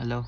Hello.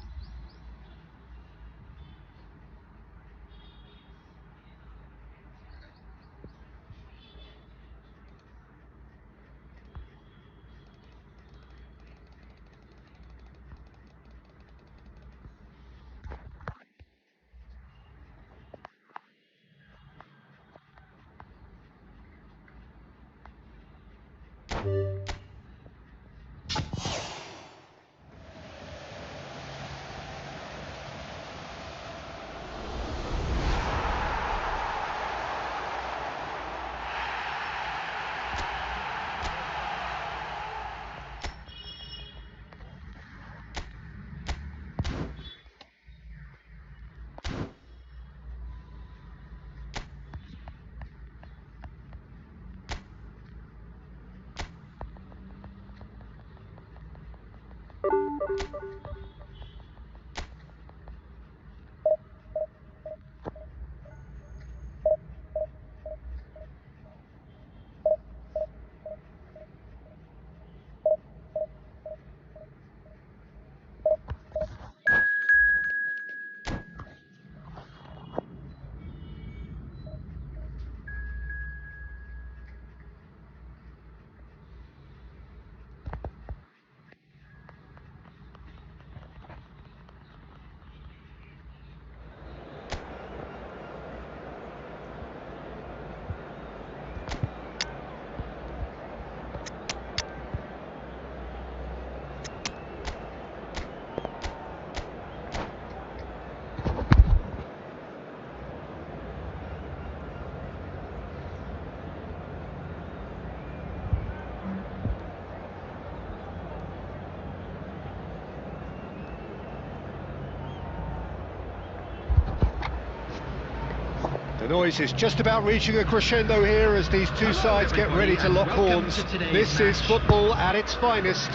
The noise is just about reaching a crescendo here as these two sides get ready to lock horns. This is football at its finest.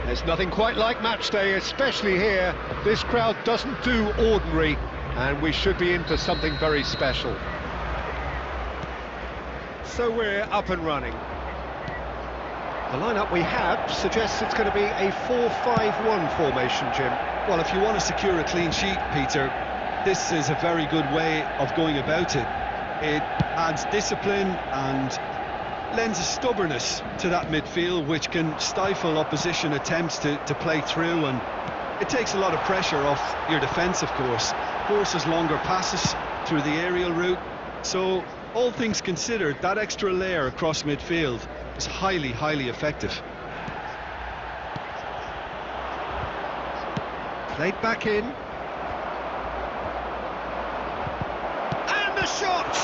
There's nothing quite like match day, especially here. This crowd doesn't do ordinary, and we should be in for something very special. So we're up and running. The lineup we have suggests it's going to be a 4-5-1 formation, Jim. Well, if you want to secure a clean sheet, Peter, this is a very good way of going about it. It adds discipline and lends a stubbornness to that midfield, which can stifle opposition attempts to play through, and it takes a lot of pressure off your defence, of course. Forces longer passes through the aerial route. So, all things considered, that extra layer across midfield is highly, highly effective. Played back in. And the shot!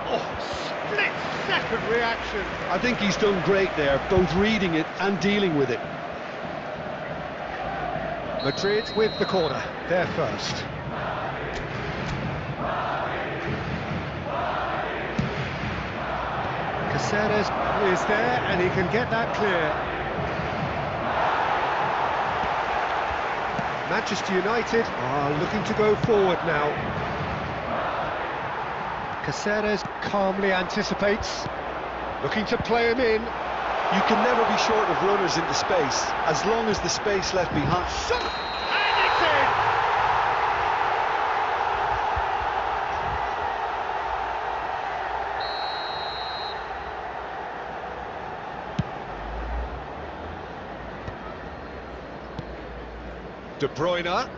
Oh, split-second reaction. I think he's done great there, both reading it and dealing with it. Madrid with the corner, they're first. Caceres is there and he can get that clear. Manchester United are looking to go forward now. Caceres calmly anticipates, looking to play him in. You can never be short of runners into space, as long as the space left behind. Shot! And it's in! De Bruyne.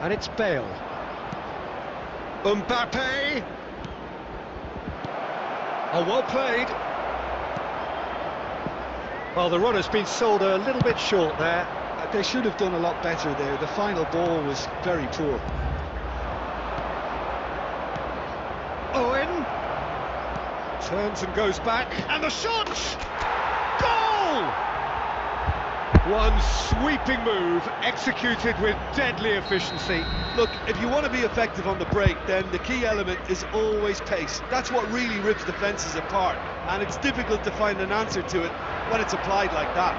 And it's Bale. Mbappe. Oh, well played. Well, the runner's been sold a little bit short there. They should have done a lot better there. The final ball was very poor. Owen turns and goes back, and the shot! Goal! One sweeping move, executed with deadly efficiency. Look, if you want to be effective on the break, then the key element is always pace. That's what really rips defences apart, and it's difficult to find an answer to it when it's applied like that.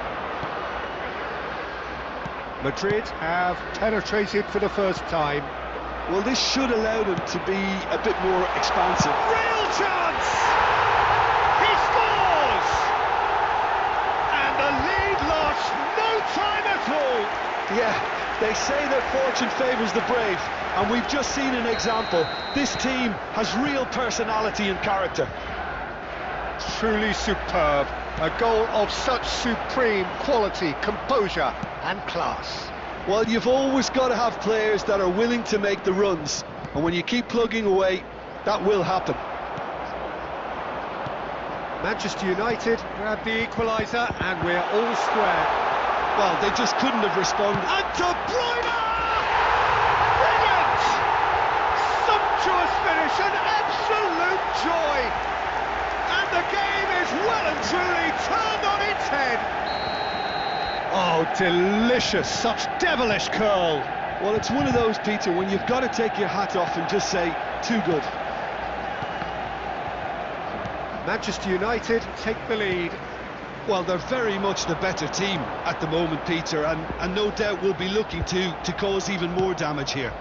Madrid have penetrated for the first time. Well, this should allow them to be a bit more expansive. Real chance! lost no time at all. Yeah, they say that fortune favours the brave, and we've just seen an example. This team has real personality and character. Truly superb. A goal of such supreme quality, composure and class. Well, you've always got to have players that are willing to make the runs, and when you keep plugging away, that will happen. Manchester United grab the equaliser and we're all square. Well, they just couldn't have responded. And De Bruyne! Brilliant! Sumptuous finish, an absolute joy! And the game is well and truly turned on its head. Oh, delicious, such devilish curl. Well, it's one of those, Peter, when you've got to take your hat off and just say, too good. Manchester United take the lead. Well, they're very much the better team at the moment, Peter, and no doubt will be looking to cause even more damage here.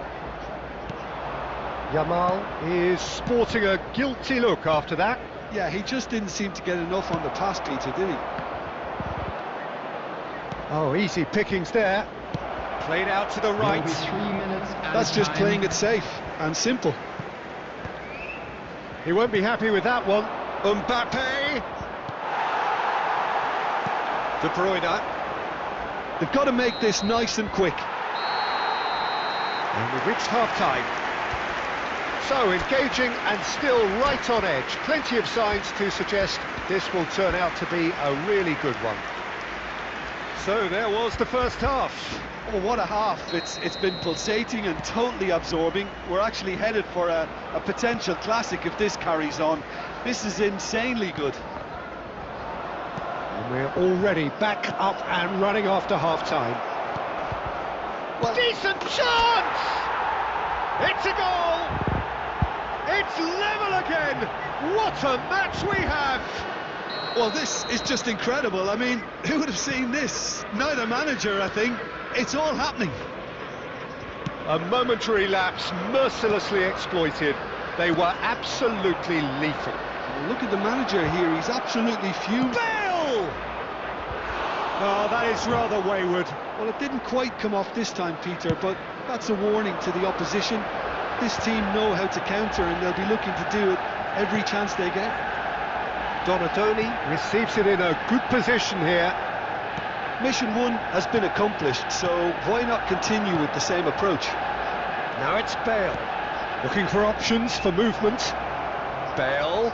Yamal is sporting a guilty look after that. Yeah, he just didn't seem to get enough on the pass, Peter, did he? Oh, easy pickings there. Played out to the right. 3 minutes. That's just playing it safe and simple. He won't be happy with that one. Mbappe. De Bruyne. They've got to make this nice and quick. And we've reached half-time. So, engaging and still right on edge. Plenty of signs to suggest this will turn out to be a really good one. So, there was the first half. Oh, what a half. It's been pulsating and totally absorbing. We're actually headed for a potential classic if this carries on. This is insanely good. And we're already back up and running after half-time. Well, decent chance! It's a goal! It's level again! What a match we have! Well, this is just incredible. I mean, who would have seen this? Neither manager, I think. It's all happening. A momentary lapse, mercilessly exploited. They were absolutely lethal. Well, look at the manager here, he's absolutely fumed. Bale! Oh, that is rather wayward. Well, it didn't quite come off this time, Peter, but that's a warning to the opposition. This team know how to counter, and they'll be looking to do it every chance they get. Donadoni receives it in a good position here. Mission 1 has been accomplished, so why not continue with the same approach? Now it's Bale, looking for options for movement. Bale.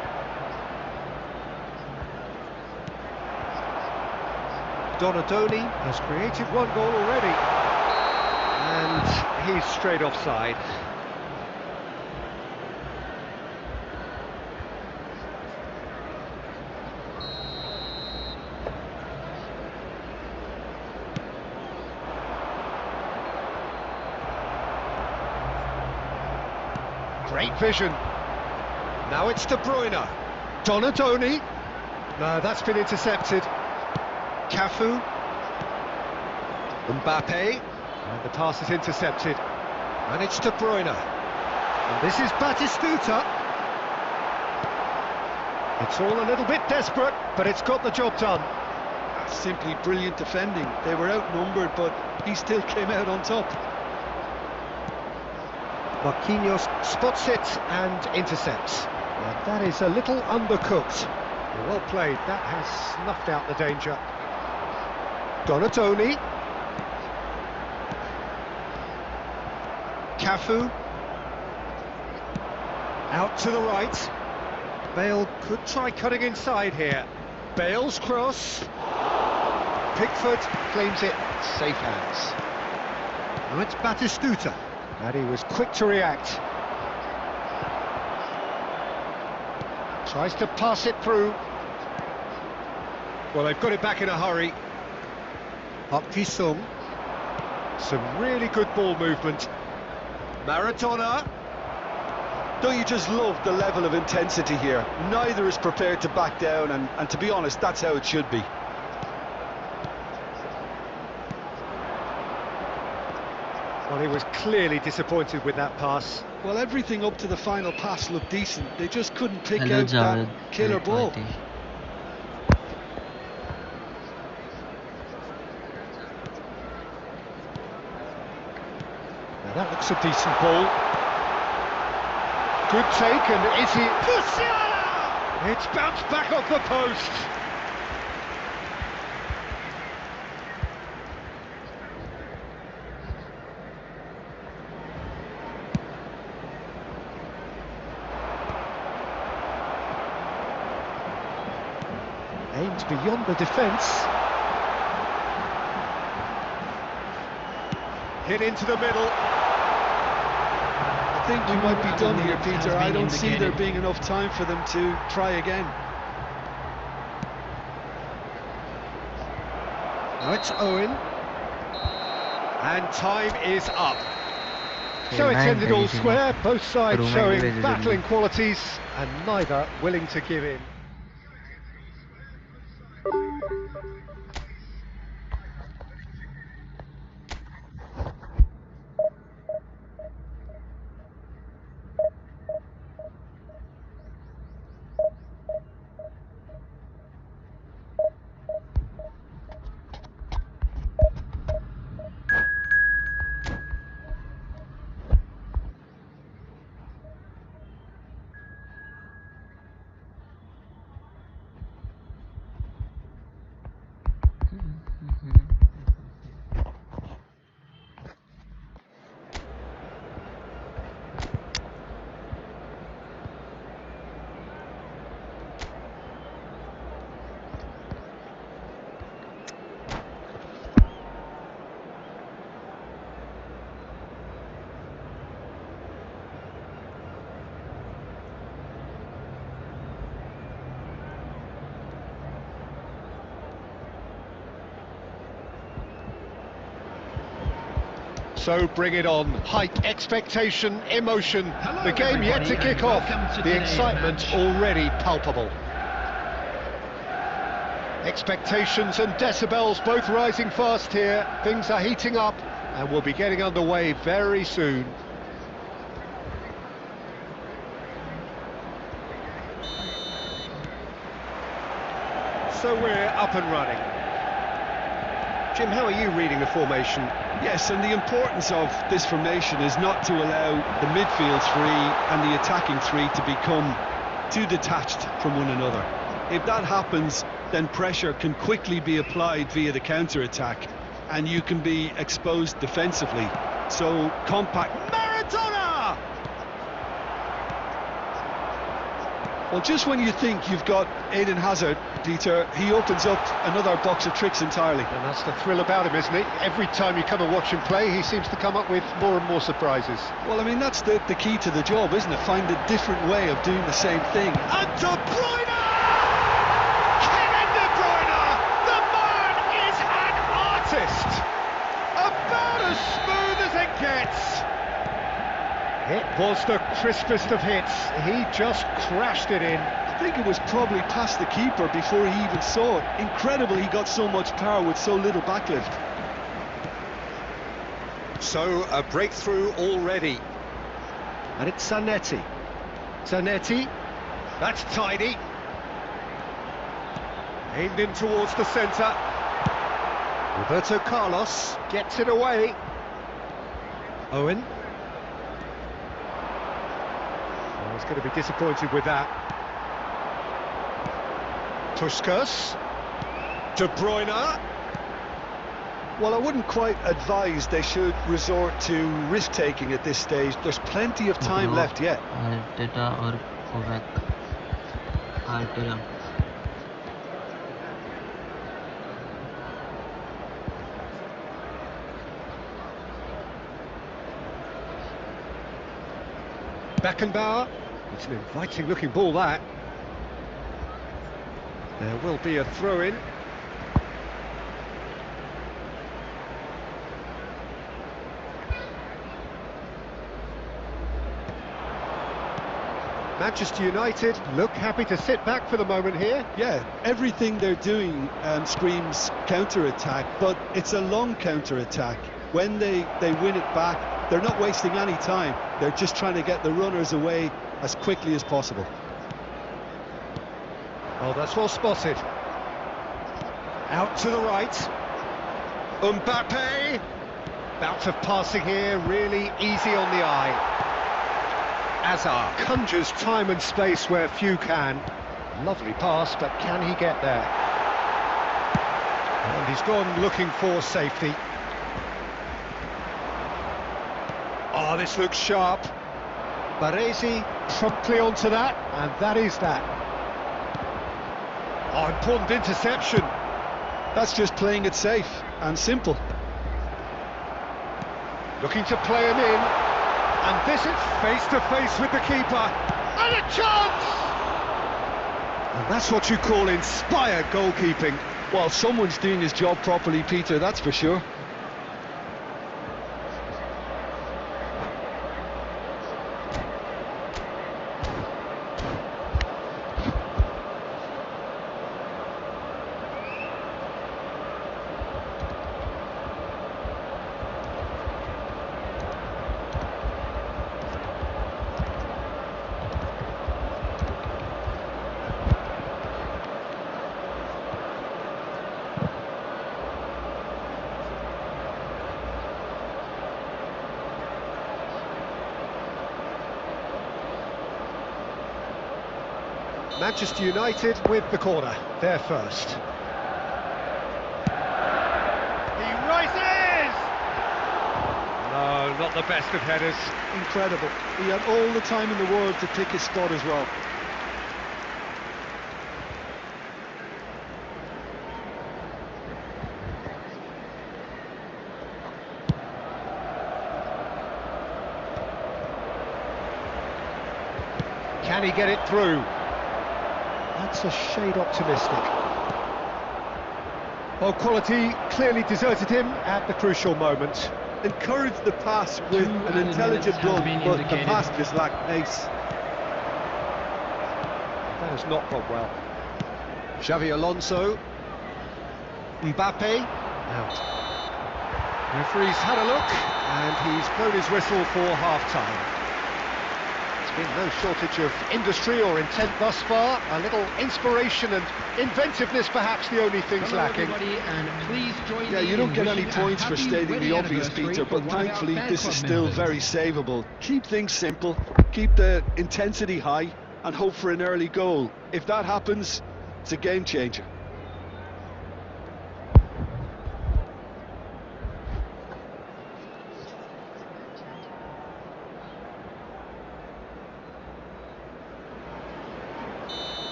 Donadoni has created one goal already. And he's straight offside. Great vision. Now it's De Bruyne. Donadoni. No, that's been intercepted. Cafu. Mbappe. And the pass is intercepted. And it's De Bruyne. And this is Batistuta. It's all a little bit desperate, but it's got the job done. That's simply brilliant defending. They were outnumbered, but he still came out on top. Marquinhos spots it and intercepts. Now that is a little undercooked. Well played, that has snuffed out the danger. Donadoni. Cafu. Out to the right. Bale could try cutting inside here. Bale's cross. Pickford claims it, safe hands. Now it's Batistuta. And he was quick to react. Tries to pass it through. Well, they've got it back in a hurry. Park Ji-sung. Some really good ball movement. Maradona. Don't you just love the level of intensity here? Neither is prepared to back down, and to be honest, that's how it should be. Well, he was clearly disappointed with that pass. Well, everything up to the final pass looked decent. They just couldn't pick Hello, out Javed. that killer ball. That looks a decent ball. Good take, and is he... It's bounced back off the post. Aimed beyond the defence. Hit into the middle. I think we might be done here, Peter. I don't see there being enough time for them to try again. Now it's Owen. And time is up. So it's ended all square, both sides showing battling qualities and neither willing to give in. So bring it on. Hype, expectation, emotion. Hello, the game yet to kick off. The excitement already palpable. Expectations and decibels both rising fast here. Things are heating up and we'll be getting underway very soon. So we're up and running. Jim, how are you reading the formation? Yes, and the importance of this formation is not to allow the midfield three and the attacking three to become too detached from one another. If that happens, then pressure can quickly be applied via the counter-attack and you can be exposed defensively. So compact... Maradona! Well, just when you think you've got Eden Hazard, Peter, he opens up another box of tricks entirely. And that's the thrill about him, isn't it? Every time you come and watch him play, he seems to come up with more and more surprises. Well, I mean, that's the key to the job, isn't it? Find a different way of doing the same thing. And De Bruyne! Kevin De Bruyne! The man is an artist! About as smooth as it gets! It was the crispest of hits. He just crashed it in. I think it was probably past the keeper before he even saw it. Incredible he got so much power with so little backlift. So a breakthrough already. And it's Zanetti. Zanetti, that's tidy. Aimed in towards the centre. Roberto Carlos gets it away. Owen. Oh, he's going to be disappointed with that. Puskas. De Bruyne. Well, I wouldn't quite advise they should resort to risk-taking at this stage. There's plenty of time left yet. Arteta or Kovac. Arteta. Beckenbauer. It's an inviting looking ball, that. There will be a throw-in. Manchester United look happy to sit back for the moment here. Yeah, everything they're doing screams counter-attack, but it's a long counter-attack. When they win it back, they're not wasting any time. They're just trying to get the runners away as quickly as possible. Oh, that's well spotted. Out to the right. Mbappe. Bouts of passing here, really easy on the eye. Azar conjures time and space where few can. Lovely pass, but can he get there? And he's gone looking for safety. Oh, this looks sharp. Baresi promptly onto that, and that is that. Oh, important interception. That's just playing it safe and simple. Looking to play him in, and this is face-to-face with the keeper, and a chance! And that's what you call inspired goalkeeping. Well, someone's doing his job properly, Peter, that's for sure. Manchester United with the corner, they're first. He rises! No, not the best of headers. Incredible. He had all the time in the world to pick his spot as well. Can he get it through? That's a shade optimistic. Well, quality clearly deserted him at the crucial moment. Encouraged the pass with an intelligent run, but the pass just lacked pace. That has not gone well. Xavi Alonso. Mbappe. Out. Referee's had a look, and he's blown his whistle for half-time. Been no shortage of industry or intent thus far. A little inspiration and inventiveness, perhaps the only things lacking. And please join yeah, you don't get any points for stating the obvious, Peter, but thankfully this is still very savable. Keep things simple, keep the intensity high, and hope for an early goal. If that happens, it's a game changer.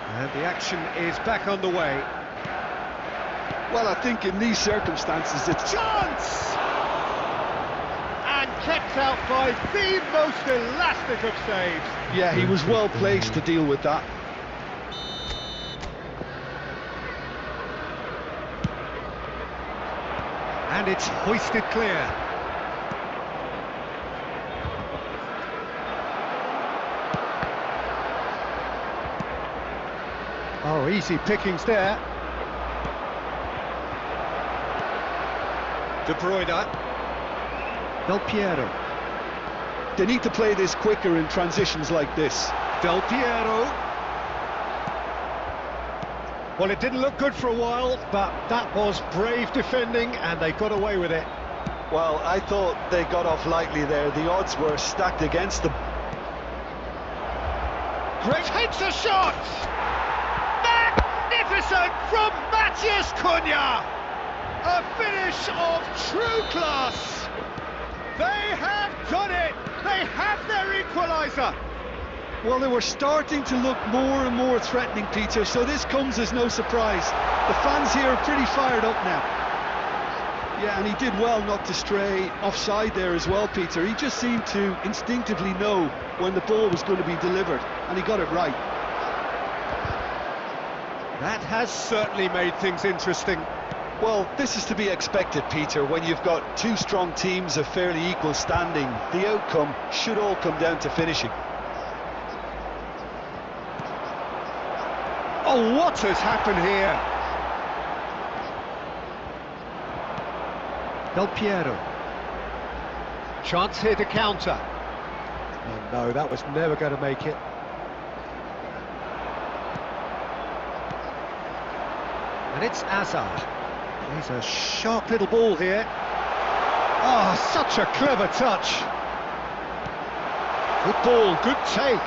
And the action is back on the way. Well, I think in these circumstances it's... Chance! And kept out by the most elastic of saves. Yeah, he was well placed to deal with that. And it's hoisted clear. Oh, easy pickings there. De Bruyne. Del Piero. They need to play this quicker in transitions like this. Del Piero. Well, it didn't look good for a while, but that was brave defending, and they got away with it. Well, I thought they got off lightly there. The odds were stacked against them. Great hits a shot! Magnificent from Matheus Cunha! A finish of true class! They have done it! They have their equaliser! Well, they were starting to look more and more threatening, Peter, so this comes as no surprise. The fans here are pretty fired up now. Yeah, and he did well not to stray offside there as well, Peter. He just seemed to instinctively know when the ball was going to be delivered, and he got it right. That has certainly made things interesting. Well, this is to be expected, Peter, when you've got two strong teams of fairly equal standing. The outcome should all come down to finishing. Oh, what has happened here? Del Piero. Chance here to counter. Oh, no, that was never going to make it. And it's Azar. He's a sharp little ball here. Oh, such a clever touch. Good ball, good take.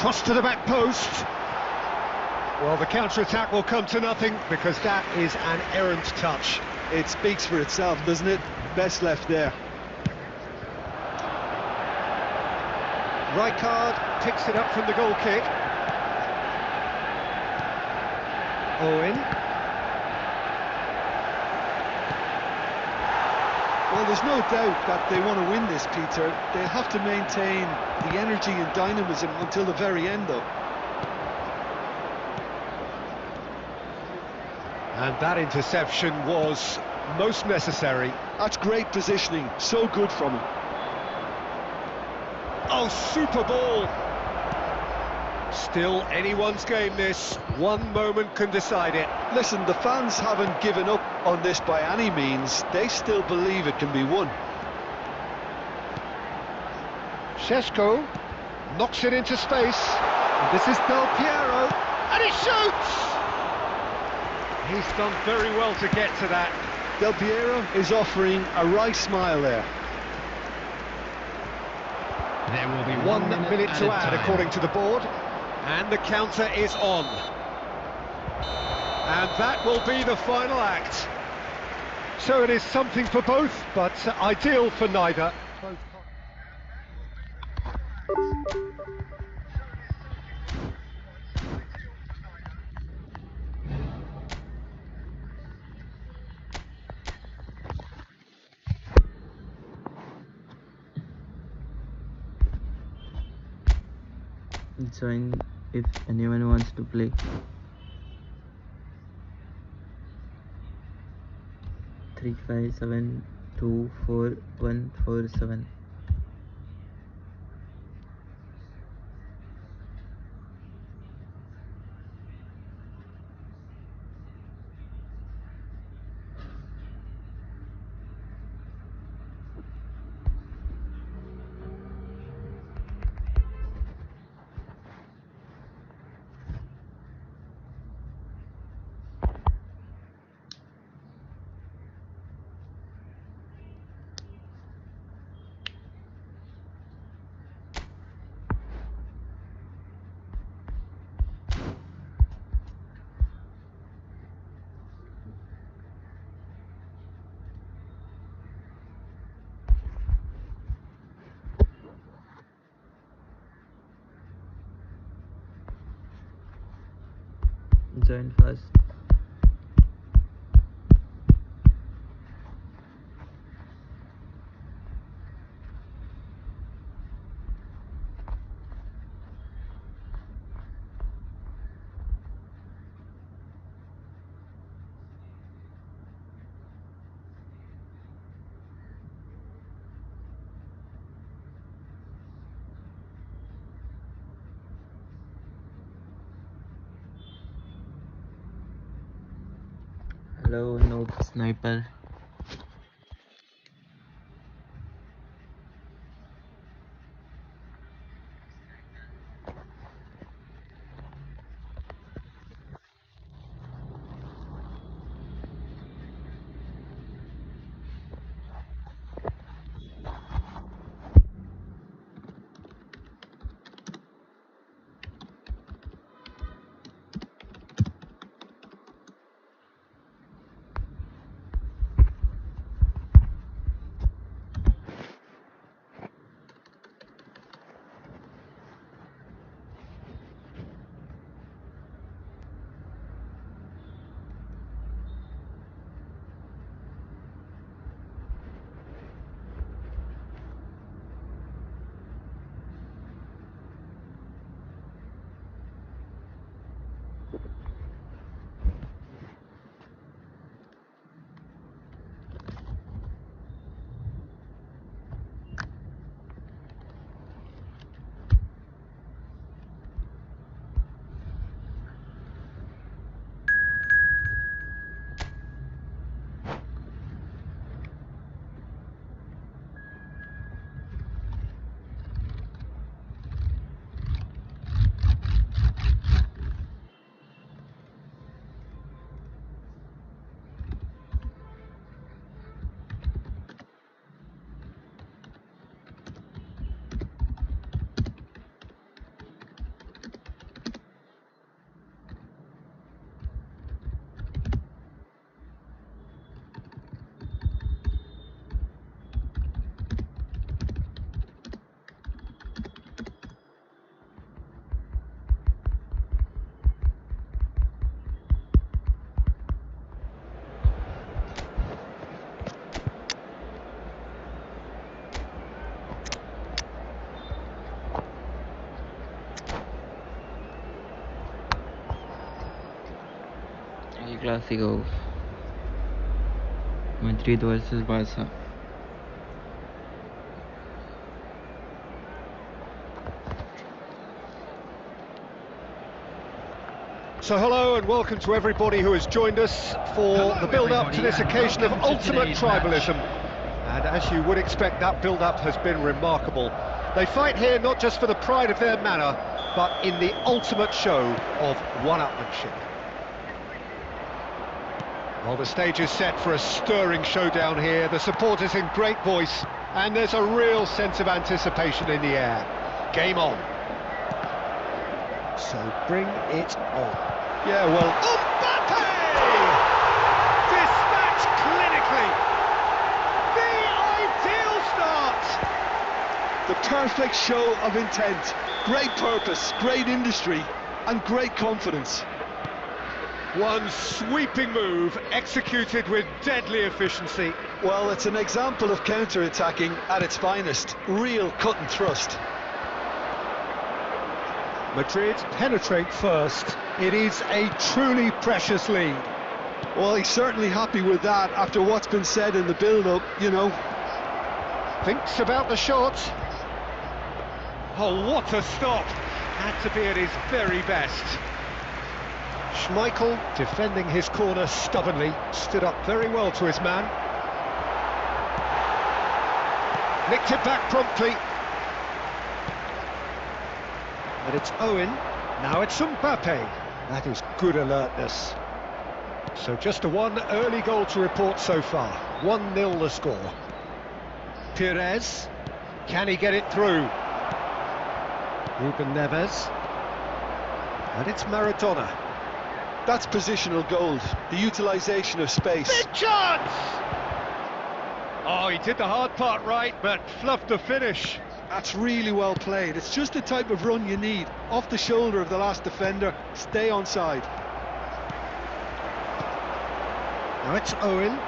Cross to the back post. Well, the counter-attack will come to nothing because that is an errant touch. It speaks for itself, doesn't it? Best left there. Rijkaard picks it up from the goal kick. Owen. Well, there's no doubt that they want to win this, Peter. They'll have to maintain the energy and dynamism until the very end, though. And that interception was most necessary. That's great positioning, so good from him. Oh, super ball! Still anyone's game this. One moment can decide it. Listen, the fans haven't given up on this by any means. They still believe it can be won. Šeško knocks it into space. And this is Del Piero, and he shoots! He's done very well to get to that. Del Piero is offering a right smile there. There will be 1 minute to add according to the board. And the counter is on. And that will be the final act. So it is something for both, but ideal for neither. Join if anyone wants to play. 357244147. Join fast. Hello, noob sniper. Clásico. Madrid versus Barça. So hello and welcome to everybody who has joined us for the build-up to this occasion of ultimate tribalism. And as you would expect, that build-up has been remarkable. They fight here not just for the pride of their manor, but in the ultimate show of one-upmanship. Well, the stage is set for a stirring showdown here. The supporters in great voice, and there's a real sense of anticipation in the air. Game on. So bring it on. Yeah, well... Mbappe! Dispatched clinically. The ideal start. The perfect show of intent. Great purpose, great industry, and great confidence. One sweeping move, executed with deadly efficiency. Well, it's an example of counter-attacking at its finest. Real cut and thrust. Madrid penetrate first. It is a truly precious lead. Well, he's certainly happy with that after what's been said in the build-up, you know. Thinks about the shot. Oh, what a stop. Had to be at his very best. Schmeichel, defending his corner stubbornly, stood up very well to his man. Nicked it back promptly. And it's Owen, now it's Mbappe. That is good alertness. So just a one early goal to report so far. 1-0 the score. Pires, can he get it through? Ruben Neves. And it's Maradona. That's positional gold, the utilisation of space. Big chance! Oh, he did the hard part right, but fluffed the finish. That's really well played. It's just the type of run you need. Off the shoulder of the last defender, stay onside. Now it's Owen.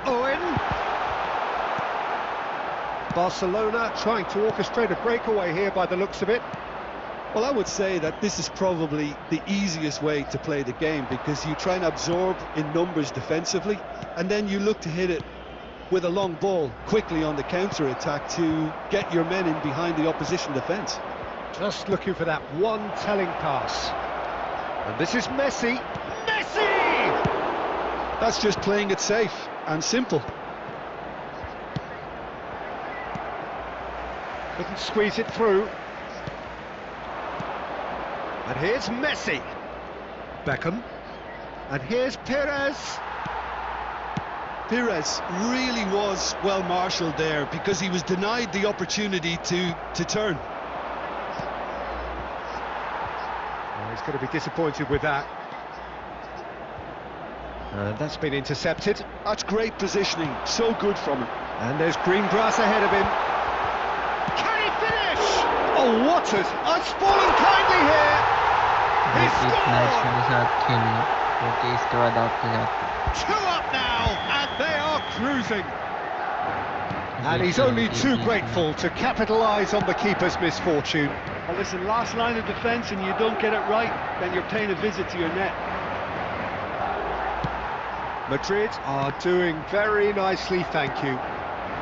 Owen! Barcelona trying to orchestrate a breakaway here by the looks of it. Well, I would say that this is probably the easiest way to play the game, because you try and absorb in numbers defensively, and then you look to hit it with a long ball quickly on the counter-attack to get your men in behind the opposition defence. Just looking for that one telling pass. And this is Messi. Messi! That's just playing it safe and simple. Couldn't squeeze it through. And here's Messi. Beckham. And here's Pires. Pires really was well marshalled there, because he was denied the opportunity to turn. Well, he's going to be disappointed with that. That's been intercepted. That's great positioning, so good from him. And there's green grass ahead of him. Can he finish? Oh, what has fallen kindly here. He scored! 2 up now, and they are cruising. And he's only too grateful to capitalise on the keeper's misfortune. Well, listen, last line of defence and you don't get it right, then you're paying a visit to your net. Madrid are doing very nicely, thank you.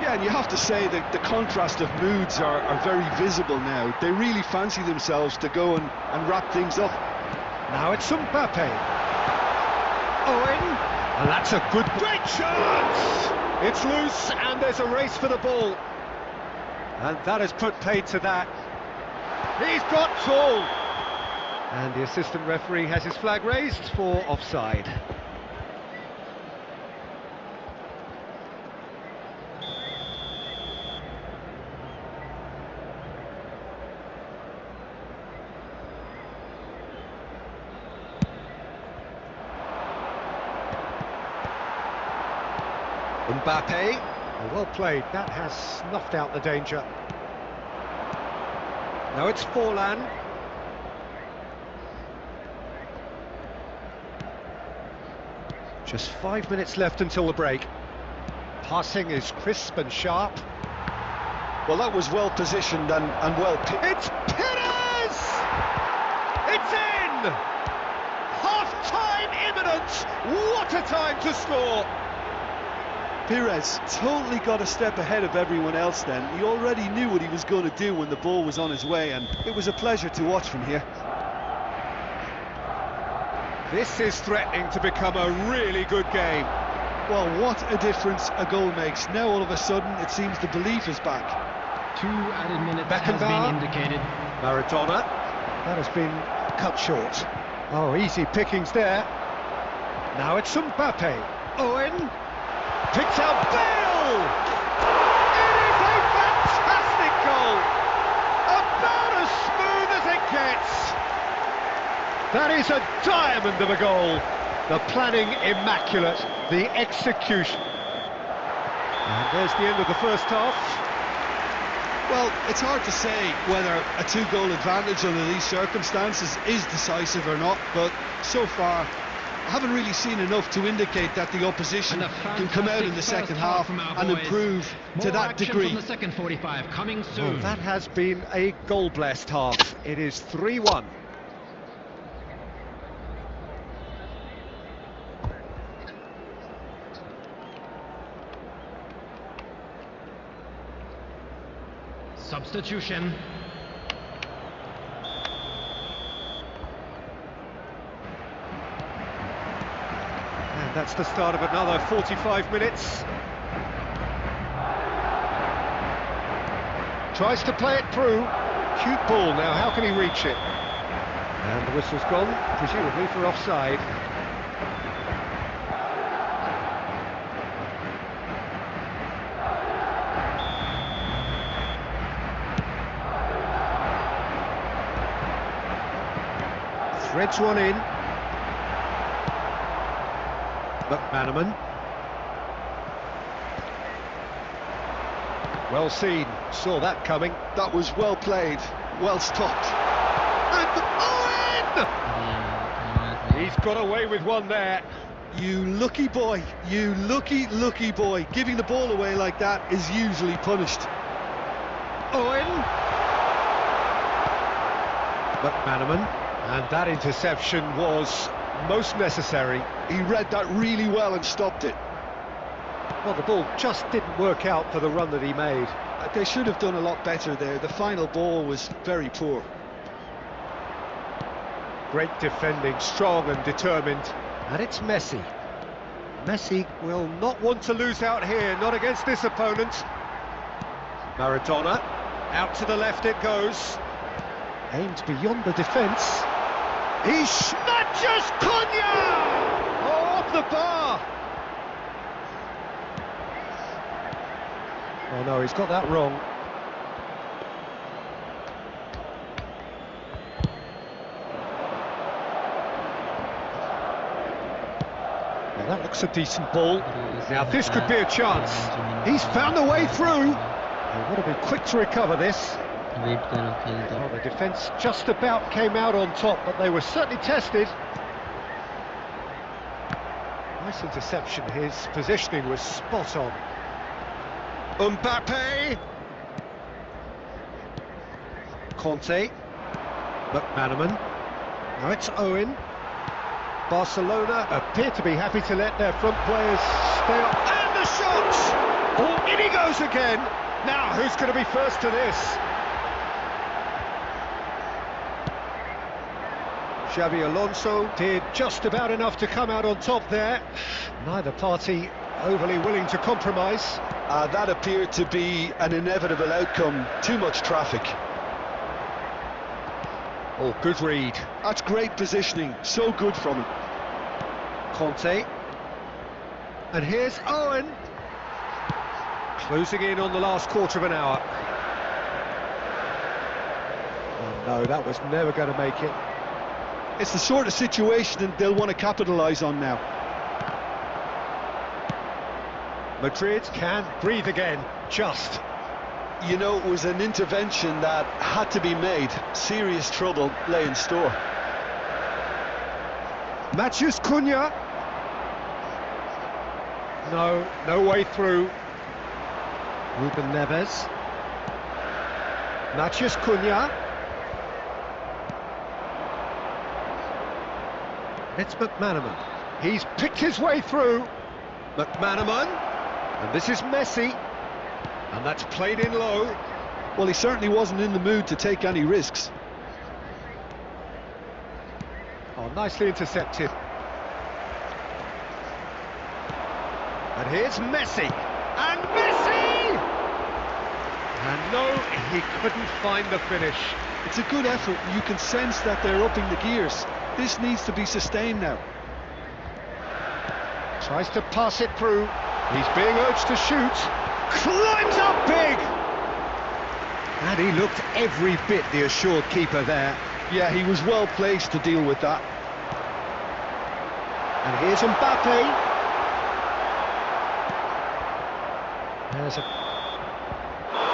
Yeah, and you have to say that the contrast of moods are very visible now. They really fancy themselves to go and wrap things up. Now it's Mbappe. Owen. And that's a great chance! It's loose, and there's a race for the ball. And that has put paid to that. He's got tall! And the assistant referee has his flag raised for offside. Mbappe, well played, that has snuffed out the danger. Now it's Forlan. Just 5 minutes left until the break. Passing is crisp and sharp. Well, that was well positioned and well picked. It's Pires! It's in! Half-time imminent! shots. What a time to score! Pires totally got a step ahead of everyone else then. He already knew what he was going to do when the ball was on his way, and it was a pleasure to watch from here. This is threatening to become a really good game. Well, what a difference a goal makes. Now all of a sudden it seems the belief is back. 2 added minutes has been indicated. Maradona. That has been cut short. Oh, easy pickings there. Now it's Mbappe. Owen. Picks out Bale! It is a fantastic goal! About as smooth as it gets! That is a diamond of a goal. The planning immaculate, the execution. And there's the end of the first half. Well, it's hard to say whether a 2-goal advantage under these circumstances is decisive or not, but so far I haven't really seen enough to indicate that the opposition can come out in the second half and improve to that degree. From the second 45 coming soon. Well, that has been a goal-blessed half. It is 3-1. Substitution. And that's the start of another 45 minutes. Tries to play it through. Cute ball now, how can he reach it? And the whistle's gone, presumably for offside. Threads one in. McManaman. Well seen, saw that coming. That was well played, well stopped. And Owen! He's got away with one there. You lucky boy, you lucky boy. Giving the ball away like that is usually punished. Owen. McManaman. And that interception was most necessary. He read that really well and stopped it. Well, the ball just didn't work out for the run that he made. They should have done a lot better there. The final ball was very poor. Great defending, strong and determined. And it's Messi. Messi will not want to lose out here, not against this opponent. Maradona, out to the left it goes. Aimed beyond the defence. He snatches Cunha! Oh, off the bar! Oh no, he's got that wrong. Well, that looks a decent ball. Now this could be a chance. He's found a way through. They want to be quick to recover this. Well, the defence just about came out on top, but they were certainly tested. Nice interception, his positioning was spot on. Mbappe! Conte. McManaman. Now it's Owen. Barcelona appear to be happy to let their front players stay up. And the shots! Oh, in he goes again! Now, who's going to be first to this? Xabi Alonso did just about enough to come out on top there. Neither party overly willing to compromise. That appeared to be an inevitable outcome. Too much traffic. Oh, good read. That's great positioning. So good from him. Conte. And here's Owen. Closing in on the last quarter of an hour. Oh no, that was never going to make it. It's the sort of situation that they'll want to capitalise on now. Madrid can breathe again, just. You know, it was an intervention that had to be made. Serious trouble lay in store. Matthews Cunha. No way through. Ruben Neves. Matthews Cunha. It's McManaman. He's picked his way through. McManaman. And this is Messi. And that's played in low. Well, he certainly wasn't in the mood to take any risks. Oh, nicely intercepted. And here's Messi. And Messi! And no, he couldn't find the finish. It's a good effort, and you can sense that they're upping the gears. This needs to be sustained now. Tries to pass it through. He's being urged to shoot. Climbs up big! And he looked every bit the assured keeper there. Yeah, he was well placed to deal with that. And here's Mbappe.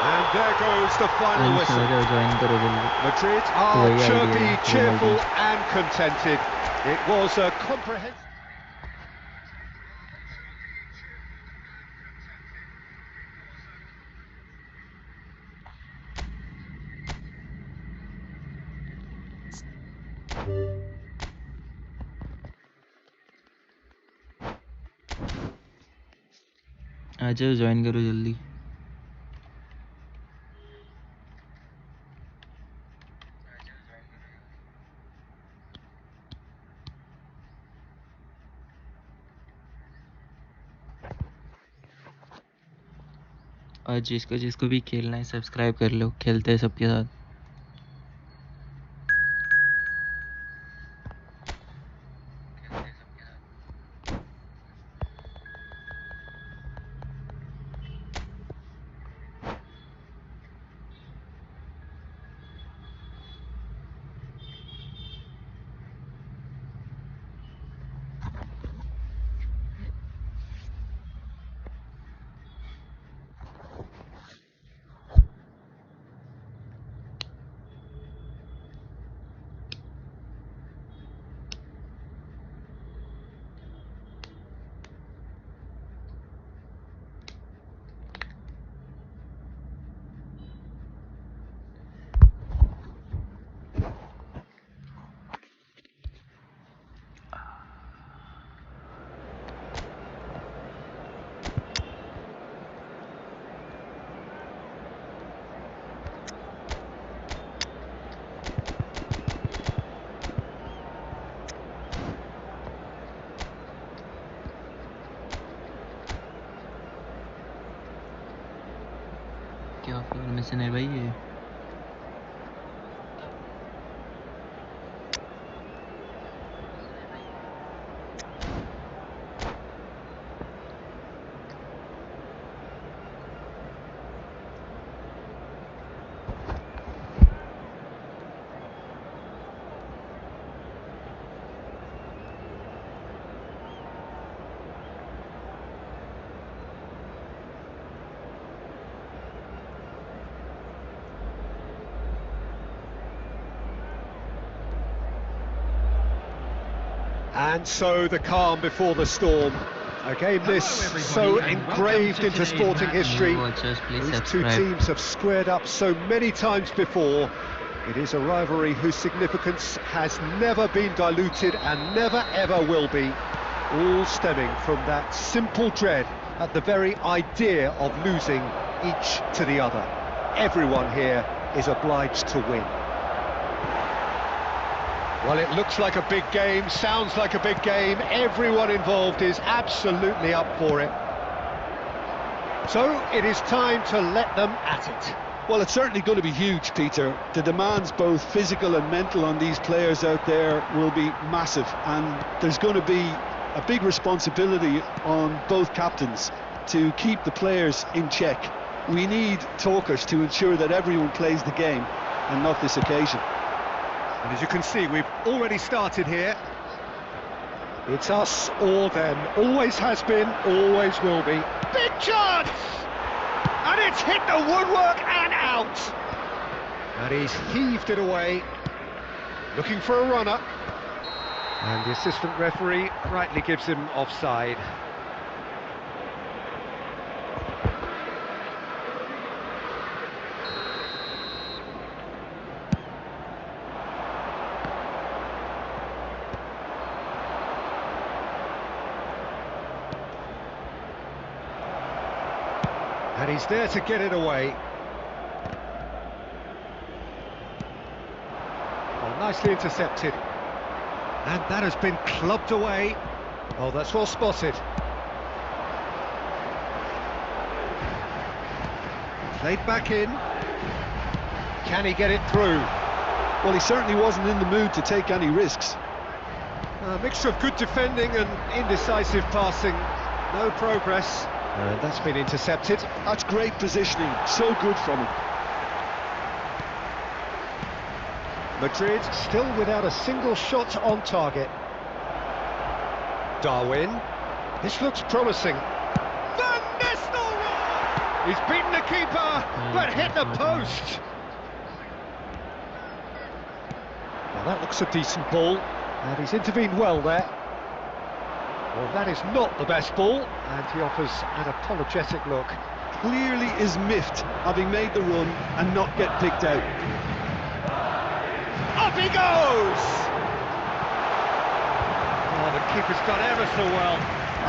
And there goes the final whistle. Madrid are chirpy, cheerful and contented. It was a comprehensive... आ जाओ join करो जल्दी और जिसको जिसको भी खेलना है subscribe कर लो खेलते हैं सबके साथ क्या फॉर्मेशन है भाई ये And so the calm before the storm. A game this so engraved into sporting history. These two teams have squared up so many times before. It is a rivalry whose significance has never been diluted and never ever will be. All stemming from that simple dread at the very idea of losing each to the other. Everyone here is obliged to win. Well, it looks like a big game, sounds like a big game. Everyone involved is absolutely up for it. So it is time to let them at it. Well, it's certainly going to be huge, Peter. The demands, both physical and mental, on these players out there will be massive, and there's going to be a big responsibility on both captains to keep the players in check. We need talkers to ensure that everyone plays the game and not this occasion. And as you can see, we've already started here. It's us or them. Always has been, always will be. Big chance! And it's hit the woodwork and out! And he's heaved it away, looking for a runner. And the assistant referee rightly gives him offside. And he's there to get it away. Oh, nicely intercepted. And that has been clubbed away. Oh, that's well spotted. Played back in. Can he get it through? Well, he certainly wasn't in the mood to take any risks. A mixture of good defending and indecisive passing. No progress. And that's been intercepted. That's great positioning, so good from him. Madrid still without a single shot on target. Darwin. This looks promising. Van Nistelrooy! He's beaten the keeper, but hit the post. Well, that looks a decent ball, and he's intervened well there. Well, that is not the best ball, and he offers an apologetic look. Clearly is miffed, having made the run and not get picked out. Up he goes! Oh, the keeper's done ever so well.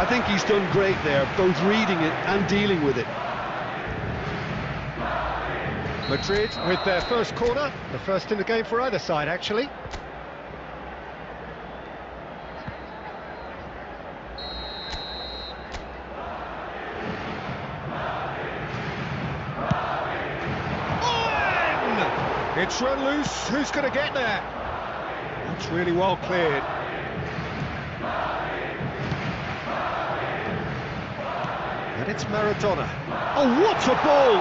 I think he's done great there, both reading it and dealing with it. Madrid with their first corner, the first in the game for either side, actually. It's run loose, who's going to get there? That's really well cleared. And it's Maradona. Oh, what a ball!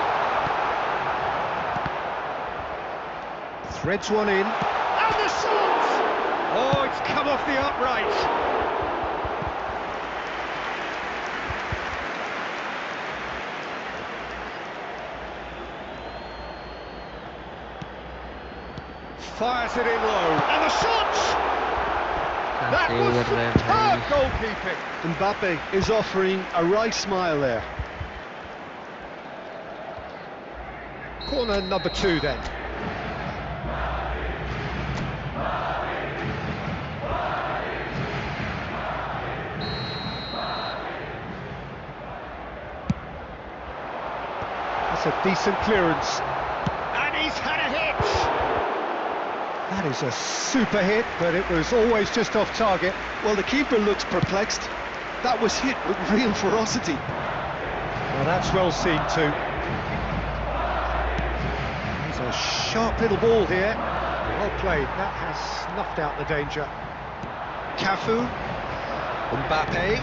Threads one in. And the shot! Oh, it's come off the upright. Fires it in low, and the shot! That was superb goalkeeping. Mbappe is offering a right smile there. Corner number 2 then. That's a decent clearance. And he's had a hit! That is a super hit, but it was always just off target. Well, the keeper looks perplexed. That was hit with real ferocity. Well, that's well seen too. It's a sharp little ball here. Well played. That has snuffed out the danger. Cafu. Mbappe.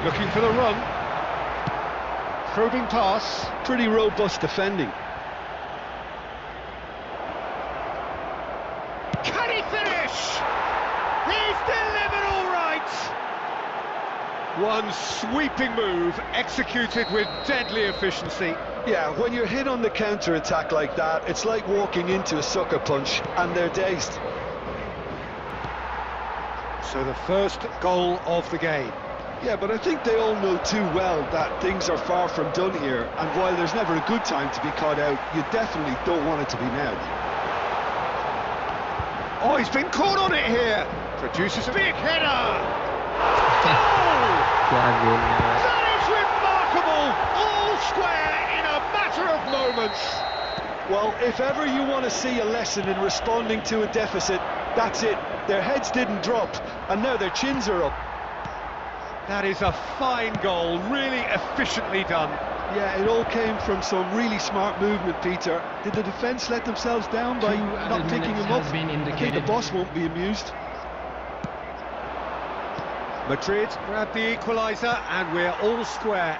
Looking for the run. Probing pass. Pretty robust defending. Can he finish? He's delivered all right. One sweeping move executed with deadly efficiency. Yeah, when you're hit on the counter-attack like that, it's like walking into a sucker punch and they're dazed. So the first goal of the game. Yeah, but I think they all know too well that things are far from done here, and while there's never a good time to be caught out, you definitely don't want it to be now. Oh, he's been caught on it here. Produces a big header. Oh! That is remarkable. All square in a matter of moments. Well, if ever you want to see a lesson in responding to a deficit, that's it. Their heads didn't drop, and now their chins are up. That is a fine goal, really efficiently done. Yeah, it all came from some really smart movement, Peter. Did the defence let themselves down by not picking him up? I think the boss won't be amused. Madrid grabbed the equaliser and we're all square.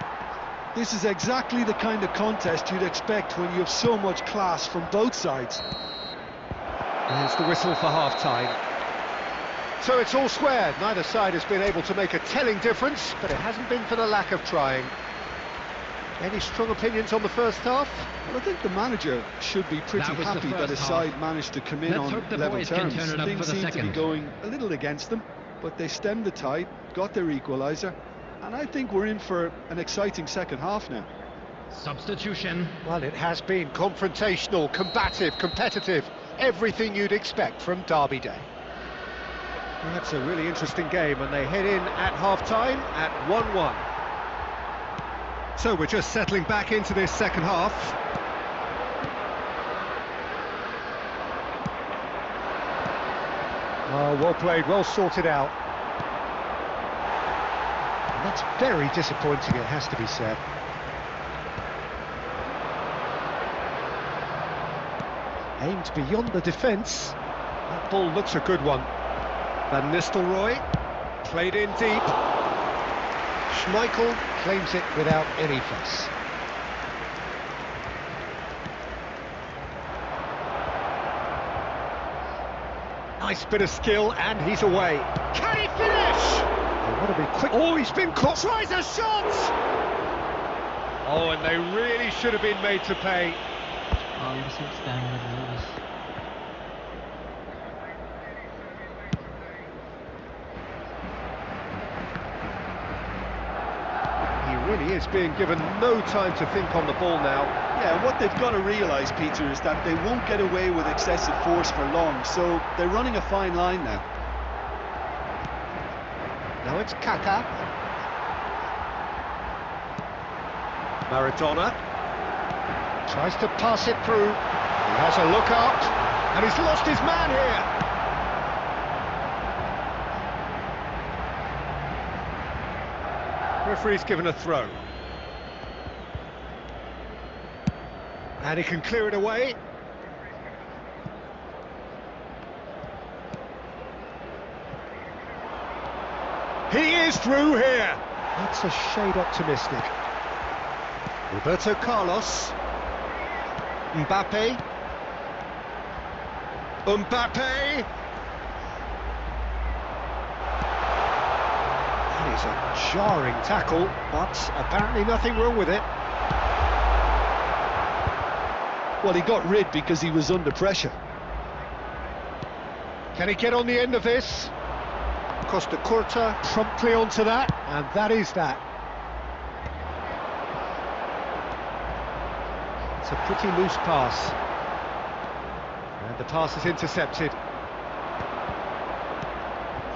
This is exactly the kind of contest you'd expect when you have so much class from both sides. There's the whistle for half-time. So it's all square. Neither side has been able to make a telling difference, but it hasn't been for the lack of trying. Any strong opinions on the first half? Well, I think the manager should be pretty happy that his side managed to come in on level terms. Things seem to be going a little against them, but they stemmed the tide, got their equaliser, and I think we're in for an exciting second half now. Substitution. Well, it has been confrontational, combative, competitive, everything you'd expect from Derby Day. Well, that's a really interesting game, and they head in at half-time at 1-1. So we're just settling back into this second half. Oh, well played, well sorted out. And that's very disappointing, it has to be said. Aimed beyond the defence. That ball looks a good one. Van Nistelrooy, played in deep. Schmeichel claims it without any fuss. Nice bit of skill, and he's away. Can he finish? They want to be quick. Oh, he's been caught. Tries a shot! Oh, and they really should have been made to pay. All the 6 diamond moves. He really is being given no time to think on the ball now. Yeah, what they've got to realise, Peter, is that they won't get away with excessive force for long, so they're running a fine line now. Now it's Kaka. Maradona tries to pass it through. He has a look up, and he's lost his man here. Referee's given a throw. And he can clear it away. He is through here. That's a shade optimistic. Roberto Carlos. Mbappe. Mbappe. That is a jarring tackle, but apparently nothing wrong with it. Well, he got rid because he was under pressure. Can he get on the end of this? Costa Curta promptly onto that, and that is that. It's a pretty loose pass. And the pass is intercepted.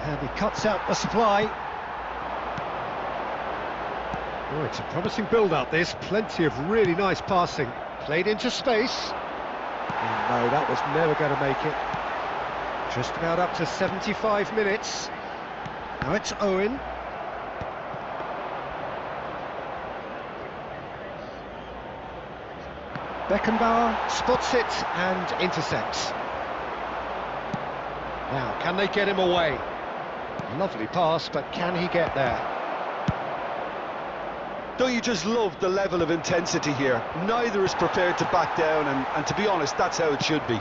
And he cuts out the supply. Oh, it's a promising build-up, this. Plenty of really nice passing. Played into space. Oh, no, that was never going to make it. Just about up to 75 minutes. Now it's Owen. Beckenbauer spots it and intercepts. Now, can they get him away? Lovely pass, but can he get there? Don't you just love the level of intensity here? Neither is prepared to back down, and to be honest, that's how it should be.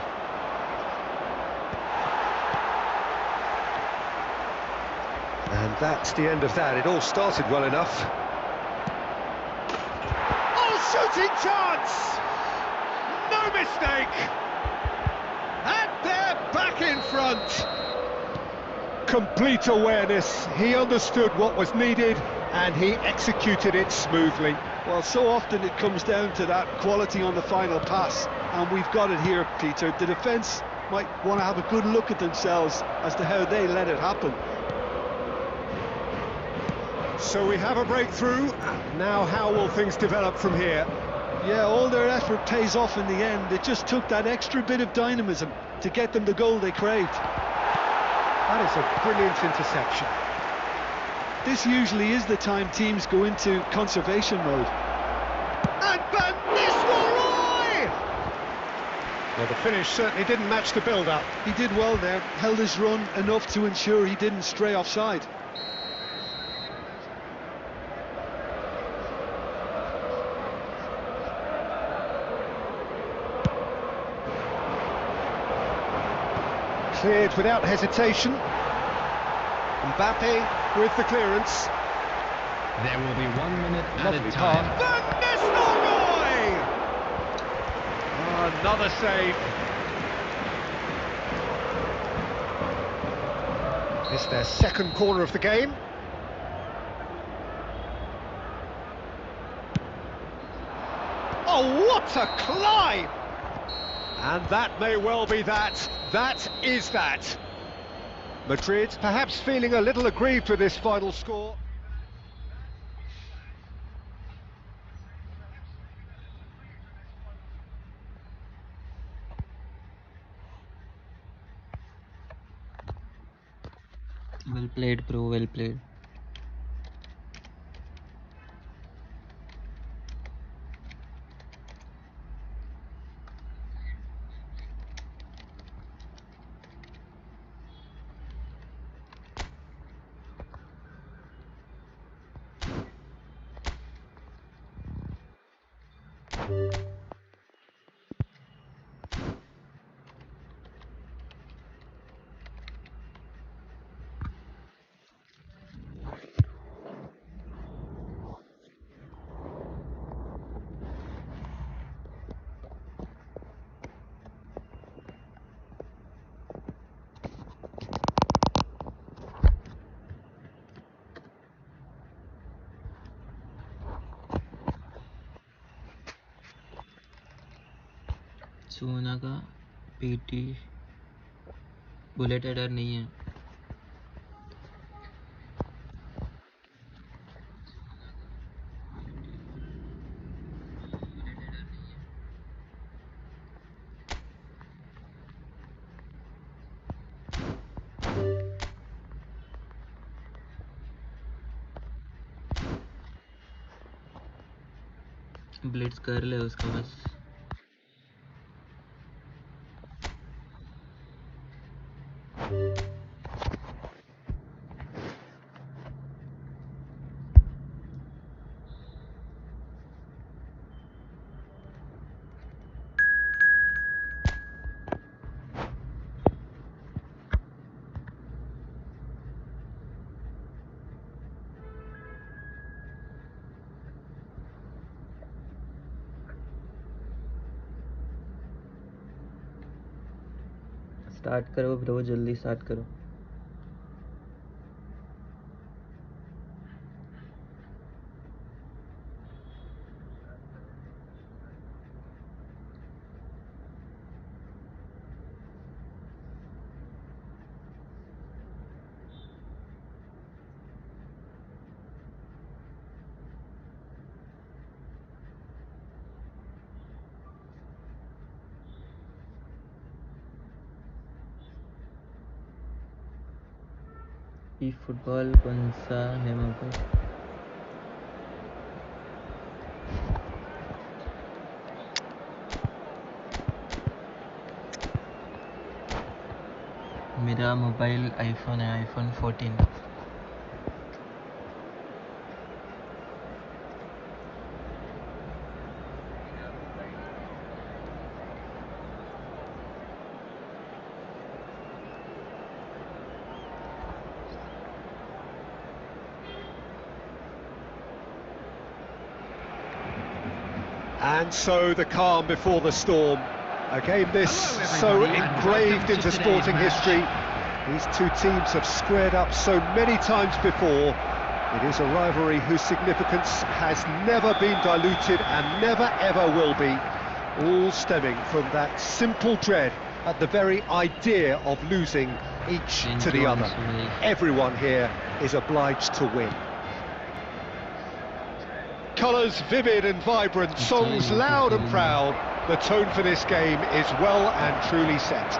And that's the end of that. It all started well enough. Oh, shooting chance! No mistake! And they're back in front! Complete awareness. He understood what was needed, and he executed it smoothly. Well, so often it comes down to that quality on the final pass, and we've got it here, Peter. The defence might want to have a good look at themselves as to how they let it happen. So we have a breakthrough. Now how will things develop from here? Yeah, all their effort pays off in the end. It just took that extra bit of dynamism to get them the goal they craved. That is a brilliant interception. This usually is the time teams go into conservation mode. And Van Nistelrooy! Well, the finish certainly didn't match the build-up. He did well there, held his run enough to ensure he didn't stray offside. Cleared without hesitation. Mbappe with the clearance. There will be 1 minute at Lovely a time. pass. Van Nistelrooy! Another save. It's their second corner of the game. Oh, what a climb! And that may well be that. That is that. Madrid perhaps feeling a little aggrieved with this final score. Well played, bro. Well played. सोना का PT bullet header नहीं है. Blitz कर ले उसका बस. Start करो bro, जल्दी स्टार्ट करो. फुटबॉल कौन सा है वहाँ पर? मेरा मोबाइल आईफोन है, iPhone 14. And so the calm before the storm. A game this so engraved into sporting history. These two teams have squared up so many times before. It is a rivalry whose significance has never been diluted and never ever will be. All stemming from that simple dread at the very idea of losing each to the other. Everyone here is obliged to win. Colours vivid and vibrant, songs loud and proud. The tone for this game is well and truly set.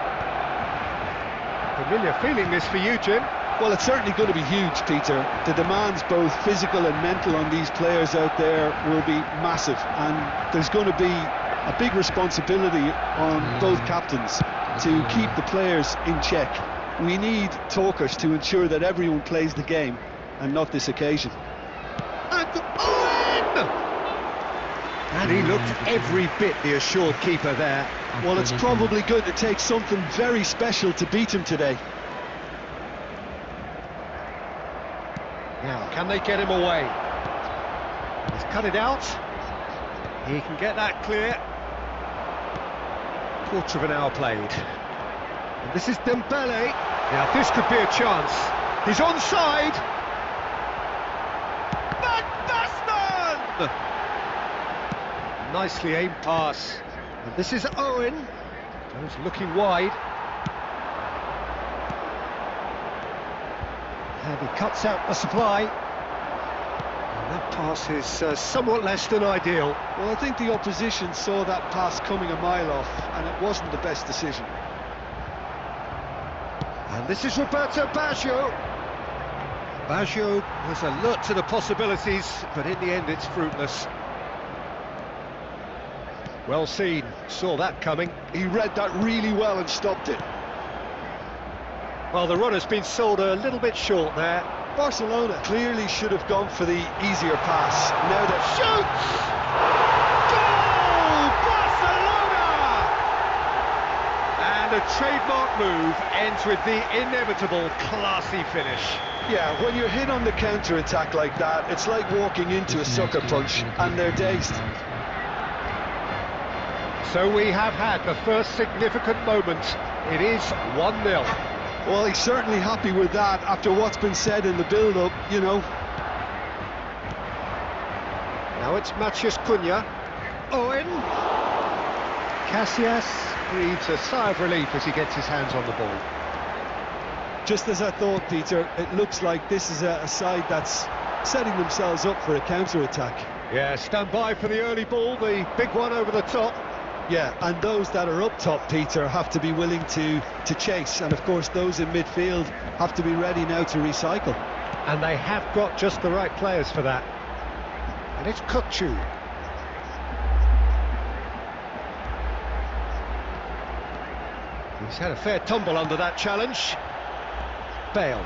Familiar feeling this for you, Jim? Well, it's certainly going to be huge, Peter. The demands, both physical and mental, on these players out there will be massive, and there's going to be a big responsibility on both captains to keep the players in check. We need talkers to ensure that everyone plays the game and not this occasion. And Owen! And he looked every bit the assured keeper there. Well, it's probably going to take something very special to beat him today. Now, can they get him away? He's cut it out. He can get that clear. Quarter of an hour played. And this is Dembele. Now, this could be a chance. He's onside. Van Basten! Nicely aimed pass. And this is Owen. Goes looking wide. And he cuts out the supply. And that pass is somewhat less than ideal. Well, I think the opposition saw that pass coming a mile off, and it wasn't the best decision. And this is Roberto Baggio. Baggio was alert to the possibilities, but in the end it's fruitless. Well seen, saw that coming. He read that really well and stopped it. Well, the runner's been sold a little bit short there. Barcelona clearly should have gone for the easier pass. Now that Shoots! Goal! Barcelona! And a trademark move ends with the inevitable classy finish. Yeah, when you're hit on the counter-attack like that, it's like walking into a sucker punch and they're dazed. So we have had the first significant moment. It is 1-0. Well, he's certainly happy with that after what's been said in the build-up, you know. Now it's Matheus Cunha. Owen. Casillas breathes a sigh of relief as he gets his hands on the ball. Just as I thought, Peter, it looks like this is a side that's setting themselves up for a counter-attack. Yeah, stand by for the early ball, the big one over the top. Yeah, and those that are up top, Peter, have to be willing to chase, and of course those in midfield have to be ready now to recycle. And they have got just the right players for that. And it's Kukçu. He's had a fair tumble under that challenge. Bale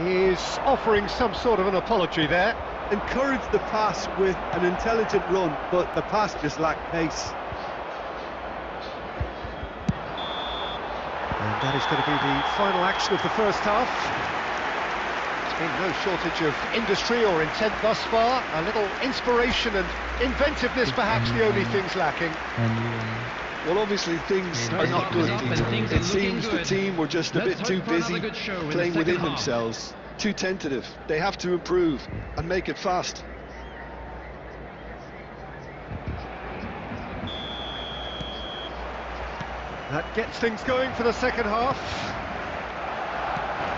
is offering some sort of an apology there. Encouraged the pass with an intelligent run, but the pass just lacked pace. And that is going to be the final action of the first half. There's been no shortage of industry or intent thus far. A little inspiration and inventiveness, perhaps the only things lacking. Well, obviously things are not good, Peter. It seems the team were just a bit too busy playing within themselves. Too tentative. They have to improve and make it fast. That gets things going for the second half.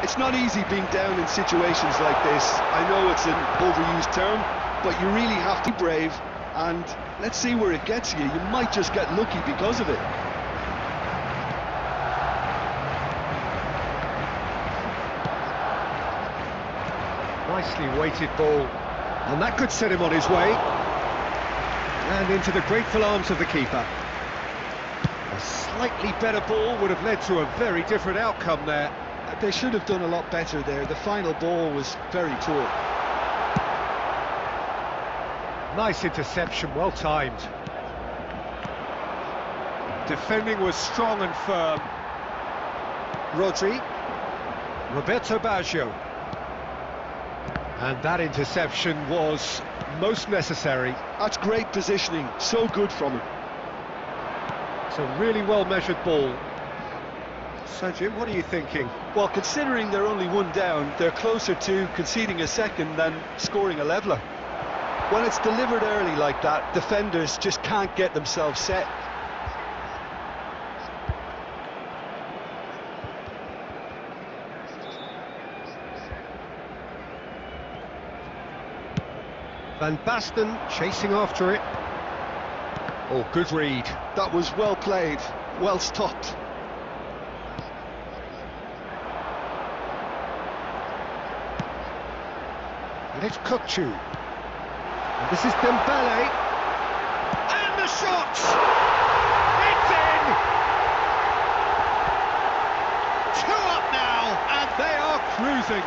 It's not easy being down in situations like this. I know it's an overused term, but you really have to be brave, and let's see where it gets you. You might just get lucky because of it. Nicely weighted ball, and that could set him on his way. And into the grateful arms of the keeper. A slightly better ball would have led to a very different outcome there. They should have done a lot better there. The final ball was very poor. Nice interception, well timed. Defending was strong and firm. Rodri. Roberto Baggio. And that interception was most necessary. That's great positioning, so good from him. It's a really well-measured ball. So, Jim, what are you thinking? Well, considering they're only one down, they're closer to conceding a second than scoring a leveller. When it's delivered early like that, defenders just can't get themselves set. Van Basten chasing after it. Oh, good read. That was well played, well stopped. And it's Kukçu. And this is Dembele. And the shot! It's in! 2 up now, and they are cruising.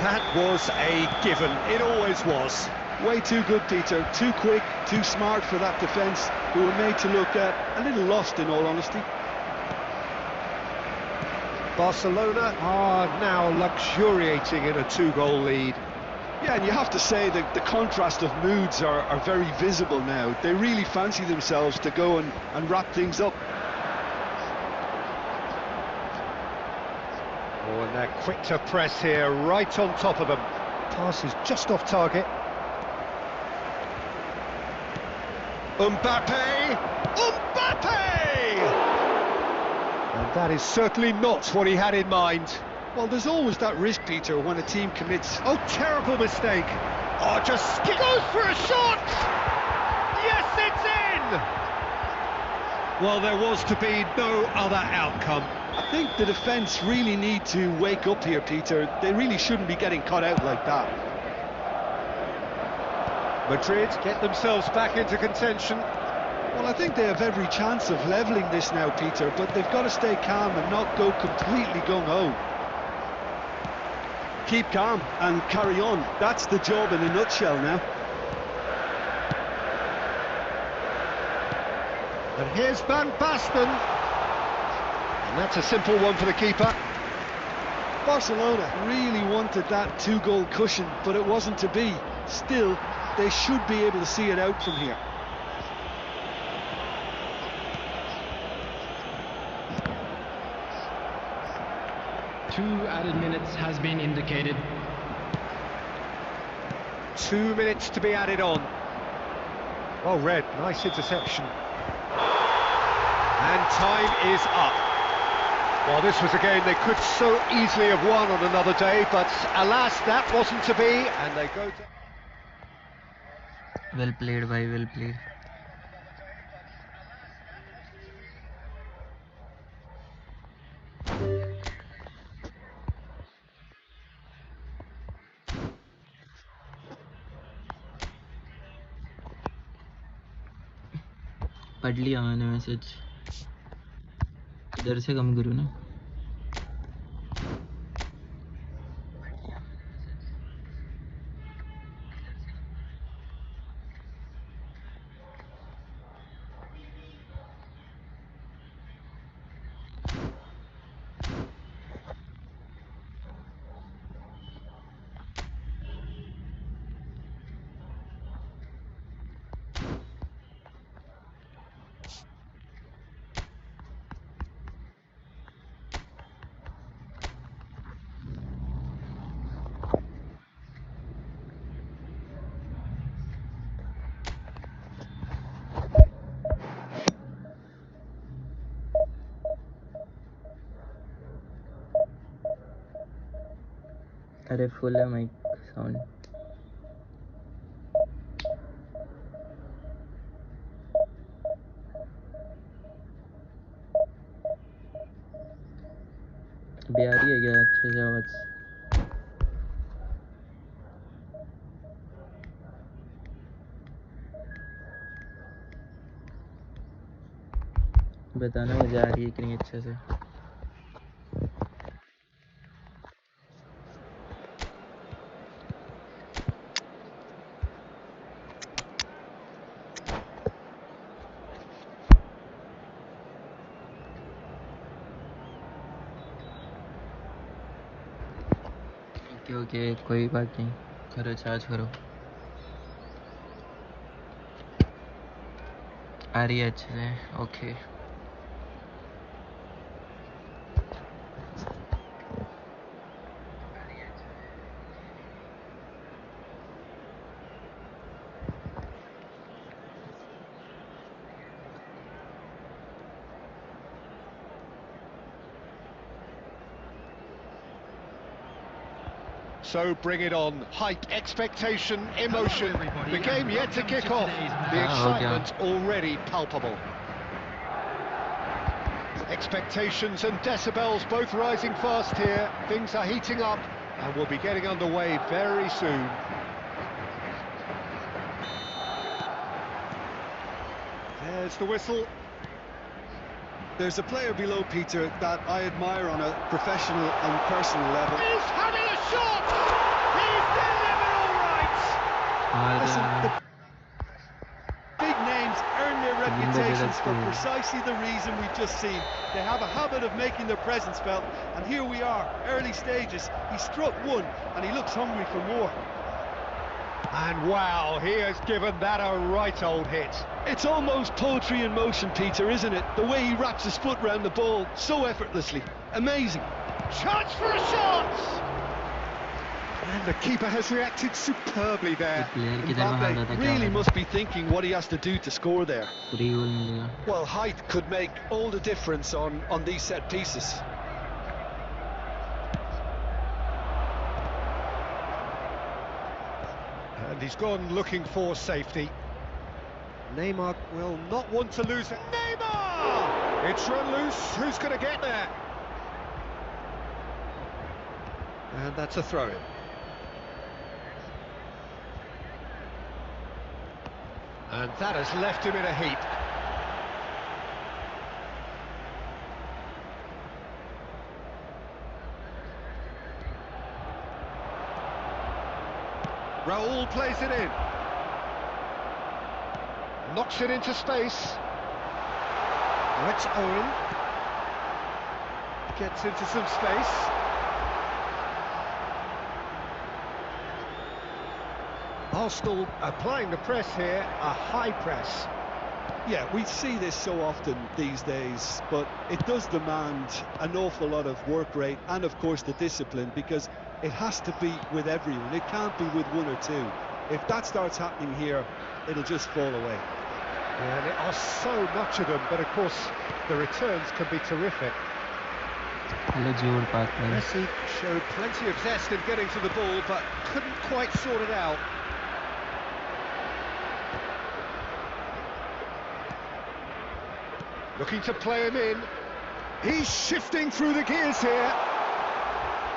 That was a given. It always was. Way too good, Peter. Too quick, too smart for that defence, who were made to look a little lost, in all honesty. Barcelona are now luxuriating in a 2-goal lead. Yeah, and you have to say that the contrast of moods are very visible now. They really fancy themselves to go and wrap things up. Oh, and they're quick to press here, right on top of them. Pass is just off target. Mbappe! And That is certainly not what he had in mind. Well, there's always that risk, Peter, when a team commits. Oh, terrible mistake. Oh, he goes for a shot! Yes, it's in! Well, there was to be no other outcome. I think the defence really need to wake up here, Peter. They really shouldn't be getting caught out like that. Madrid get themselves back into contention. Well, I think they have every chance of levelling this now, Peter, but they've got to stay calm and not go completely gung-ho. Keep calm and carry on. That's the job in a nutshell now. And here's Van Basten. And that's a simple one for the keeper. Barcelona really wanted that two-goal cushion, but it wasn't to be. Still, they should be able to see it out from here. Two added minutes has been indicated. 2 minutes to be added on. Well read, nice interception. And time is up. Well, this was a game they could so easily have won on another day, but alas, that wasn't to be, and they go to... Well played, bhai, well played. पढ़ लिया मैंने message इधर से कम करूँ ना अरे full है mic sound अभी आ रही है क्या अच्छे से आवाज बताना मुझे आ रही है कि नहीं अच्छे से ओके कोई बात नहीं करो चार्ज करो आ रही है अच्छे से okay So bring it on. Hype, expectation, emotion. The game yet to kick off. The excitement already palpable. Expectations and decibels both rising fast here. Things are heating up and we'll be getting underway very soon. There's the whistle. There's a player below, Peter, that I admire on a professional and personal level. He's having a shot! He's delivered all right! Listen, the big names earn their reputations for precisely the reason we've just seen. They have a habit of making their presence felt, and here we are, early stages. He struck one, and he looks hungry for more. And wow, he has given that a right old hit. It's almost poetry in motion, Peter, isn't it? The way he wraps his foot round the ball so effortlessly. Amazing. Chance for a shot! And the keeper has reacted superbly there. Player किधर में भाग रहा था Mbappe क्या really होगा? must be thinking what he has to do to score there. Free goal मिलेगा. Well, height could make all the difference on these set pieces. And he's gone looking for safety. Neymar will not want to lose it. Neymar! It's run loose. Who's going to get there? And that's a throw-in. And that has left him in a heap. Raul plays it in. Knocks it into space. Now it's Owen. Gets into some space. Arsenal applying the press here, a high press. Yeah, we see this so often these days, but it does demand an awful lot of work rate and, of course, the discipline, because it has to be with everyone. It can't be with one or two. If that starts happening here, it'll just fall away. And there are so much of them, but of course the returns can be terrific. Hello जोड़ partner. Messi showed plenty of zest in getting to the ball, but couldn't quite sort it out. Looking to play him in. He's shifting through the gears here.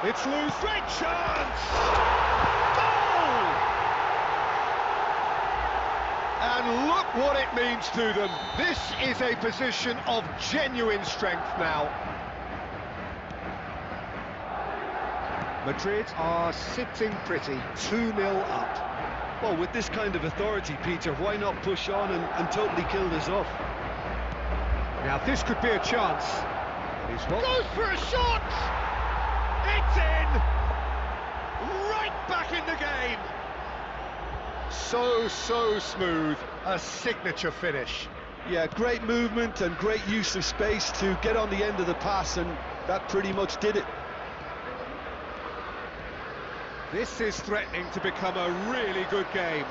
It's loose. Great chance! Goal! And look what it means to them. This is a position of genuine strength now. Madrid are sitting pretty, 2-0 up. Well, with this kind of authority, Peter, why not push on and totally kill this off? Now this could be a chance. Goes for a shot! It's in! Right back in the game! So smooth, a signature finish. Yeah, great movement and great use of space to get on the end of the pass, and that pretty much did it. This is threatening to become a really good game.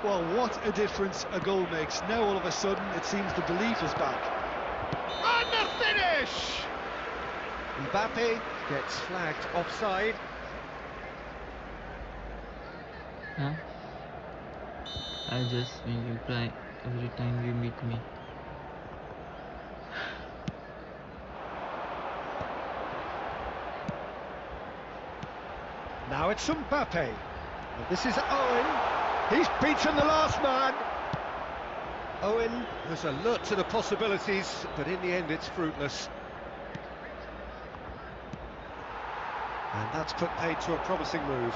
Well, what a difference a goal makes. Now all of a sudden it seems the belief is back. And the finish! Mbappe gets flagged offside. Huh? I just make you cry every time you meet me. Now it's Mbappe. And this is Owen. He's beaten the last man. Owen was alert to the possibilities, but in the end it's fruitless. And that's put paid to a promising move.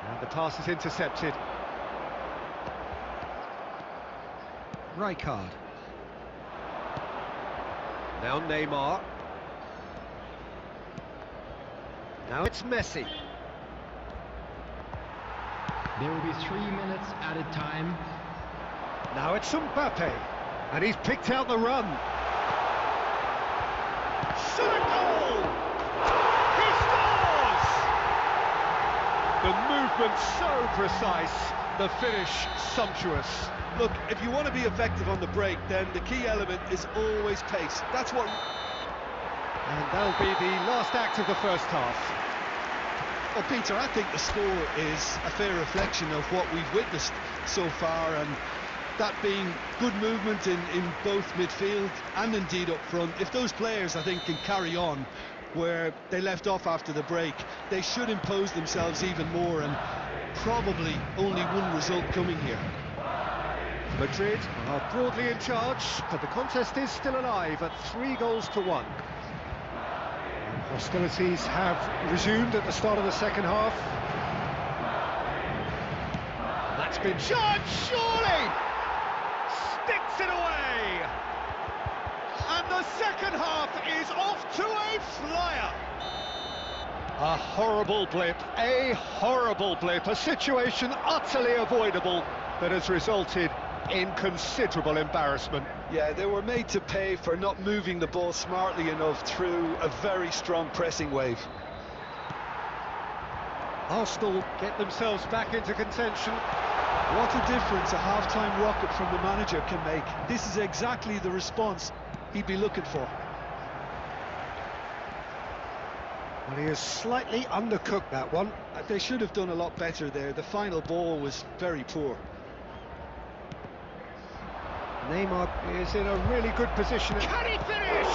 And the pass is intercepted. Rijkaard. Now Neymar. Now it's Messi. There will be 3 minutes added time. Now it's Mbappe, and he's picked out the run. Shot a goal! He scores! The movement so precise, the finish sumptuous. Look, if you want to be effective on the break, then the key element is always pace. That's what... And that'll be the last act of the first half. Well, Peter, I think the score is a fair reflection of what we've witnessed so far, and that being good movement in both midfield and indeed up front. If those players, I think, can carry on where they left off after the break, they should impose themselves even more, and probably only one result coming here. Madrid are broadly in charge, but the contest is still alive at 3-1. Hostilities have resumed at the start of the second half. That's been judged, surely! Sticks it away! And the second half is off to a flyer! A horrible blip, a situation utterly avoidable that has resulted in considerable embarrassment. Yeah, they were made to pay for not moving the ball smartly enough through a very strong pressing wave. Arsenal get themselves back into contention. What a difference a half-time rocket from the manager can make. This is exactly the response he'd be looking for. Well, he has slightly undercooked that one. They should have done a lot better there. The final ball was very poor. Neymar is in a really good position. Can he finish?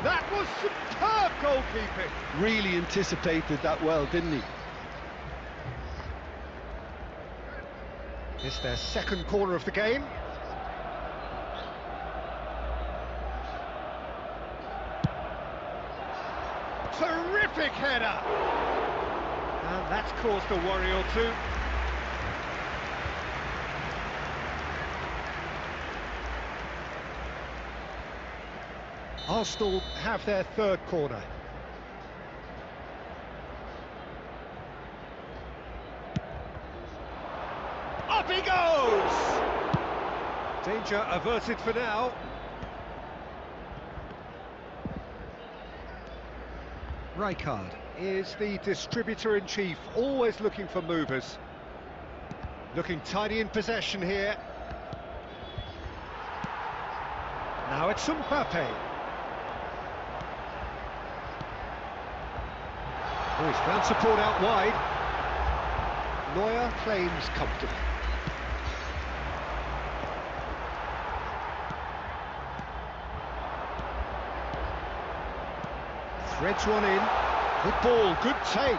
That was superb goalkeeping. Really anticipated that well, didn't he? It's their second corner of the game. Terrific header! And that's caused a worry or two. Arsenal have their third corner. Up he goes! Danger averted for now. Rijkaard is the distributor-in-chief, always looking for movers. Looking tidy in possession here. Now it's Mbappe. Oh, he's found support out wide. Neuer claims comfortably. Threads one in. Good ball, good take.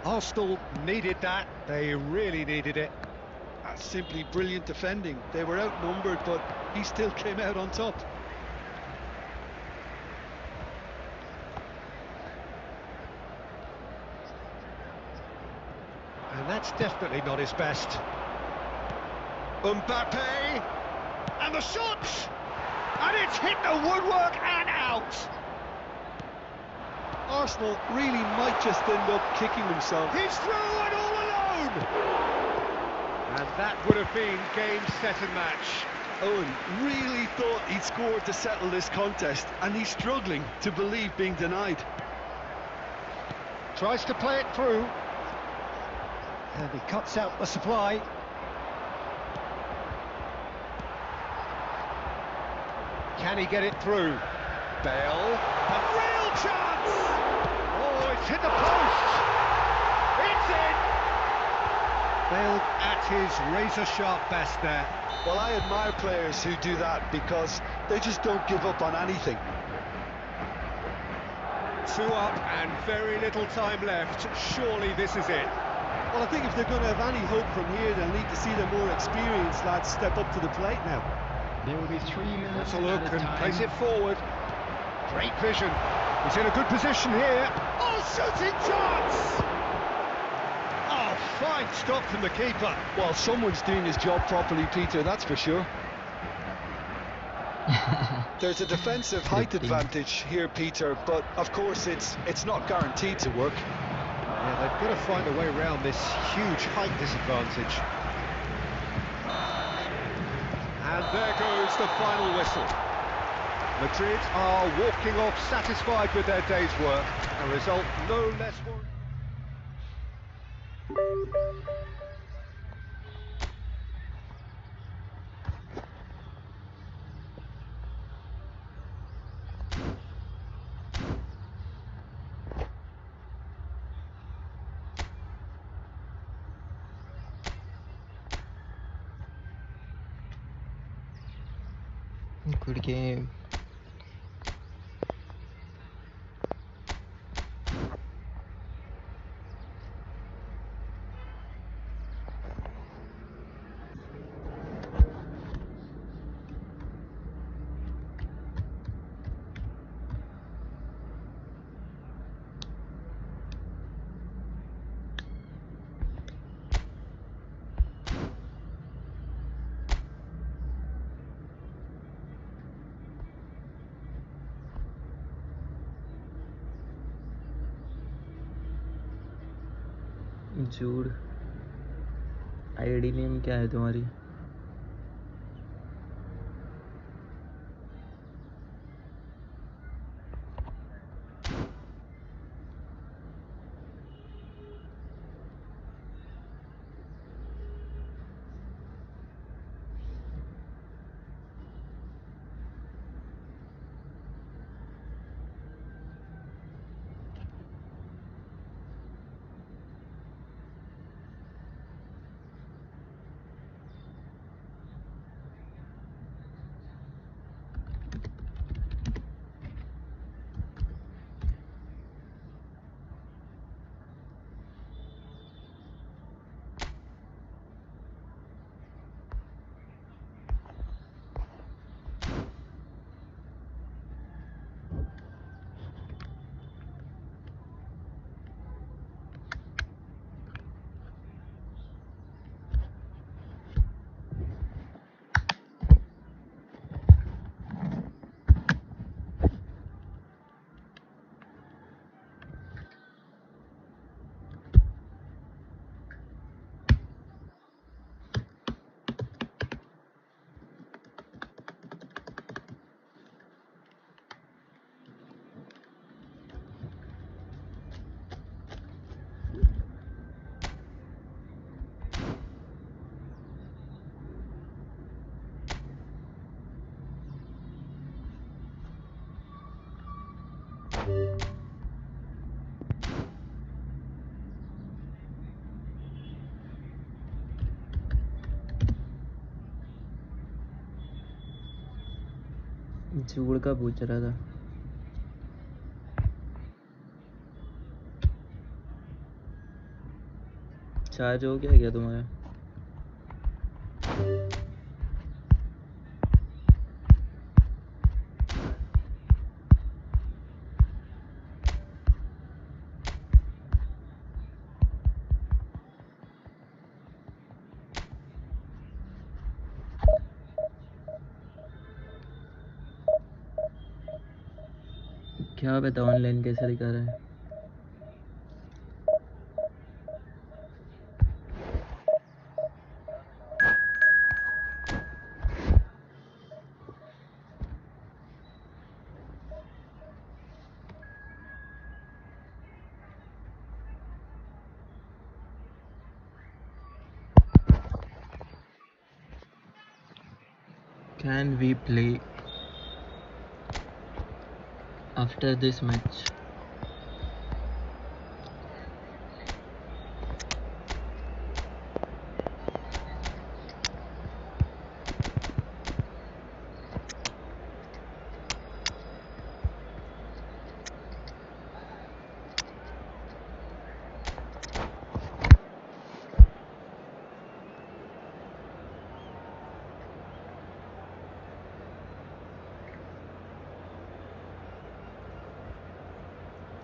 Arsenal needed that. They really needed it. That's simply brilliant defending. They were outnumbered, but he still came out on top. And that's definitely not his best. Mbappe! And the shot! And it's hit the woodwork and out! Arsenal really might just end up kicking themselves. He's through and all alone! And that would have been game, set and match. Owen really thought he'd scored to settle this contest, and he's struggling to believe being denied. Tries to play it through. And he cuts out the supply. Can he get it through? Bale. A real chance! Oh, it's hit the post! It's in! Bale at his razor-sharp best there. Well, I admire players who do that because they just don't give up on anything. 2 up and very little time left. Surely this is it. Well, I think if they're going to have any hope from here, they'll need to see the more experienced lads step up to the plate now. There will be 3 minutes. Let's a look at and time. plays it forward. Great vision. He's in a good position here. Oh, shooting chance! Oh, fine stop from the keeper. Well, someone's doing his job properly, Peter, that's for sure. There's a defensive height advantage here, Peter, but of course it's not guaranteed to work. Yeah, they've got to find a way around this huge height disadvantage. And there goes the final whistle. Madrid are walking off satisfied with their day's work. A result no less worrying. Good game. जूड ID name क्या है तुम्हारी? And झूड़ का पूछ रहा था। Charge हो गया तुम्हारा? क्या पता ऑनलाइन कैसे दिखा रहा है। Can we play after this match?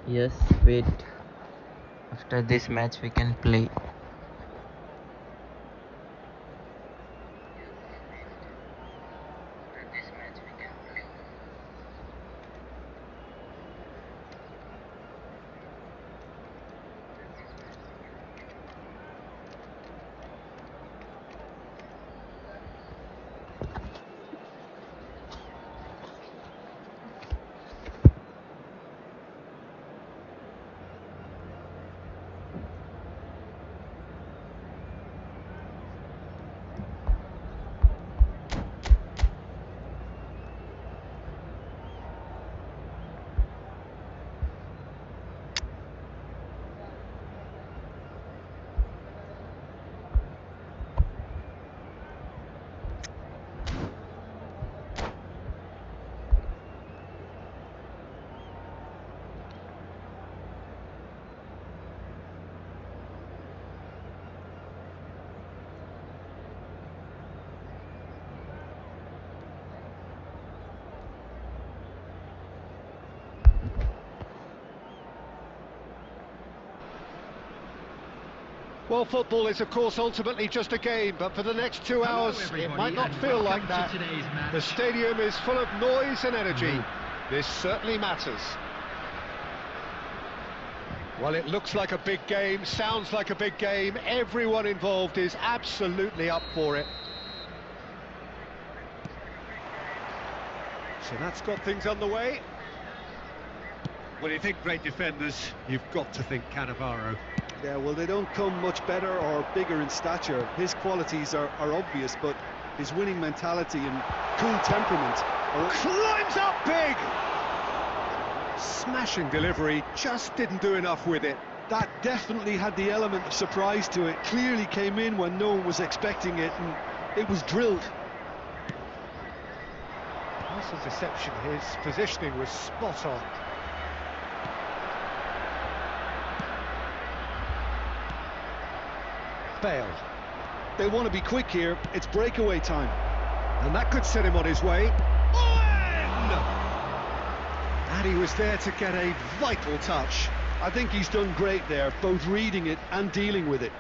Yes, wait. After this match we can play. Well, football is, of course, ultimately just a game, but for the next 2 hours, it might not feel like that. The stadium is full of noise and energy. This certainly matters. Well, it looks like a big game, sounds like a big game. Everyone involved is absolutely up for it. So that's got things underway. When you think great defenders, you've got to think Cannavaro. Yeah, well, they don't come much better or bigger in stature. His qualities are obvious, but his winning mentality and cool temperament are... Climbs up big! Smashing delivery, just didn't do enough with it. That definitely had the element of surprise to it. Clearly came in when no one was expecting it, and it was drilled. That's a deception. His positioning was spot on. Bale. They want to be quick here. It's breakaway time. And that could set him on his way. Owen! And he was there to get a vital touch. I think he's done great there, both reading it and dealing with it.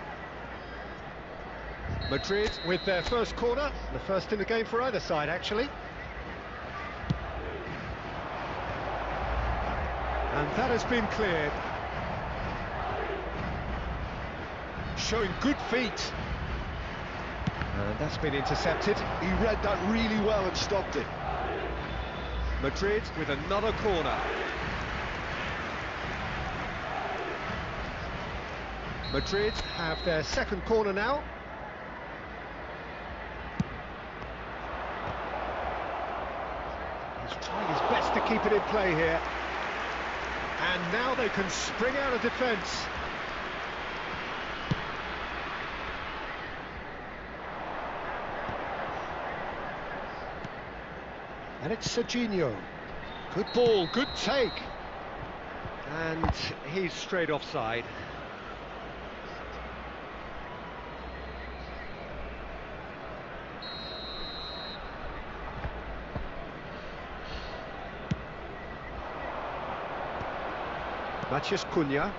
Madrid with their first corner, the first in the game for either side, actually. And that has been cleared. Showing good feet. And that's been intercepted. He read that really well and stopped it. Madrid with another corner. Madrid have their second corner now. He's trying his best to keep it in play here. And now they can spring out of defence. And it's Serginho. Good ball, good take. And he's straight offside. Matheus Cunha.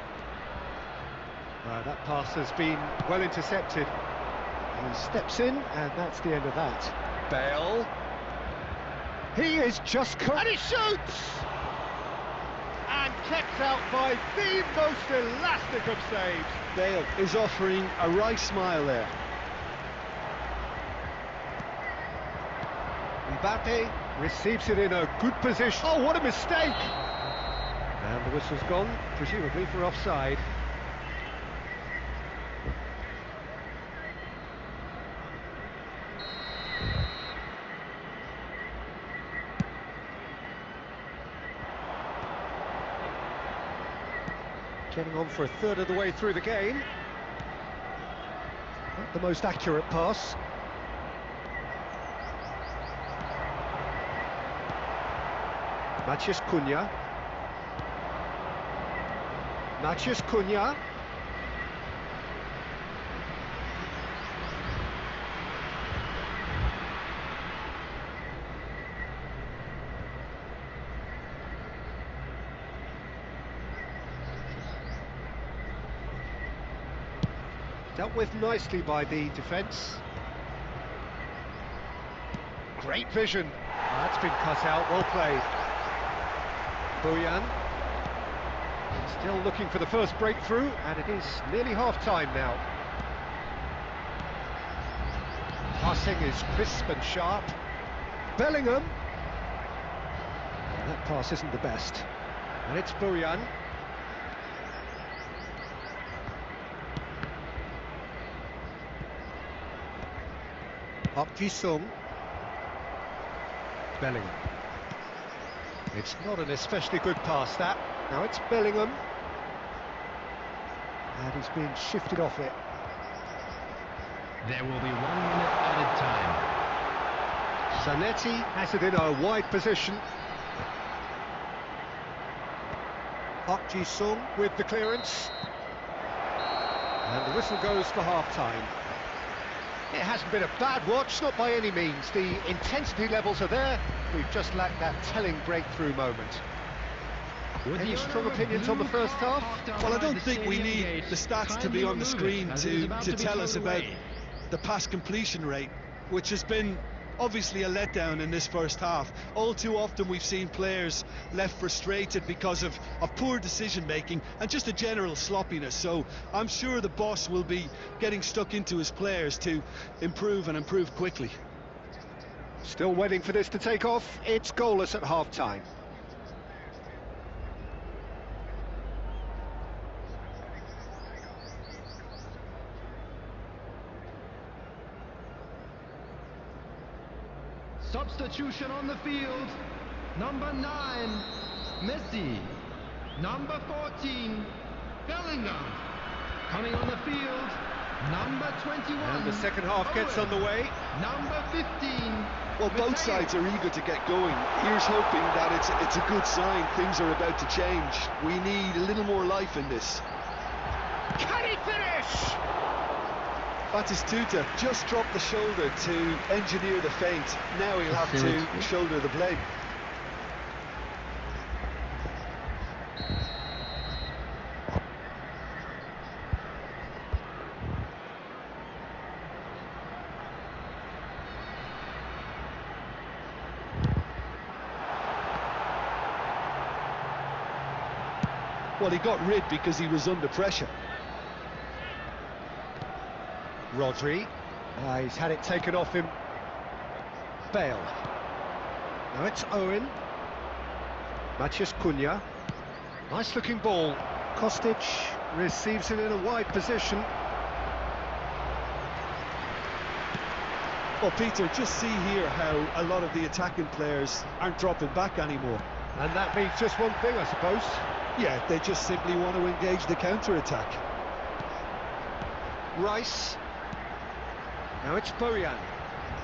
That pass has been well intercepted. He steps in, and that's the end of that. Bale. He is just and he shoots! And kept out by the most elastic of saves. Bale is offering a wry smile there. Mbappe receives it in a good position. Oh, what a mistake! And the whistle's gone, presumably for offside. Getting on for a third of the way through the game. Not the most accurate pass. Matheus Cunha. Matheus Cunha. Dealt with nicely by the defence. Great vision. That's been cut out, well played. Bojan. Still looking for the first breakthrough, and it is nearly half-time now. Passing is crisp and sharp. Bellingham. Well, that pass isn't the best. And it's Bojan. Park Ji-sung. Bellingham. It's not an especially good pass, that. Now it's Bellingham. And he's being shifted off it. There will be 1 minute added time. Zanetti has it in a wide position. Park Ji-sung with the clearance. And the whistle goes for half-time. It hasn't been a bad watch, not by any means. The intensity levels are there. We've just lacked that telling breakthrough moment. Any strong opinions on the first half? Well, I don't think we need the stats to be on the screen to tell us about the pass completion rate, which has been obviously a letdown in this first half. All too often we've seen players left frustrated because of poor decision making and just a general sloppiness. So I'm sure the boss will be getting stuck into his players to improve and improve quickly. Still waiting for this to take off. It's goalless at half-time. Substitution on the field. Number 9, Messi. Number 14, Bellingham. Coming on the field, number 21. And the second half gets underway. Number 15. Well, both sides are eager to get going. Here's hoping that it's a good sign. Things are about to change. We need a little more life in this. Can he finish? Batistuta just dropped the shoulder to engineer the feint. Now he'll have to shoulder the blame. Well, he got rid because he was under pressure. Rodri. He's had it taken off him. Bale. Now it's Owen. Matheus Cunha. Nice looking ball. Kostic receives it in a wide position. Well, Peter, just see here how a lot of the attacking players aren't dropping back anymore. And that means just one thing, I suppose. Yeah, they just simply want to engage the counter-attack. Rice. Now it's Bojan.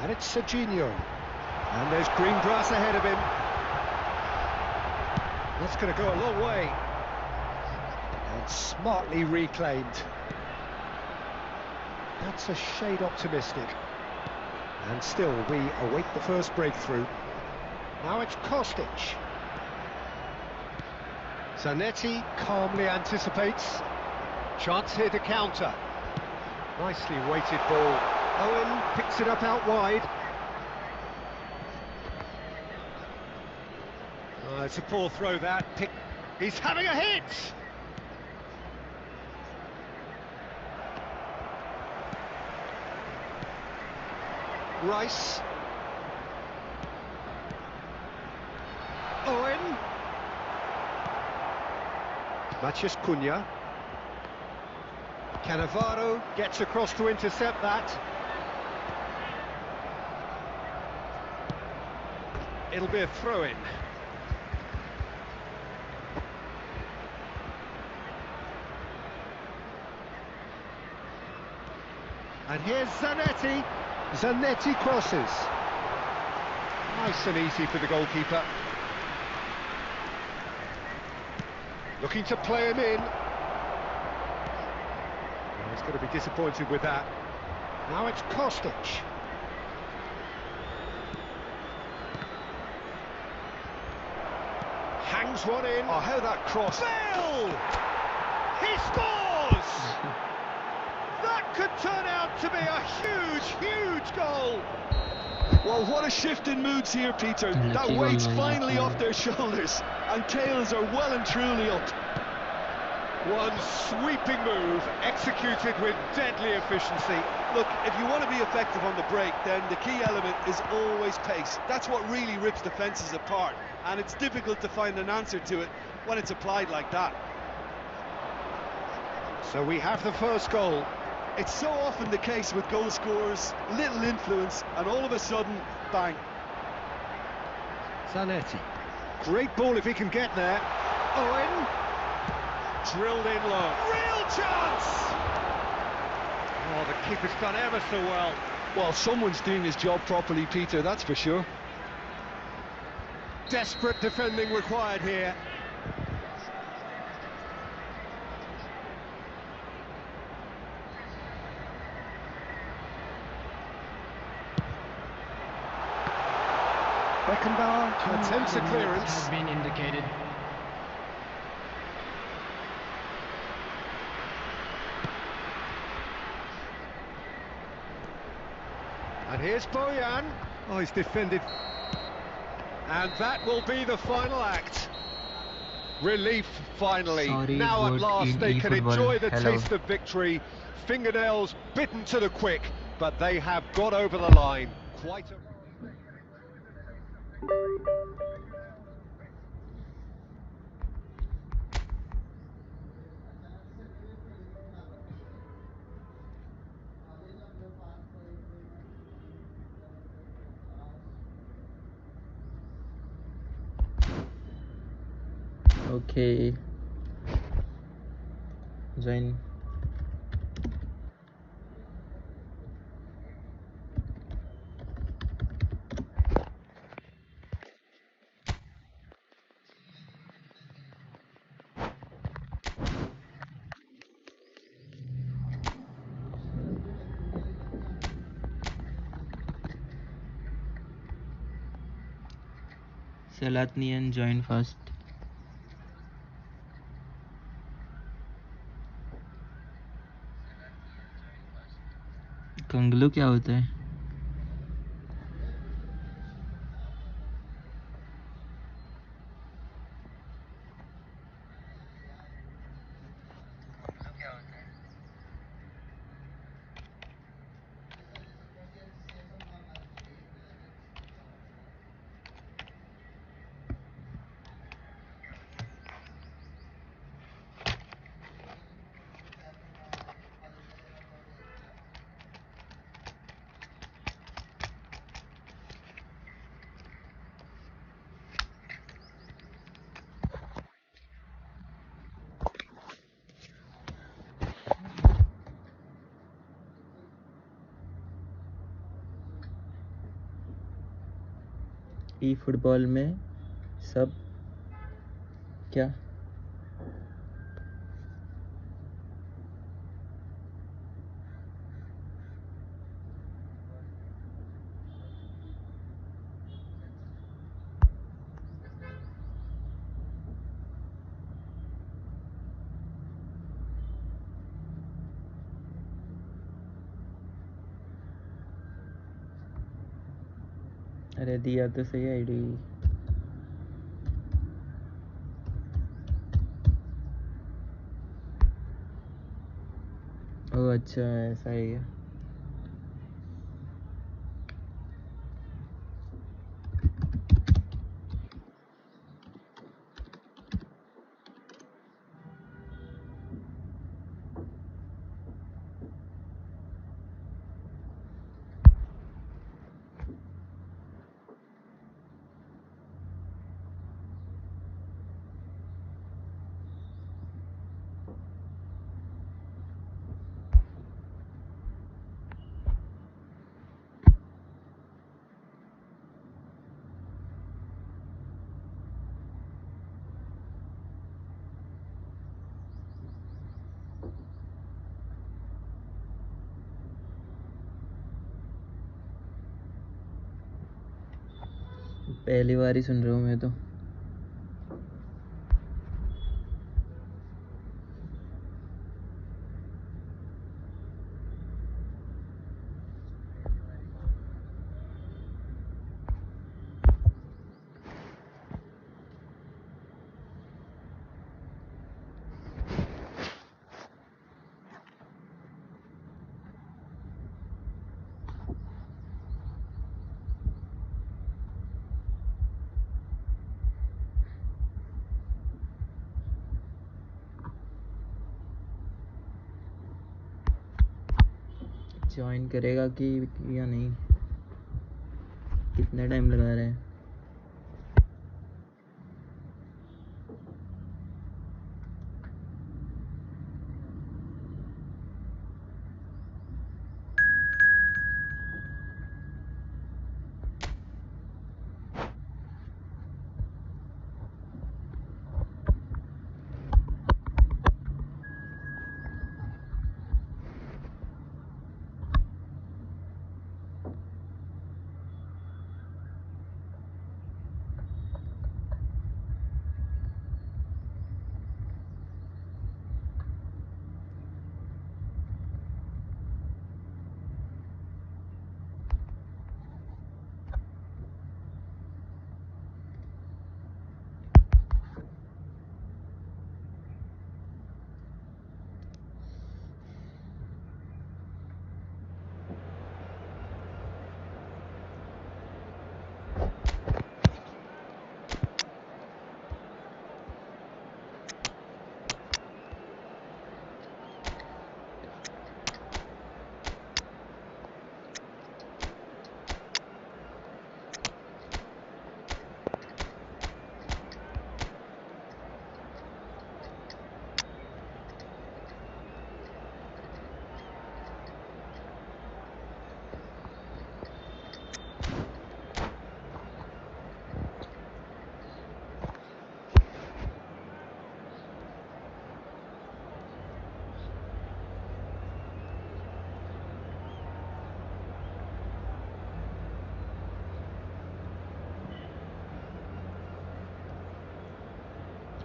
And it's Serginho. And there's green grass ahead of him. That's going to go a long way. And smartly reclaimed. That's a shade optimistic. And still, we await the first breakthrough. Now it's Kostic. Zanetti calmly anticipates. Chance here to counter. Nicely weighted ball. Owen picks it up out wide. It's a poor throw that. He's having a hit! Rice. Owen. Matheus Cunha. Cannavaro gets across to intercept that. It'll be a throw-in. And here's Zanetti. Zanetti crosses. Nice and easy for the goalkeeper. Looking to play him in. Well, he's going to be disappointed with that. Now it's Kostic. Hangs one in. Oh, how that cross. Bale! He scores! That could turn out to be a huge, huge goal. Well, what a shift in moods here, Peter. That weight's finally off their shoulders, and tails are well and truly up. One sweeping move, executed with deadly efficiency. Look, if you want to be effective on the break, then the key element is always pace. That's what really rips defences apart, and it's difficult to find an answer to it when it's applied like that. So we have the first goal. It's so often the case with goal scorers, little influence, and all of a sudden, bang. Zanetti. Great ball if he can get there. Owen. Drilled in low. Real chance! Oh, the keeper's done ever so well. Well, someone's doing his job properly, Peter, that's for sure. Desperate defending required here. Beckenbauer attempts a clearance. Has been indicated. And here's Bojan. Oh, he's defended. And that will be the final act. Relief, finally. Sorry, now at last they can efootball. enjoy the Hello. taste of victory. Fingernails bitten to the quick, but they have got over the line. Quite a... Okay. Join. Salatnian join first. Kanglu क्या होता है? ई football में सब क्या अरे दिया तो सही आईडी ओह अच्छा ऐसा ही है पहली बार ही सुन रहा हूँ मैं तो ज्वाइन करेगा कि या नहीं कितना टाइम लगा रहे हैं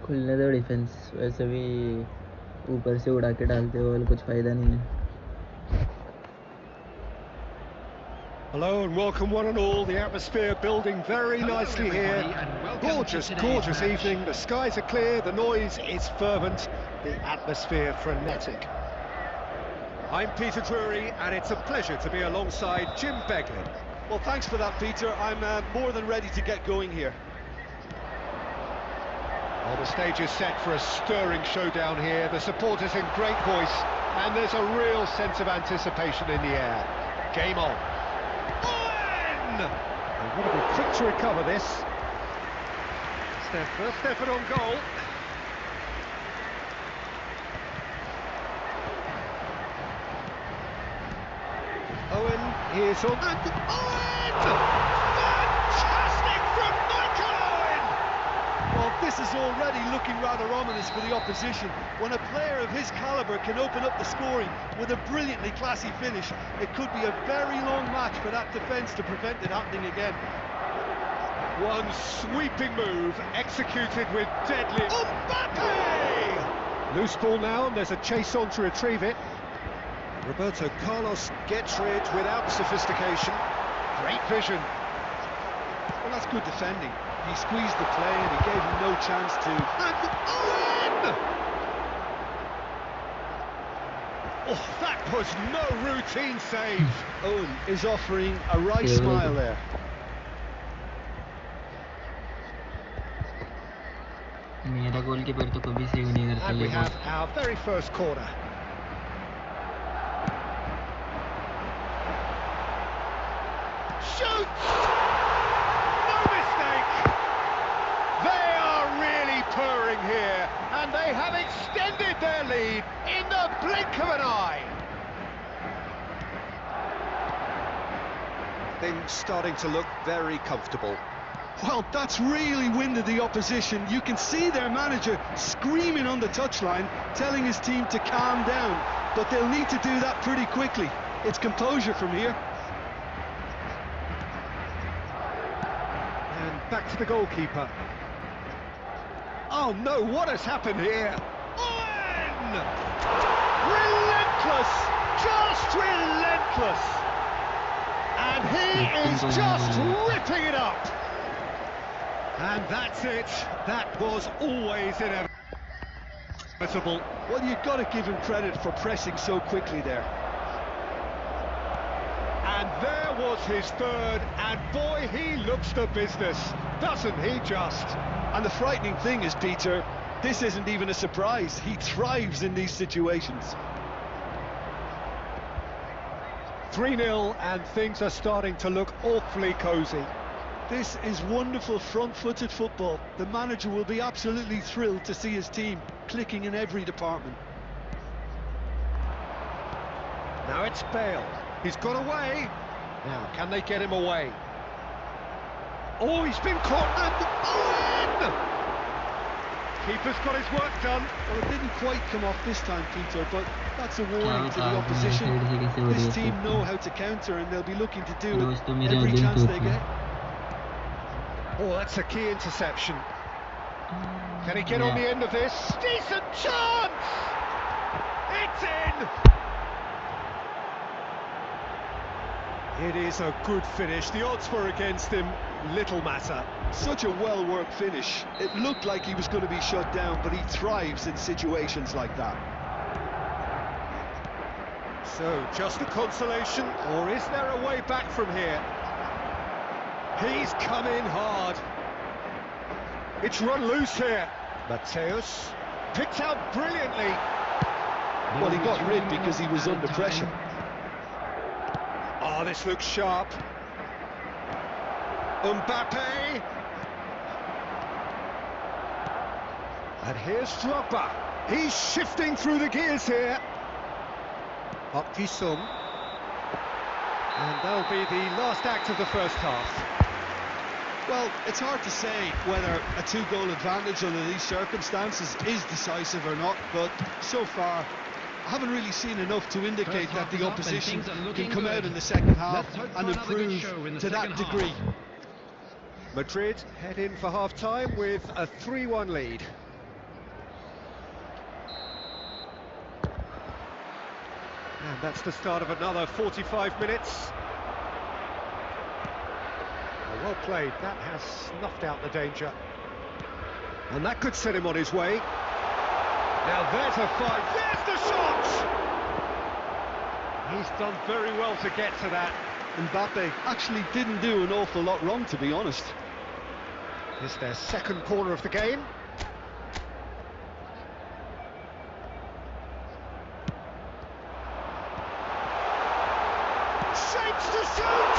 खुलने दो डिफेंस वैसे भी ऊपर से उड़ा के डालते हो कुछ फायदा नहीं है Hello and welcome one and all. The atmosphere building very nicely here. Gorgeous, gorgeous evening. The skies are clear, the noise is fervent, the atmosphere frenetic. I'm Peter Drury and it's a pleasure to be alongside Jim Beglin. Well, thanks for that, Peter. I'm more than ready to get going here. Well, the stage is set for a stirring showdown here. The supporters in great voice and there's a real sense of anticipation in the air. Game on. They've got to be quick to recover this. It's their first effort on goal. Owen is on. And Owen! Fantastic from is already looking rather ominous for the opposition. When a player of his calibre can open up the scoring with a brilliantly classy finish, it could be a very long match for that defence to prevent it happening again. One sweeping move, executed with deadly... Mbappe! Loose ball now, and there's a chase on to retrieve it. Roberto Carlos gets rid without sophistication. Great vision. Well, that's good defending. He squeezed the play and he gave him no chance to... And Owen! Oh, that was no routine save. Owen is offering a right Yeah, smile well. there. मेरा goalkeeper तो कभी save नहीं करता And we ये have ball our very first corner. Shoots! No mistake! They are really purring here, and they have extended their lead in the blink of an eye. Things starting to look very comfortable. Well, that's really winded the opposition. You can see their manager screaming on the touchline, telling his team to calm down. But they'll need to do that pretty quickly. It's composure from here. And back to the goalkeeper. Oh no, what has happened here? Owen! Relentless! Just relentless! And he is just ripping it up! And that's it. That was always inevitable. Well, you've got to give him credit for pressing so quickly there. And there was his third, and boy, he looks the business, doesn't he just? And the frightening thing is, Peter, this isn't even a surprise. He thrives in these situations. 3-0, and things are starting to look awfully cosy. This is wonderful front-footed football. The manager will be absolutely thrilled to see his team clicking in every department. Now it's Bale. He's got away. Now, can they get him away? Oh, he's been caught, and Owen! Keeper's got his work done. Well, it didn't quite come off this time, Peter, but that's a warning to the बताऊं opposition. मेरे से कैसे हो रही This है team इसको? know how to counter, and they'll be looking to do दोस्तों it मेरे every दिल chance टूट they गया get. Oh, that's a key interception. Can he get on the end of this? Decent chance! It's in! It is a good finish. The odds were against him. Little matter. Such a well-worked finish. It looked like he was going to be shut down, but he thrives in situations like that. So, just a consolation, or is there a way back from here? He's come in hard. It's run loose here. Mateus picked out brilliantly. Well, he got rid because he was under pressure. Oh, this looks sharp. Mbappe. And here's Drogba. He's shifting through the gears here. Park Ji-sung. And that'll be the last act of the first half. Well, it's hard to say whether a two-goal advantage under these circumstances is decisive or not, but so far I haven't really seen enough to indicate that the opposition can come out in the second half and improve to that degree. Madrid head in for half-time with a 3-1 lead. And that's the start of another 45 minutes. Well played, that has snuffed out the danger. And that could set him on his way. Now there's a fight, there's the shot! He's done very well to get to that. Mbappe actually didn't do an awful lot wrong, to be honest. It's their second corner of the game. Shapes to shoot!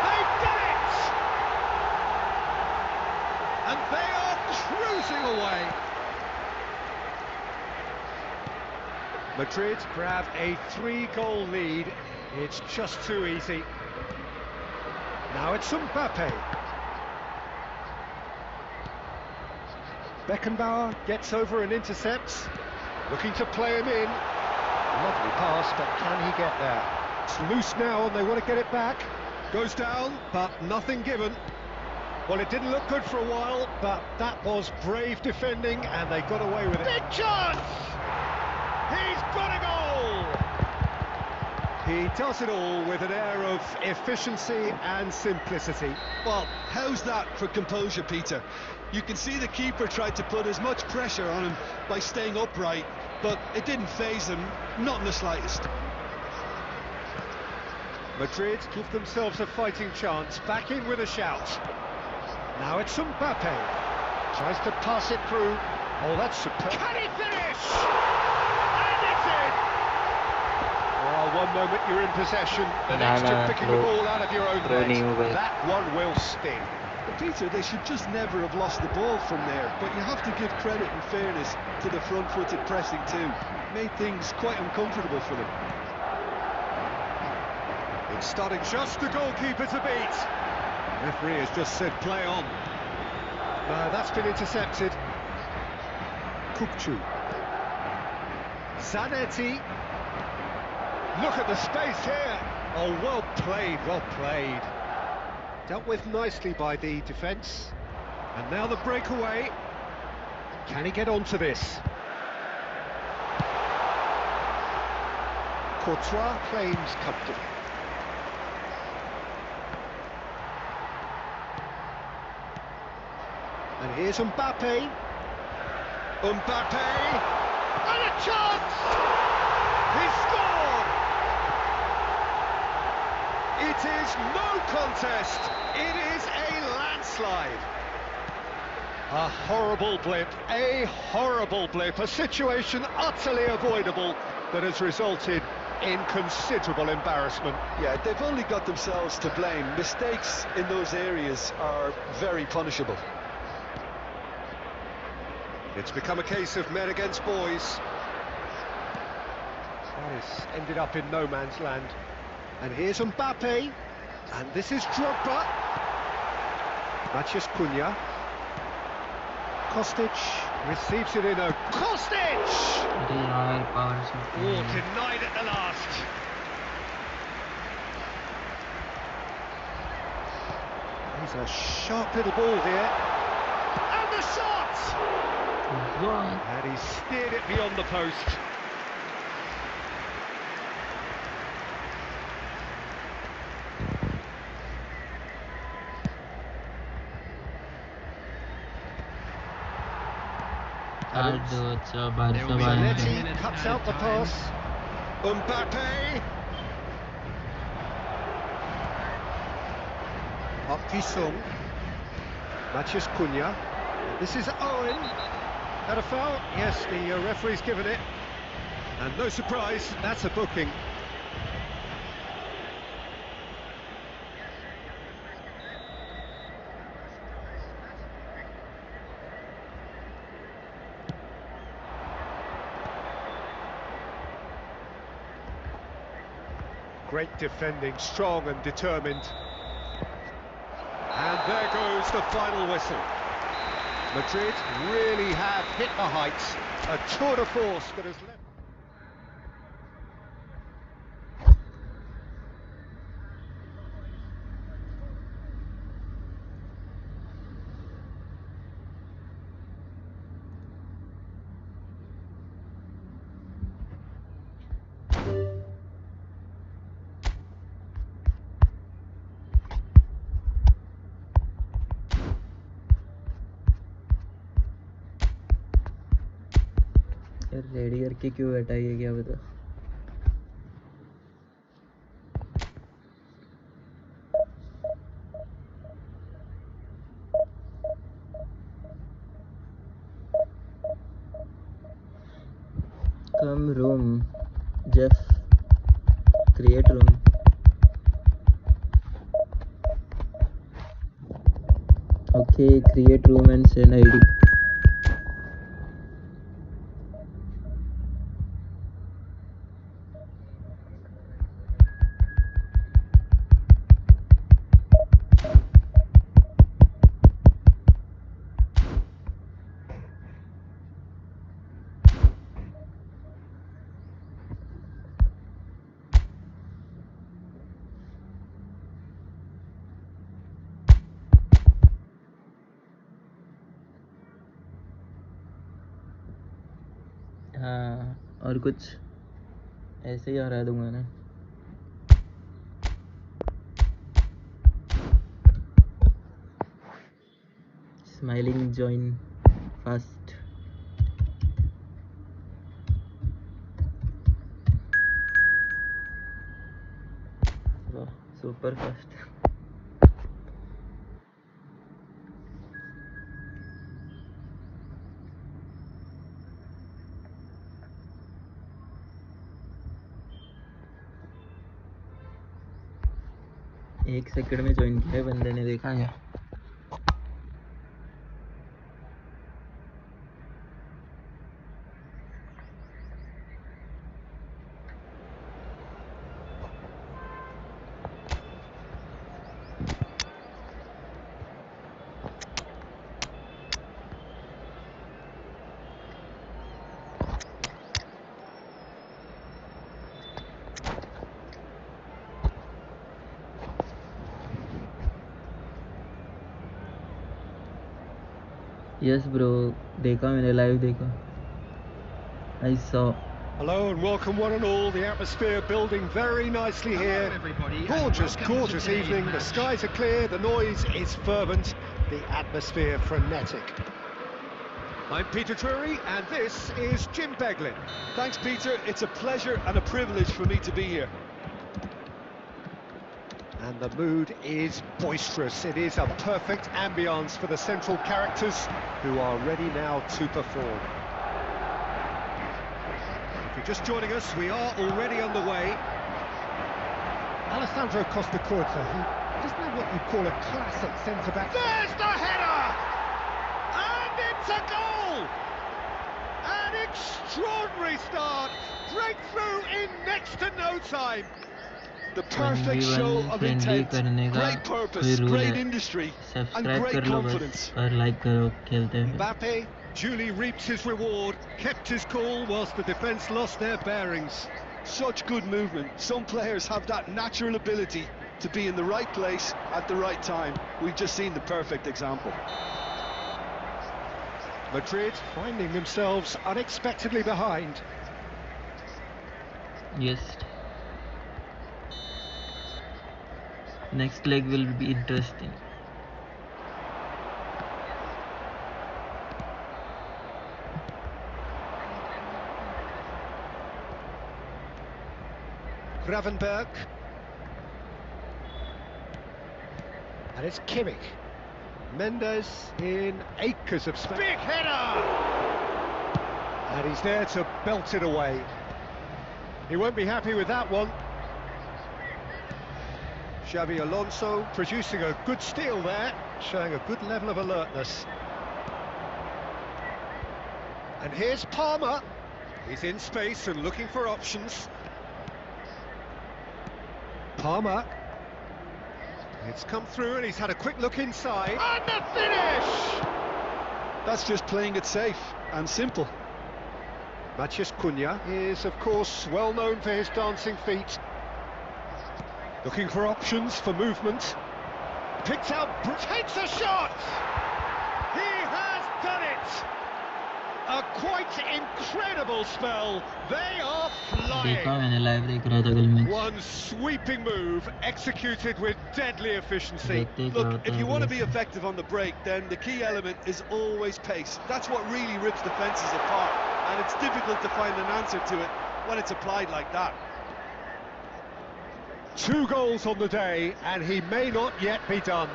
They've done it! And they are cruising away. Madrid grab a 3-goal lead. It's just too easy. Now it's Mbappe. Beckenbauer gets over and intercepts, looking to play him in. Lovely pass, but can he get there? It's loose now and they want to get it back. Goes down, but nothing given. Well, it didn't look good for a while, but that was brave defending and they got away with it. Big chance! He's got a goal! He does it all with an air of efficiency and simplicity. Well, how's that for composure, Peter? You can see the keeper tried to put as much pressure on him by staying upright, but it didn't faze him, not in the slightest. Madrid give themselves a fighting chance, back in with a shout. Now it's Mbappe. Tries to pass it through. Oh, that's superb. Can he finish? And it's in! Well, one moment you're in possession, the next you're picking the ball out of your own net. That one will sting. But Peter, they should just never have lost the ball from there, but you have to give credit and fairness to the front-footed pressing too. Made things quite uncomfortable for them. It's starting just the goalkeeper to beat. The referee has just said play on. No, that's been intercepted. Kupchu. Zanetti. Look at the space here. Oh, well played, well played. Dealt with nicely by the defence. And now the breakaway. Can he get onto this? Courtois claims comfortably. And here's Mbappe. Mbappe! And a chance! He scored! It is no contest. It is a landslide. A horrible blip, a situation utterly avoidable that has resulted in considerable embarrassment. Yeah, they've only got themselves to blame. Mistakes in those areas are very punishable. It's become a case of men against boys. That has ended up in no man's land. And here's Mbappe. And this is Drogba. Maciej Cunha. Kostic receives it in a... Kostic! Oh, denied at the last. He's a sharp little ball here. And the shot! And he steered it beyond the post. Zanetti cuts out the pass. Mbappe. Up Kisung. Maciej Cunha. This is Owen. Had a foul? Yes, the referee's given it. And no surprise, that's a booking. Great defending, strong and determined. And there goes the final whistle. Madrid really have hit the heights. A tour de force that has left. Ready करके क्यों बैठा है ये क्या बता Come room Jeff create room okay create room and send ID और कुछ ऐसे ही हरा दूंगा ना. Smiling join fast. Wow, super fast. एक सेकंड में ज्वाइन किया है बंदे ने, देखा क्या? Yes bro, देखा मैंने, लाइव देखा. I saw. Hello and welcome one and all. The atmosphere building very nicely here. Gorgeous, gorgeous evening. The skies are clear, the noise is fervent, the atmosphere frenetic. I'm Peter Drury and this is Jim Beglin. Thanks, Peter. It's a pleasure and a privilege for me to be here. And the mood is boisterous. It is a perfect ambience for the central characters who are ready now to perform. If you're just joining us, we are already underway. Alessandro Costa Curta, he doesn't have what you'd call a classic centre-back. There's the header! And it's a goal! An extraordinary start! Breakthrough in next to no time. The perfect show of intent, great purpose, great industry, and great confidence. और like करो खेलते हैं. Mbappe duly reaps his reward, kept his cool whilst the defence lost their bearings. Such good movement. Some players have that natural ability to be in the right place at the right time. We've just seen the perfect example. Madrid finding themselves unexpectedly behind. Yes. Next leg will be interesting. Gravenberg. And it's Kimmich. Mendes in acres of space. Big header! And he's there to belt it away. He won't be happy with that one. Xabi Alonso producing a good steal there, showing a good level of alertness. And here's Palmer. He's in space and looking for options. Palmer. It's come through and he's had a quick look inside. And the finish! That's just playing it safe and simple. Matheus Cunha is, of course, well known for his dancing feet. Looking for options, for movement. Picked out, takes a shot! He has done it! A quite incredible spell. They are देखा flying. मैंने, live देख रहा था कल match. One sweeping move, executed with deadly efficiency. देखते क्या Look, होता if है you want to अगले be से. effective on the break, then the key element is always pace. That's what really rips defences apart, and it's difficult to find an answer to it when it's applied like that. 2 goals on the day, and he may not yet be done.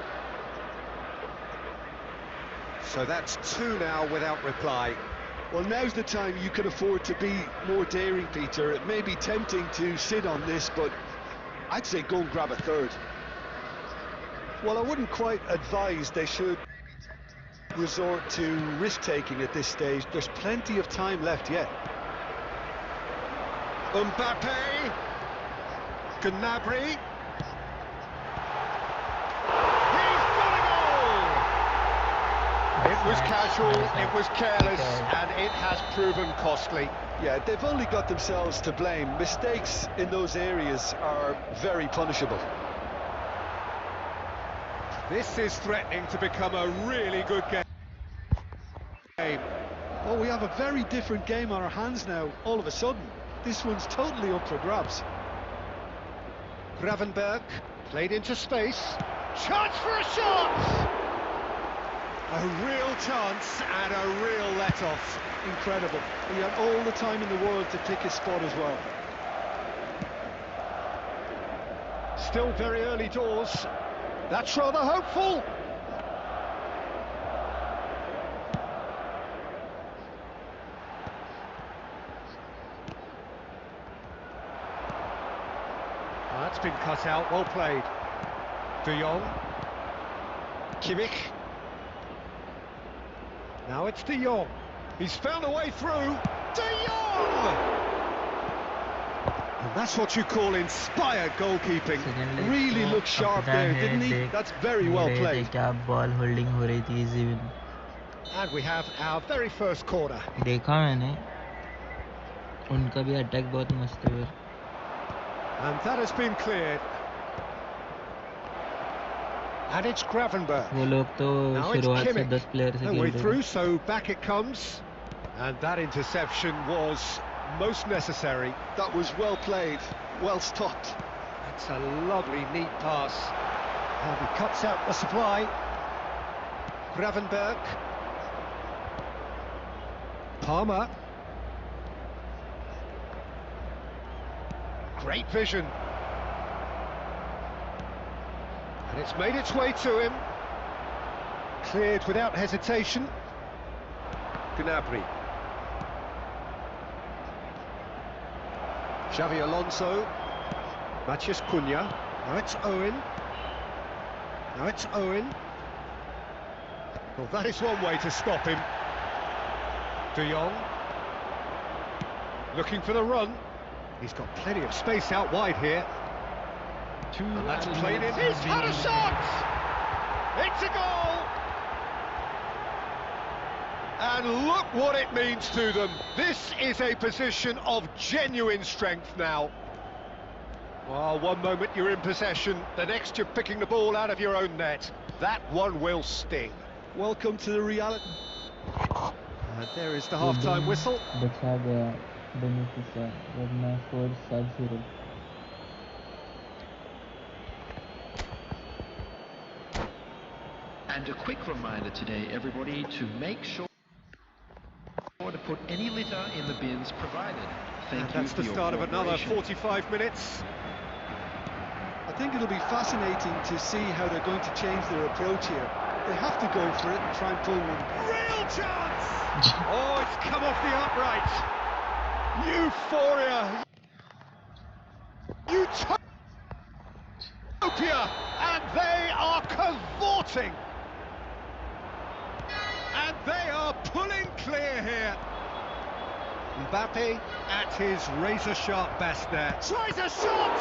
So that's 2 now without reply. Well, now's the time you can afford to be more daring, Peter. It may be tempting to sit on this, but I'd say go and grab a third. Well, I wouldn't quite advise they should resort to risk-taking at this stage. There's plenty of time left yet. Mbappe. Gnabry. He's got a goal! It was casual, it was careless, and it has proven costly. Yeah, they've only got themselves to blame. Mistakes in those areas are very punishable. This is threatening to become a really good game. Well, we have a very different game on our hands now, all of a sudden. This one's totally up for grabs. Gravenberg, played into space. Chance for a shot! A real chance and a real let-off. Incredible. He had all the time in the world to pick his spot as well. Still very early doors. That's rather hopeful. That's been cut out, well played. De Jong. Kimmich. Now it's De Jong. He's found a way through. De Jong! And that's what you call inspired goalkeeping. Really looked sharp there, didn't he? That's very well played. Ball holding हो रही थी easy. And we have our very first corner. देखा मैंने उनका भी attack बहुत मस्त है. And that has been cleared. And it's Gravenberg. वो लोग तो शुरुआत से 10 प्लेयर से No way खेल through, रहे so back it comes. And that interception was most necessary. That was well played, well stopped. It's a lovely, neat pass. And he cuts out the supply. Gravenberg. Palmer. Great vision. And it's made its way to him. Cleared without hesitation. Gnabry. Xavi Alonso. Matheus Cunha. Now it's Owen. Now it's Owen. Well, that is one way to stop him. De Jong. Looking for the run. He's got plenty of space out wide here. And that's played in. He's had a shot! It's a goal! And look what it means to them. This is a position of genuine strength now. Well, one moment you're in possession, the next you're picking the ball out of your own net. That one will sting. Welcome to the reality. And there is the half-time whistle. बचा गया बेनिफिशिया वरना 4-0. And a quick reminder today, everybody, to make sure to put any litter in the bins provided. Thank you. That's the start of another 45 minutes. I think it'll be fascinating to see how they're going to change their approach here. They have to go for it and try and pull one. Real chance! Oh, it's come off the upright. Euphoria. Utopia. And they are cavorting. And they are pulling clear here. Mbappe at his razor-sharp best there. Tries a shot!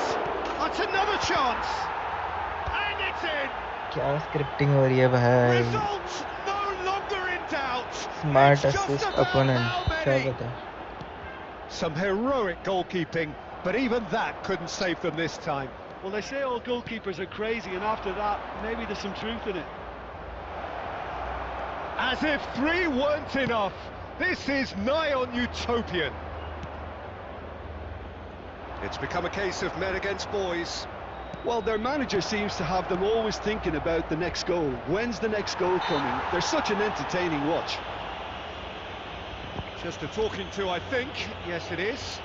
That's another chance! And it's in! क्या scripting हो रही है भाई. Results no longer in doubt. Smart It's just assist about opponent. how क्या many. पता. Some heroic goalkeeping, but even that couldn't save them this time. Well, they say all goalkeepers are crazy, and after that, maybe there's some truth in it. As if 3 weren't enough. This is nigh on utopian. It's become a case of men against boys. Well, their manager seems to have them always thinking about the next goal. When's the next goal coming? They're such an entertaining watch. Just a talking to, I think. Yes, it is.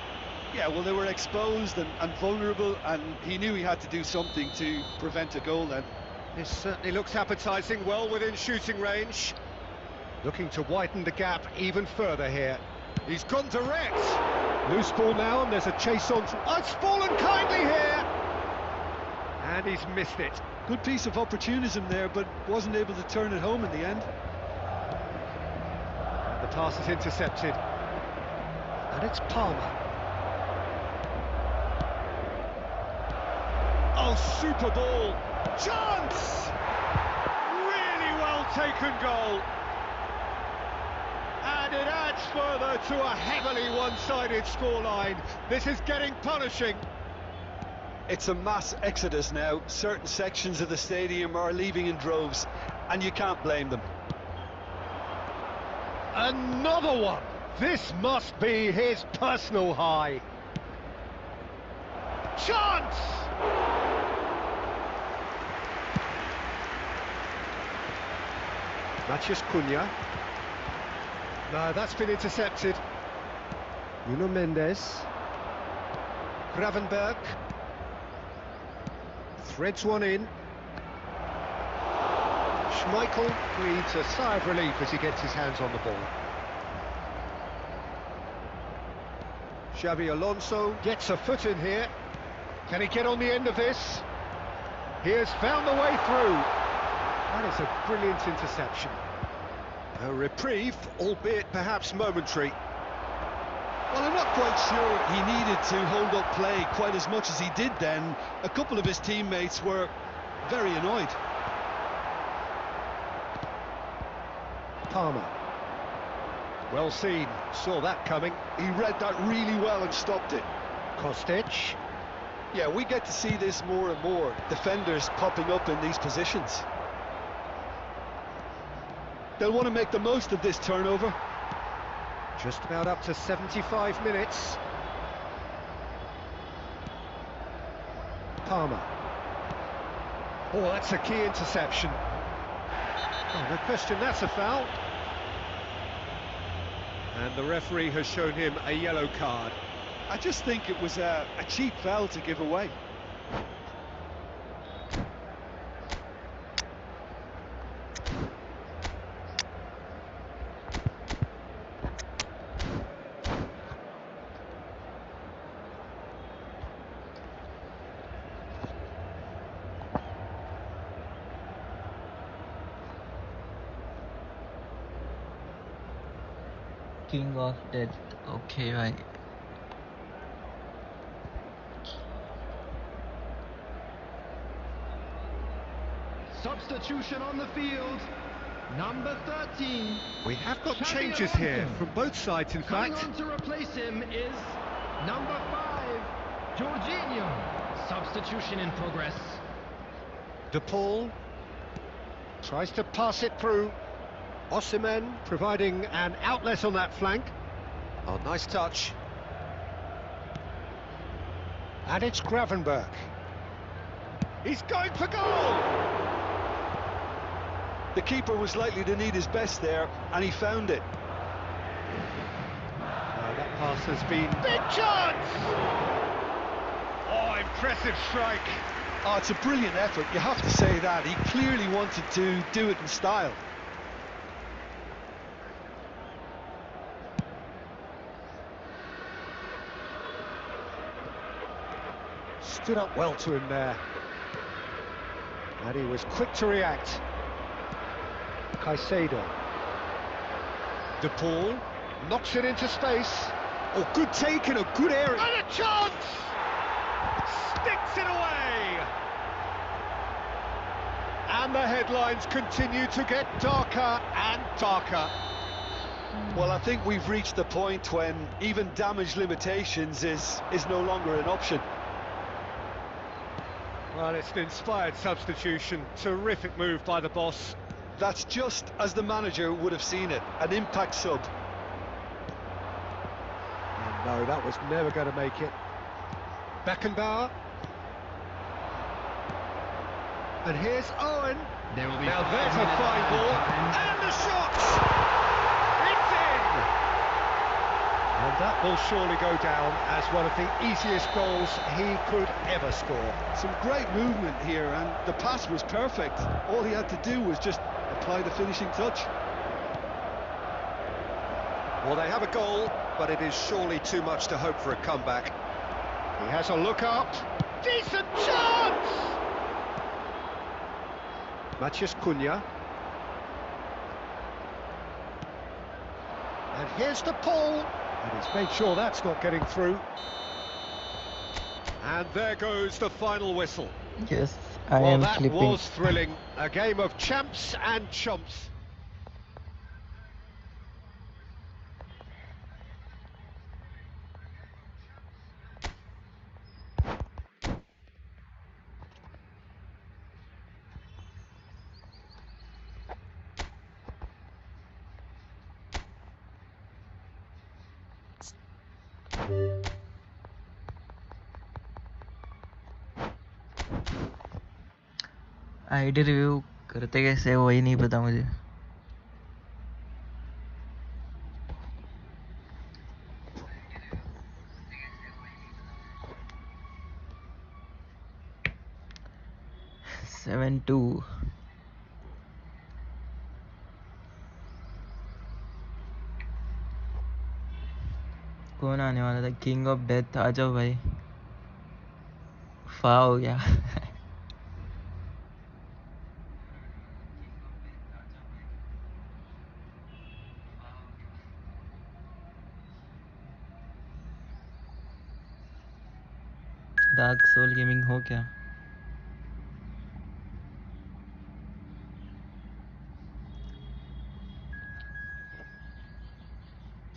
Yeah, well, they were exposed and vulnerable, and he knew he had to do something to prevent a goal then. This certainly looks appetising, well within shooting range. Looking to widen the gap even further here. He's gone direct. Loose ball now, and there's a chase on. Oh, it's fallen kindly here. And he's missed it. Good piece of opportunism there, but wasn't able to turn it home in the end. And the pass is intercepted. And it's Palmer. Oh, super ball. Chance! Really well taken goal. And it adds further to a heavily one-sided scoreline. This is getting punishing. It's a mass exodus now. Certain sections of the stadium are leaving in droves, and you can't blame them. Another one. This must be his personal high. Chance! Matheus Cunha. No, that's been intercepted. Nuno Mendes. Gravenberg. Threads one in. Schmeichel breathes a sigh of relief as he gets his hands on the ball. Xabi Alonso gets a foot in here. Can he get on the end of this? He has found the way through. That is a brilliant interception. A reprieve, albeit perhaps momentary. Well, I'm not quite sure he needed to hold up play quite as much as he did then. A couple of his teammates were very annoyed. Palmer. Well seen, saw that coming. He read that really well and stopped it. Kostic. Yeah, we get to see this more and more. Defenders popping up in these positions. They'll want to make the most of this turnover. Just about up to 75 minutes. Palmer. Oh, that's a key interception. Oh, no question, that's a foul. And the referee has shown him a yellow card. I just think it was a cheap foul to give away. King of Death. Okay, भाई. Substitution on the field. Number 13. We have got Xabi changes Alonso. here from both sides, in Coming fact. on to replace him is number 5, Jorginho. Substitution in progress. De Paul tries to pass it through. Osimhen providing an outlet on that flank. Oh, nice touch. And it's Gravenberg. He's going for goal! The keeper was likely to need his best there, and he found it. That pass has been... Big chance! Oh, impressive strike. Oh, it's a brilliant effort, you have to say that. He clearly wanted to do it in style. Stood up well to him there. And he was quick to react. Caicedo. De Paul knocks it into space. Oh, good take in a good area. And a chance! Sticks it away! And the headlines continue to get darker and darker. Well, I think we've reached the point when even damage limitations is no longer an option. Well, it's an inspired substitution. Terrific move by the boss. That's just as the manager would have seen it, an impact sub. Oh, no, that was never going to make it. Beckenbauer. And here's Owen. There will be Now 5 there's a minutes fine added ball. time. And the shot! It's in! And that will surely go down as one of the easiest goals he could ever score. Some great movement here, and the pass was perfect. All he had to do was just apply the finishing touch. Well, they have a goal, but it is surely too much to hope for a comeback. He has a look up. Decent chance! Matheus Cunha. And here's De Paul. And he's made sure that's not getting through. And there goes the final whistle. Yes, I Well, am that sleeping. was thrilling. A game of champs and chumps. ID review करते कैसे वही नहीं पता मुझे. Seven two. कौन आने वाला था? King of death. आ जाओ भाई. फा हो गया. डार्क सोल गेमिंग हो क्या?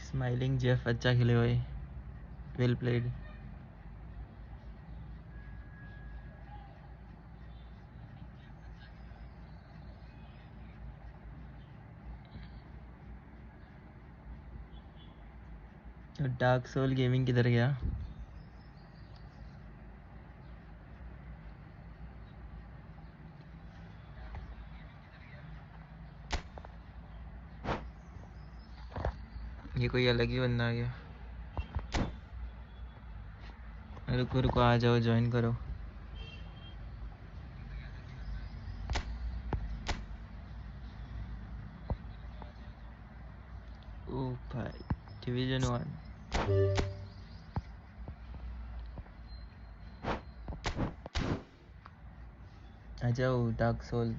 स्माइलिंग जेफ अच्छा खेले भाई. Well played. Dark Soul Gaming किधर गया? ये कोई अलग ही बंदा आ गया. रुको रुको, आ जाओ, ज्वाइन करो. ओ भाई, डिवीजन 1. आ जाओ डार्क सोल.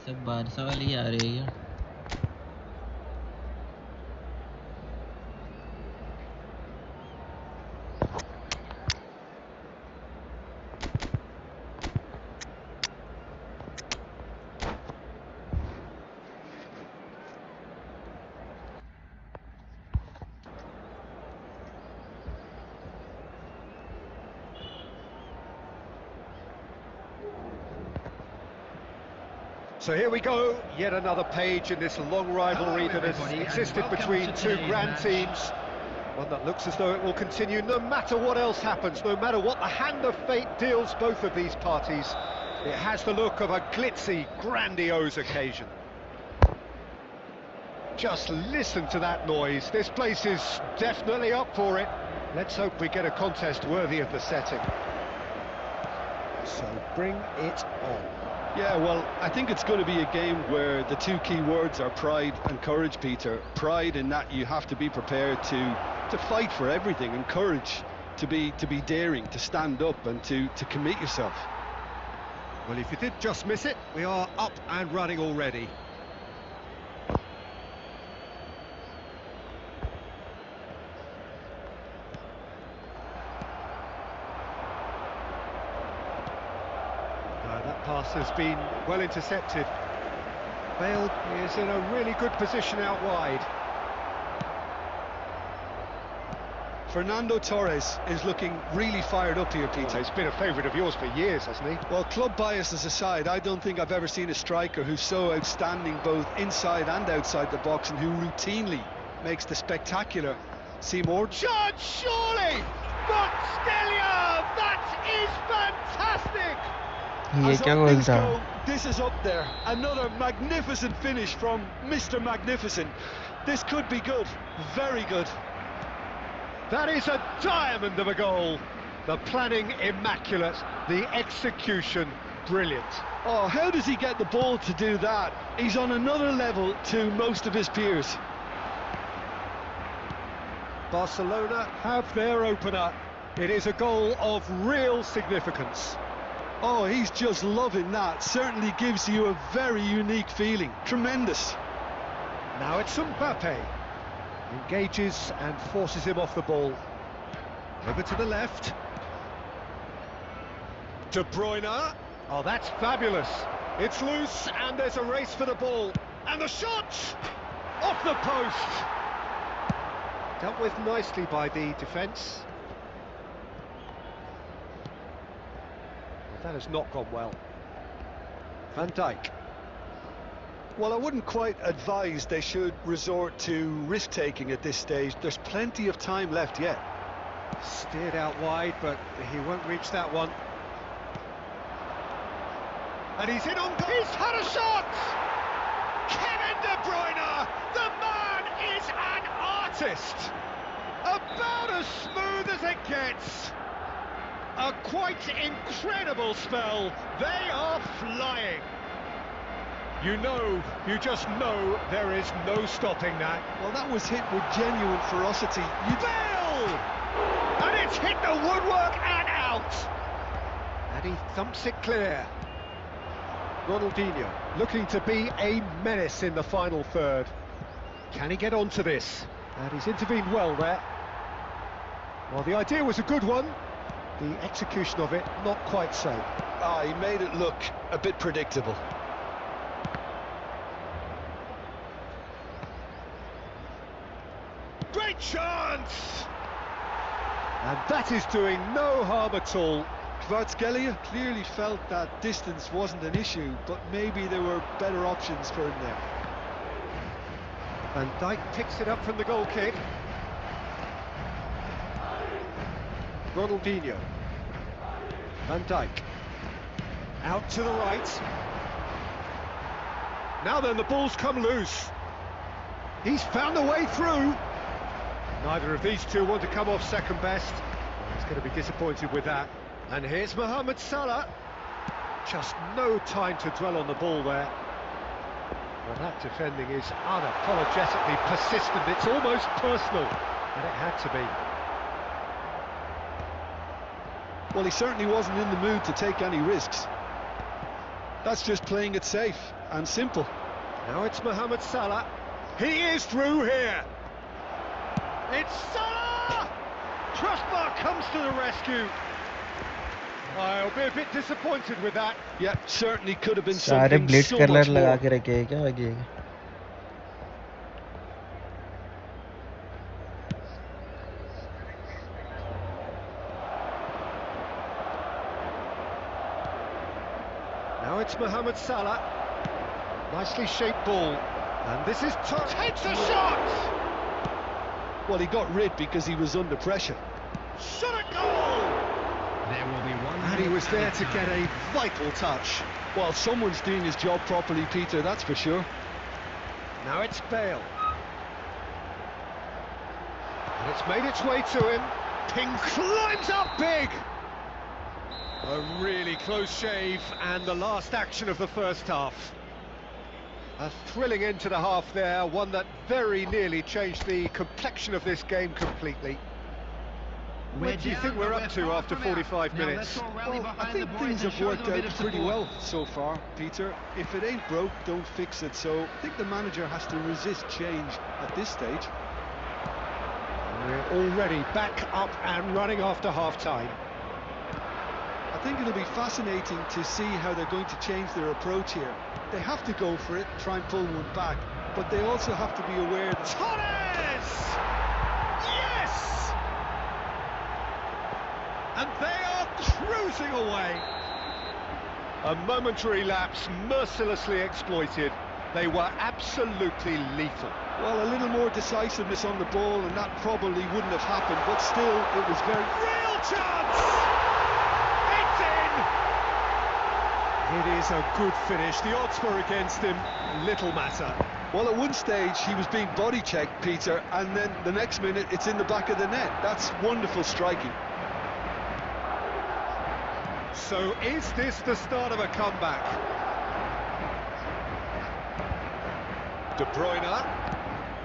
सब बारसा वाली आ रही है. So here we go, yet another page in this long rivalry that has existed between two grand teams. One that looks as though it will continue no matter what else happens, no matter what the hand of fate deals both of these parties. It has the look of a glitzy, grandiose occasion. Just listen to that noise. This place is definitely up for it. Let's hope we get a contest worthy of the setting. So bring it on. Yeah, well, I think it's going to be a game where the two key words are pride and courage, Peter. Pride in that you have to be prepared to fight for everything, and courage to be daring, to stand up and to commit yourself. Well, if you did just miss it, we are up and running already. That pass has been well intercepted. Bale is in a really good position out wide. Fernando Torres is looking really fired up here, Peter. Well, he's been a favourite of yours for years, hasn't he? Well, club biases aside, I don't think I've ever seen a striker who's so outstanding both inside and outside the box, and who routinely makes the spectacular seem ordinary. Shot, surely! Montstelia! That is fantastic! As things go, this is up there. Another magnificent finish from Mr. Magnificent. This could be good, very good. That is a diamond of a goal. The planning immaculate, the execution brilliant. Oh, how does he get the ball to do that? He's on another level to most of his peers. Barcelona have their opener. It is a goal of real significance. Oh, he's just loving that. Certainly gives you a very unique feeling. Tremendous. Now it's Mbappe. Engages and forces him off the ball. Over to the left. De Bruyne. Oh, that's fabulous. It's loose and there's a race for the ball. And the shot! Off the post! Dealt with nicely by the defence. That has not gone well. Van Dijk. Well, I wouldn't quite advise they should resort to risk-taking at this stage. There's plenty of time left yet. Steered out wide, but he won't reach that one. And he's in on... He's had a shot! Kevin De Bruyne! The man is an artist! About as smooth as it gets! A quite incredible spell. They are flying. You just know there is no stopping that. Well, that was hit with genuine ferocity. Bale! And it's hit the woodwork and out. And he thumps it clear. Ronaldinho looking to be a menace in the final third. Can he get onto this? And he's intervened well there. Well, the idea was a good one. The execution of it, not quite so. Ah, he made it look a bit predictable. Great chance! And that is doing no harm at all. Kvaratskhelia clearly felt that distance wasn't an issue, but maybe there were better options for him there. Van Dijk picks it up from the goal kick. Ronaldinho. Van Dijk. Out to the right. Now then, the ball's come loose. He's found a way through. Neither of these two want to come off second best. He's going to be disappointed with that. And here's Mohamed Salah. Just no time to dwell on the ball there. Well, that defending is unapologetically persistent. It's almost personal. And it had to be. Well, he certainly wasn't in the mood to take any risks. That's just playing it safe and simple. Now it's Mohamed Salah. He is through here. It's Salah! Crossbar comes to the rescue. I'll be a bit disappointed with that. Yeah, certainly could have been सारे something Blitz so colour much लगा more. के रखे हैं क्या आगे? Now it's Mohamed Salah. Nicely shaped ball. And this is... Takes a shot! Well, he got rid because he was under pressure. Shot a goal! There will be one. And he was there to get a vital touch. Well, someone's doing his job properly, Peter, that's for sure. Now it's Bale. And it's made its way to him. Ping climbs up big! A really close shave, and the last action of the first half. A thrilling end to the half there, one that very nearly changed the complexion of this game completely. Where do you think we're up to after 45 minutes? Well, I think things have worked out pretty well so far, Peter. If it ain't broke, don't fix it. So I think the manager has to resist change at this stage. We're already back up and running after half-time. I think it'll be fascinating to see how they're going to change their approach here. They have to go for it, try and pull one back, but they also have to be aware that... Torres! Yes! And they are cruising away. A momentary lapse mercilessly exploited. They were absolutely lethal. Well, a little more decisiveness on the ball and that probably wouldn't have happened, but still, it was very... Real chance! It's in! It is a good finish. The odds were against him. Little matter. Well, at one stage, he was being body-checked, Peter, and then the next minute, it's in the back of the net. That's wonderful striking. So is this the start of a comeback? De Bruyne.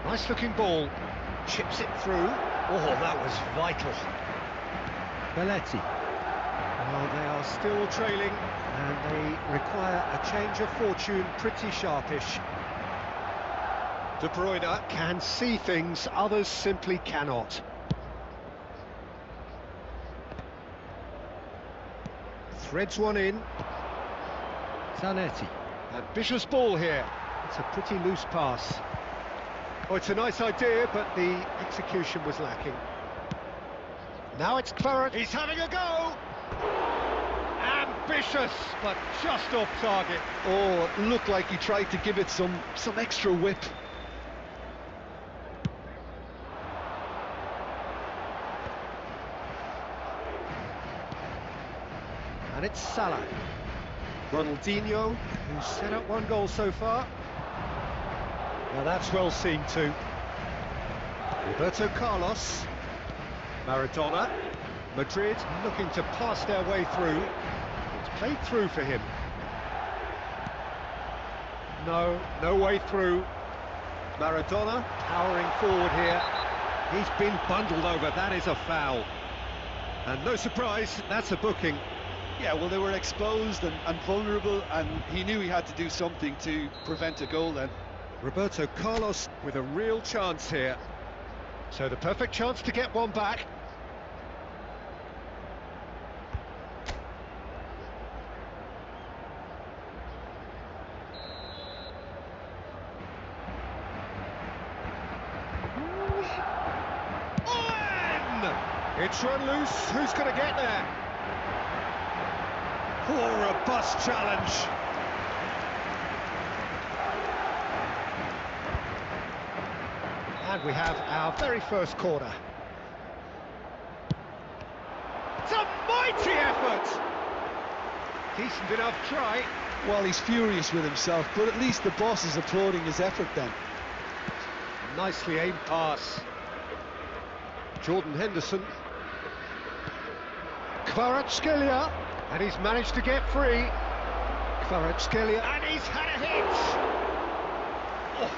Nice looking ball. Chips it through. Oh, that was vital. Belletti. Well, they are still trailing, and they require a change of fortune pretty sharpish. De Bruyne can see things others simply cannot. Threads one in. Zanetti. Ambitious ball here. It's a pretty loose pass. Oh, it's a nice idea, but the execution was lacking. Now it's Kvarat. He's having a go! Ambitious, but just off target. Oh, it looked like he tried to give it some extra whip. And it's Salah. Ronaldinho, who's set up one goal so far. Now that's well seen too. Roberto Carlos. Maradona. Madrid looking to pass their way through. It's played through for him. No way through. Maradona powering forward here. He's been bundled over, that is a foul. And no surprise, that's a booking. Yeah, well, they were exposed and vulnerable, and he knew he had to do something to prevent a goal then. Roberto Carlos with a real chance here. So the perfect chance to get one back. It's run loose, who's going to get there? Oh, robust challenge. And we have our very first corner. It's a mighty effort! Decent enough try. Well, he's furious with himself, but at least the boss is applauding his effort then. Nicely aimed pass. Jordan Henderson. Kvaratskhelia, and he's managed to get free. Kvaratskhelia, and he's had a hit! Oh,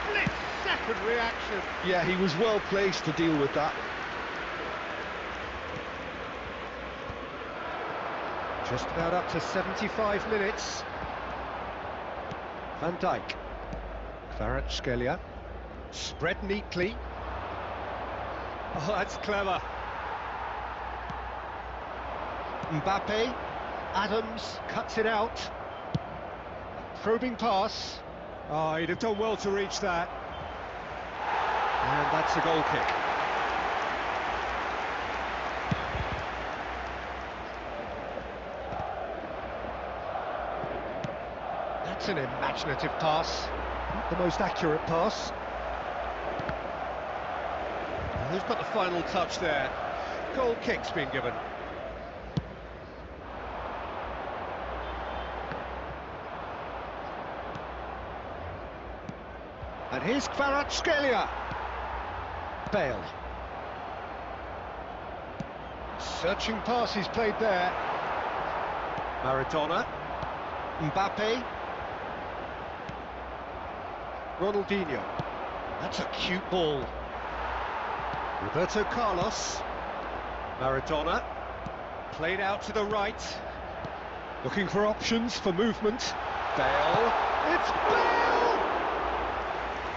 split-second reaction. Yeah, he was well placed to deal with that. Just about up to 75 minutes. Van Dijk. Kvaratskhelia. Spread neatly. Oh, that's clever. Mbappe. Adams cuts it out. A probing pass. Oh, he'd have done well to reach that. And that's a goal kick. That's an imaginative pass. Not the most accurate pass. And who's got the final touch there? Goal kick's been given. And here's Kvaratskhelia. Bale. Searching pass he's played there. Maradona. Mbappe. Ronaldinho. That's a cute ball. Roberto Carlos. Maradona. Played out to the right. Looking for options for movement. Bale. It's Bale!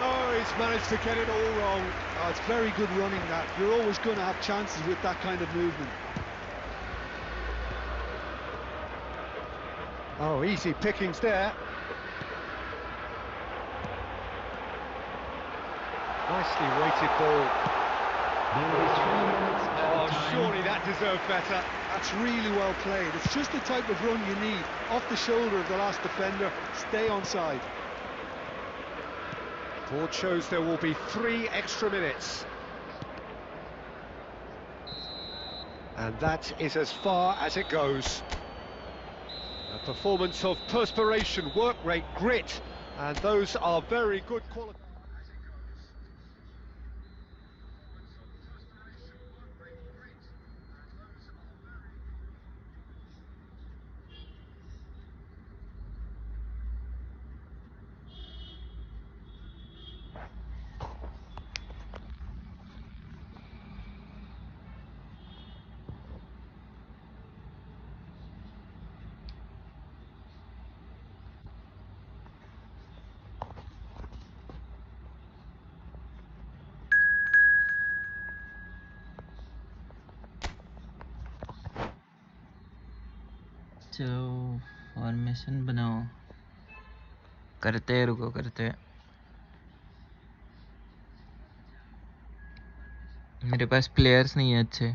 Oh, he's managed to get it all wrong. Oh, it's very good running that. You're always going to have chances with that kind of movement. Oh, easy pickings there. Nicely weighted ball. Oh, surely that deserved better. That's really well played. It's just the type of run you need. Off the shoulder of the last defender, stay onside. Board shows there will be 3 extra minutes. And that is as far as it goes. A performance of perspiration, work rate, grit, and those are very good qualities. चलो formation बनाओ करते हैं रुको करते हैं मेरे पास players नहीं है अच्छे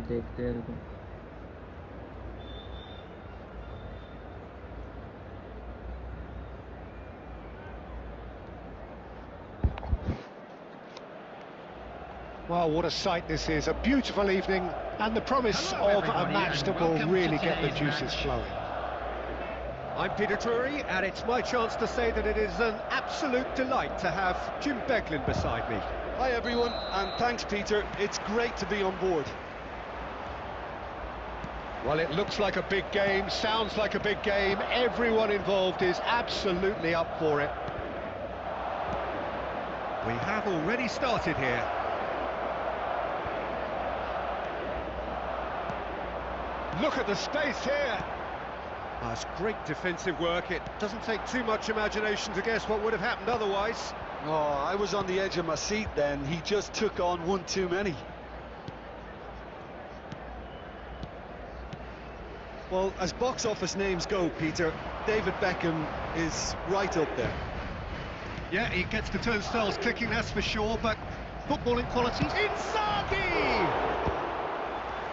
देखते हैं रुको Well, what a sight this is. A beautiful evening and the promise Hello, of a everybody, match and that will welcome to really get the today's juices match. flowing. I'm Peter Drury, and it's my chance to say that it is an absolute delight to have Jim Beglin beside me. Hi everyone, and thanks Peter, it's great to be on board. Well, it looks like a big game, sounds like a big game. Everyone involved is absolutely up for it. We have already started here. Look at the space here. That's great defensive work. It doesn't take too much imagination to guess what would have happened otherwise. Oh, I was on the edge of my seat then, he just took on one too many. Well, as box office names go, Peter, David Beckham is right up there. Yeah, he gets the turnstiles clicking, that's for sure, but footballing qualities. Inzaghi!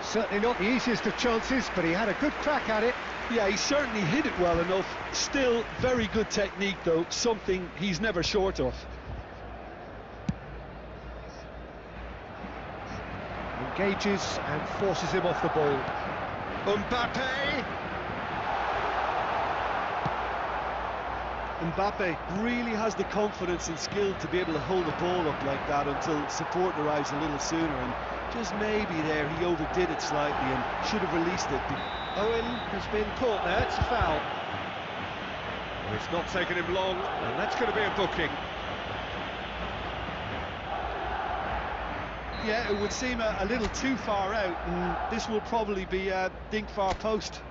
Certainly not the easiest of chances, but he had a good crack at it. Yeah, he certainly hit it well enough. Still very good technique though, something he's never short of. Engages and forces him off the ball. Mbappe really has the confidence and skill to be able to hold the ball up like that until support arrives a little sooner, and just maybe there he overdid it slightly and should have released it. Owen has been caught there, it's a foul. Well, it's not taken him long, and that's going to be a booking. Yeah, it would seem a little too far out, and this will probably be a dink far post.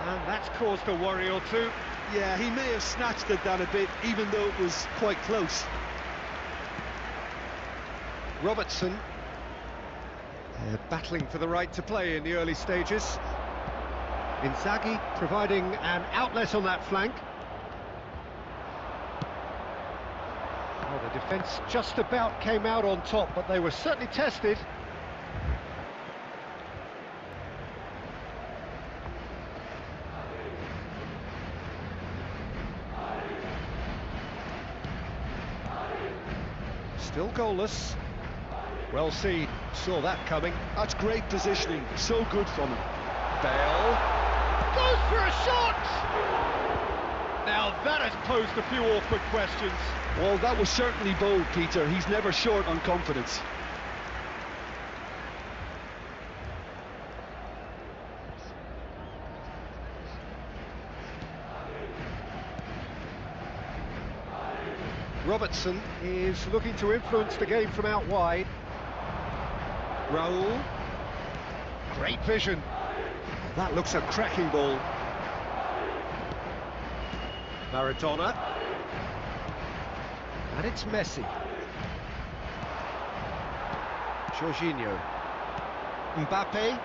And that's caused a worry or two. Yeah, he may have snatched it down a bit, even though it was quite close. Robertson. They're battling for the right to play in the early stages. Inzaghi providing an outlet on that flank. Well, the defence just about came out on top, but they were certainly tested. Still goalless. Well seen, saw that coming. That's great positioning, so good from him. Bale goes for a shot! Now that has posed a few awkward questions. Well, that was certainly bold, Peter. He's never short on confidence. Robertson is looking to influence the game from out wide. Raul. Great vision. That looks a cracking ball. Maradona. And it's Messi. Jorginho. Mbappe.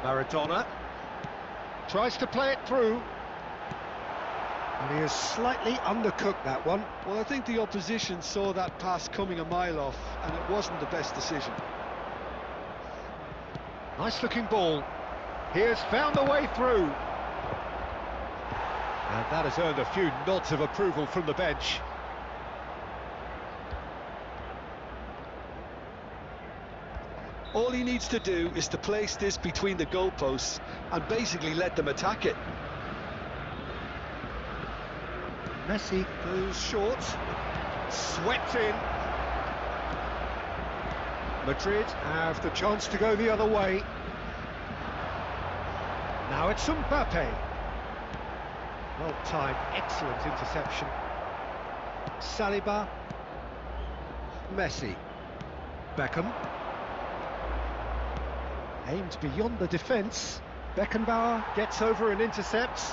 Maradona. Tries to play it through. And he has slightly undercooked that one. Well, I think the opposition saw that pass coming a mile off, and it wasn't the best decision. Nice looking ball. He has found a way through. And that has earned a few nods of approval from the bench. All he needs to do is to place this between the goalposts and basically let them attack it. Messi goes short, swept in. Madrid have the chance to go the other way. Now it's Mbappe. Well timed, excellent interception. Saliba. Messi. Beckham. Aimed beyond the defence. Beckenbauer gets over and intercepts.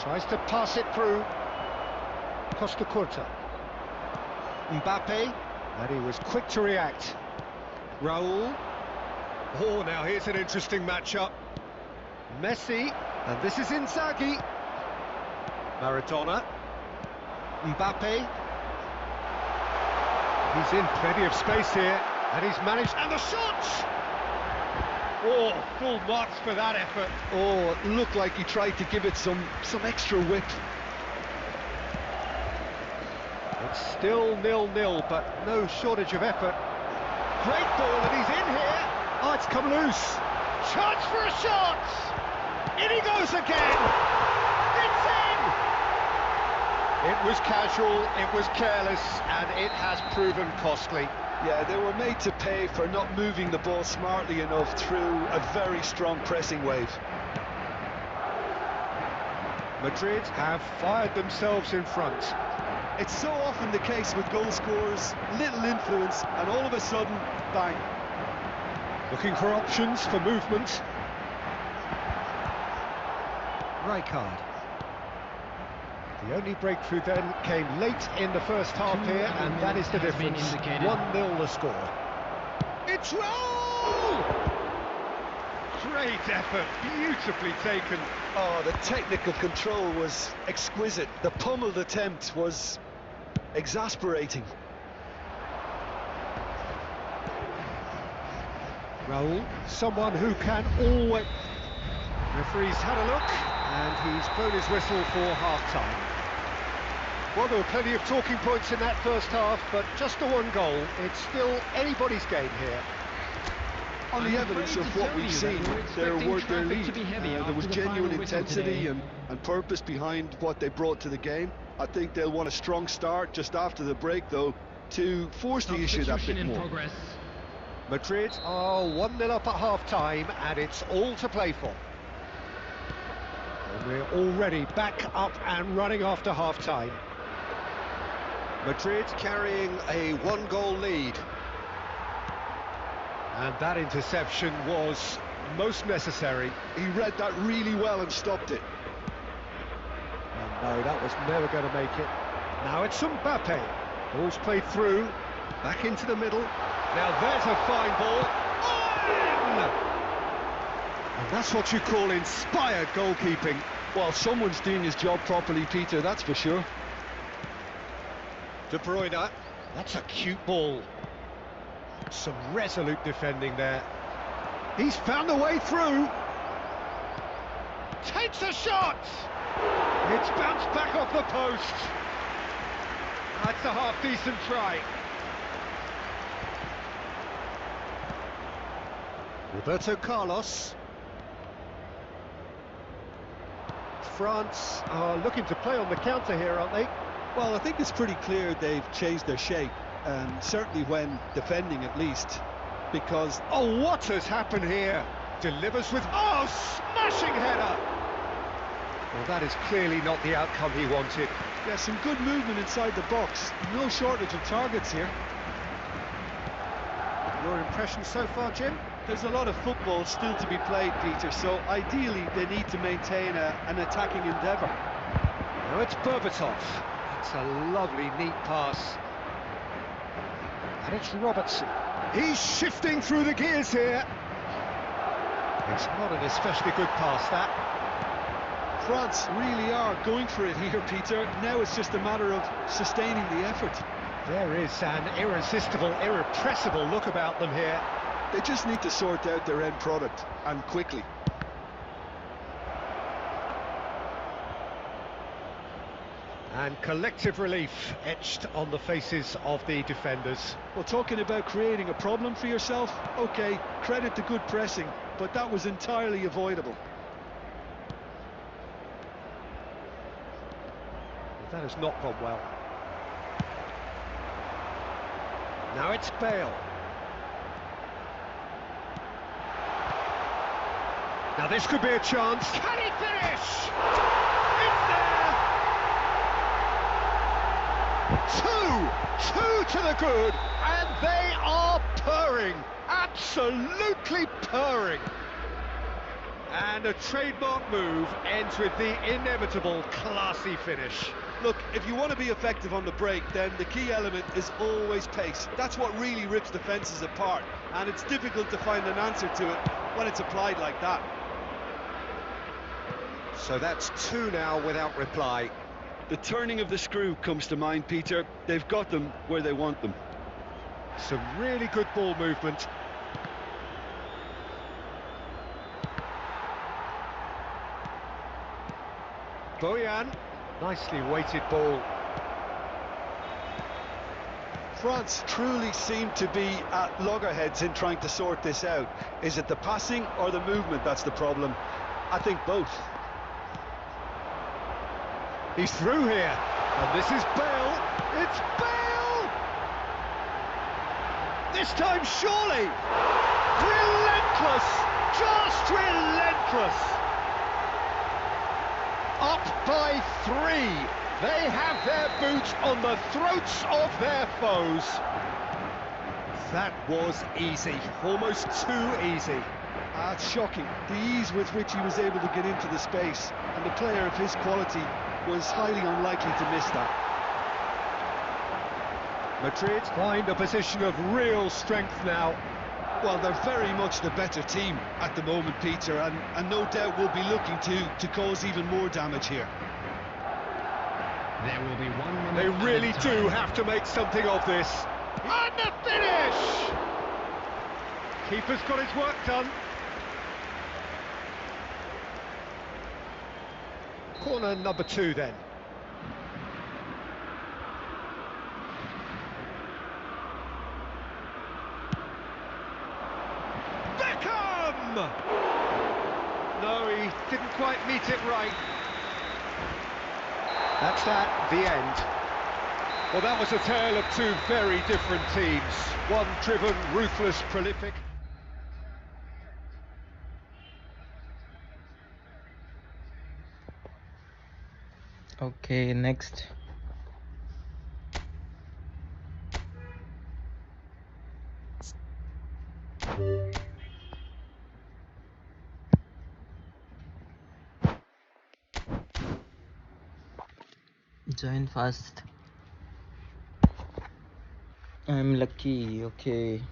Tries to pass it through. Costa Curta. Mbappe. And he was quick to react. Raul. Oh, now here's an interesting matchup. Messi. And this is Inzaghi. Maradona. Mbappe. He's in plenty of space here. And he's managed... And the shot! Oh, full marks for that effort. Oh, it looked like he tried to give it some extra whip. It's still 0-0, but no shortage of effort. Great ball, and he's in here. Oh, it's come loose. Chance for a shot. In he goes again. It's in. It was casual, it was careless, and it has proven costly. Yeah, they were made to pay for not moving the ball smartly enough through a very strong pressing wave. Madrid have fired themselves in front. It's so often the case with goal scorers, little influence, and all of a sudden, bang. Looking for options for movement. Rijkaard. The only breakthrough then came late in the first half here, and that is the difference. 1-0 the score. It's Raul! Great effort, beautifully taken. Oh, the technical control was exquisite. The pummeled attempt was exasperating. Raul, someone who can always... Referee's had a look, and he's blown his whistle for half-time. Well, there were plenty of talking points in that first half, but just the one goal. It's still anybody's game here. On the evidence of what we've seen, there were their lead. There was genuine intensity and purpose behind what they brought to the game. I think they'll want a strong start just after the break, though, to force the issue that bit more. Madrid are 1-0 up at half-time, and it's all to play for. And we're already back up and running after half-time. Madrid carrying a one-goal lead. And that interception was most necessary. He read that really well and stopped it. And no, that was never going to make it. Now it's Mbappe. Ball's played through, back into the middle. Now there's a fine ball. And that's what you call inspired goalkeeping. Well, someone's doing his job properly, Peter, that's for sure. De Bruyne, that's a cute ball. Some resolute defending there. He's found a way through. Takes a shot! It's bounced back off the post. That's a half-decent try. Roberto Carlos. France are looking to play on the counter here, aren't they? Well, I think it's pretty clear they've changed their shape, and certainly when defending at least, because... Oh, what has happened here? Delivers with... Oh, smashing header! Well, that is clearly not the outcome he wanted. Yeah, some good movement inside the box. No shortage of targets here. Your impression so far, Jim? There's a lot of football still to be played, Peter, so ideally they need to maintain an attacking endeavour. Now it's Berbatov. It's a lovely, neat pass. And it's Robertson. He's shifting through the gears here. It's not an especially good pass, that. France really are going for it here, Peter. Now it's just a matter of sustaining the effort. There is an irresistible, irrepressible look about them here. They just need to sort out their end product, and quickly. And collective relief etched on the faces of the defenders. Well, talking about creating a problem for yourself, okay, credit to good pressing, but that was entirely avoidable. That has not gone well. Now it's Bale. Now this could be a chance. Can he finish? It's there! Two to the good, and they are purring, absolutely purring. And a trademark move ends with the inevitable classy finish. Look, if you want to be effective on the break, then the key element is always pace. That's what really rips defences apart, and it's difficult to find an answer to it when it's applied like that. So that's two now without reply. The turning of the screw comes to mind, Peter. They've got them where they want them. Some really good ball movement. Bojan, nicely weighted ball. France truly seem to be at loggerheads in trying to sort this out. Is it the passing or the movement that's the problem? I think both. He's through here, and this is Bale. It's Bale! This time, surely! Relentless! Just relentless! Up by 3. They have their boots on the throats of their foes. That was easy, almost too easy. It's shocking, the ease with which he was able to get into the space, and a player of his quality was highly unlikely to miss that. Madrid find a position of real strength now. Well, they're very much the better team at the moment, Peter, and no doubt will be looking to cause even more damage here. There will be 1 minute. They really do have to make something of this. And the finish! Keeper's got his work done. Corner number 2 then. Beckham! No, he didn't quite meet it right. That's that, the end. Well, that was a tale of two very different teams. One driven, ruthless, prolific. Okay, next. Join fast. I'm lucky, okay.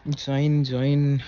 Join.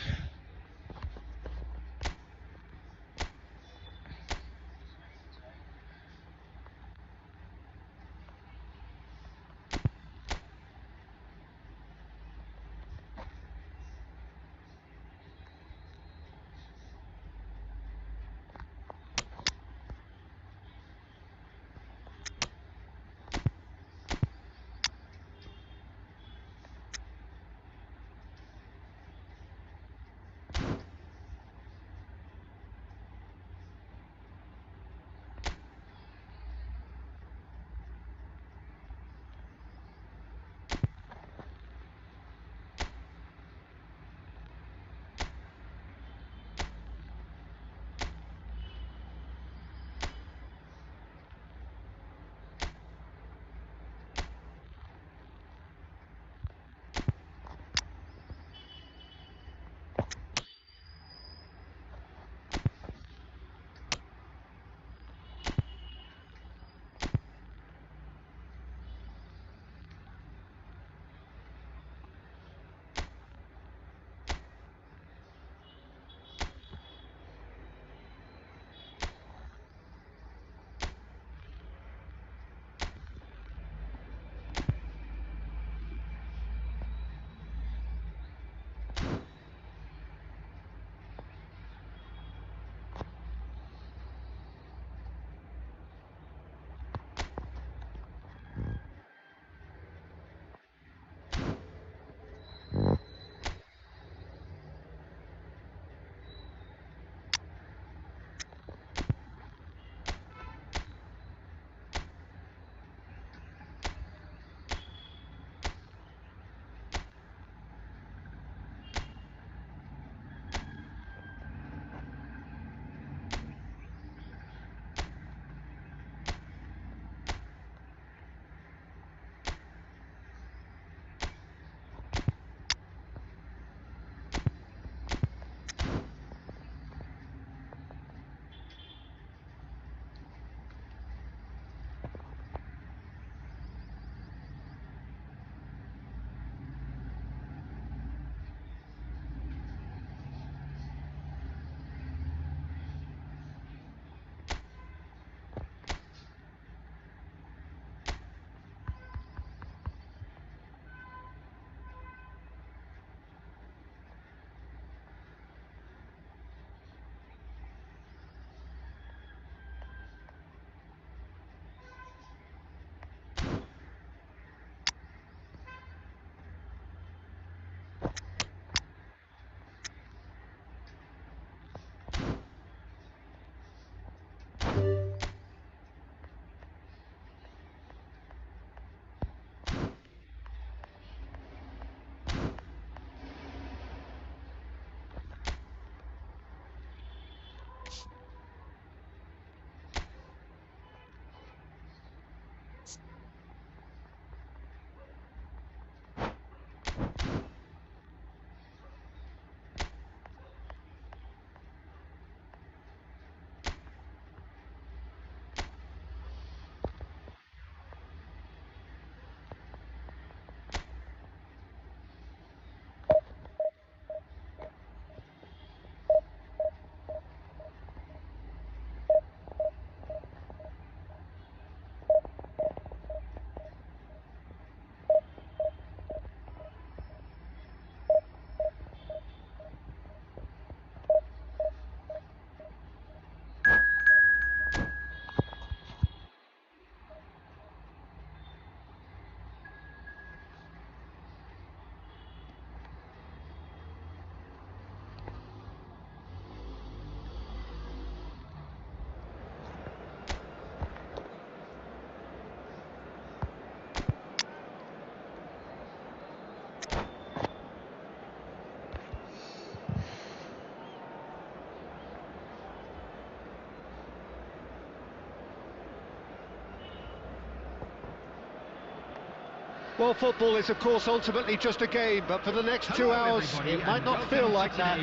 Well, football is, of course, ultimately just a game, but for the next 2 hours, it might not feel like that.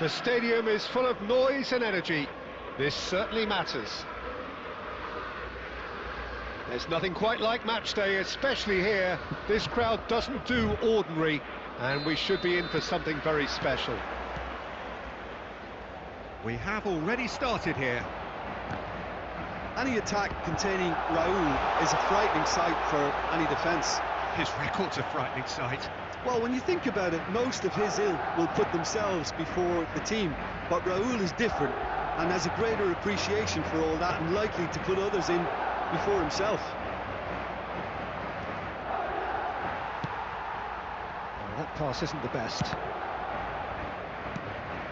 The stadium is full of noise and energy. This certainly matters. There's nothing quite like match day, especially here. This crowd doesn't do ordinary, and we should be in for something very special. We have already started here. Any attack containing Raul is a frightening sight for any defence. His record's a frightening sight. Well, when you think about it, most of his ilk will put themselves before the team, but Raul is different and has a greater appreciation for all that and likely to put others in before himself. Well, that pass isn't the best.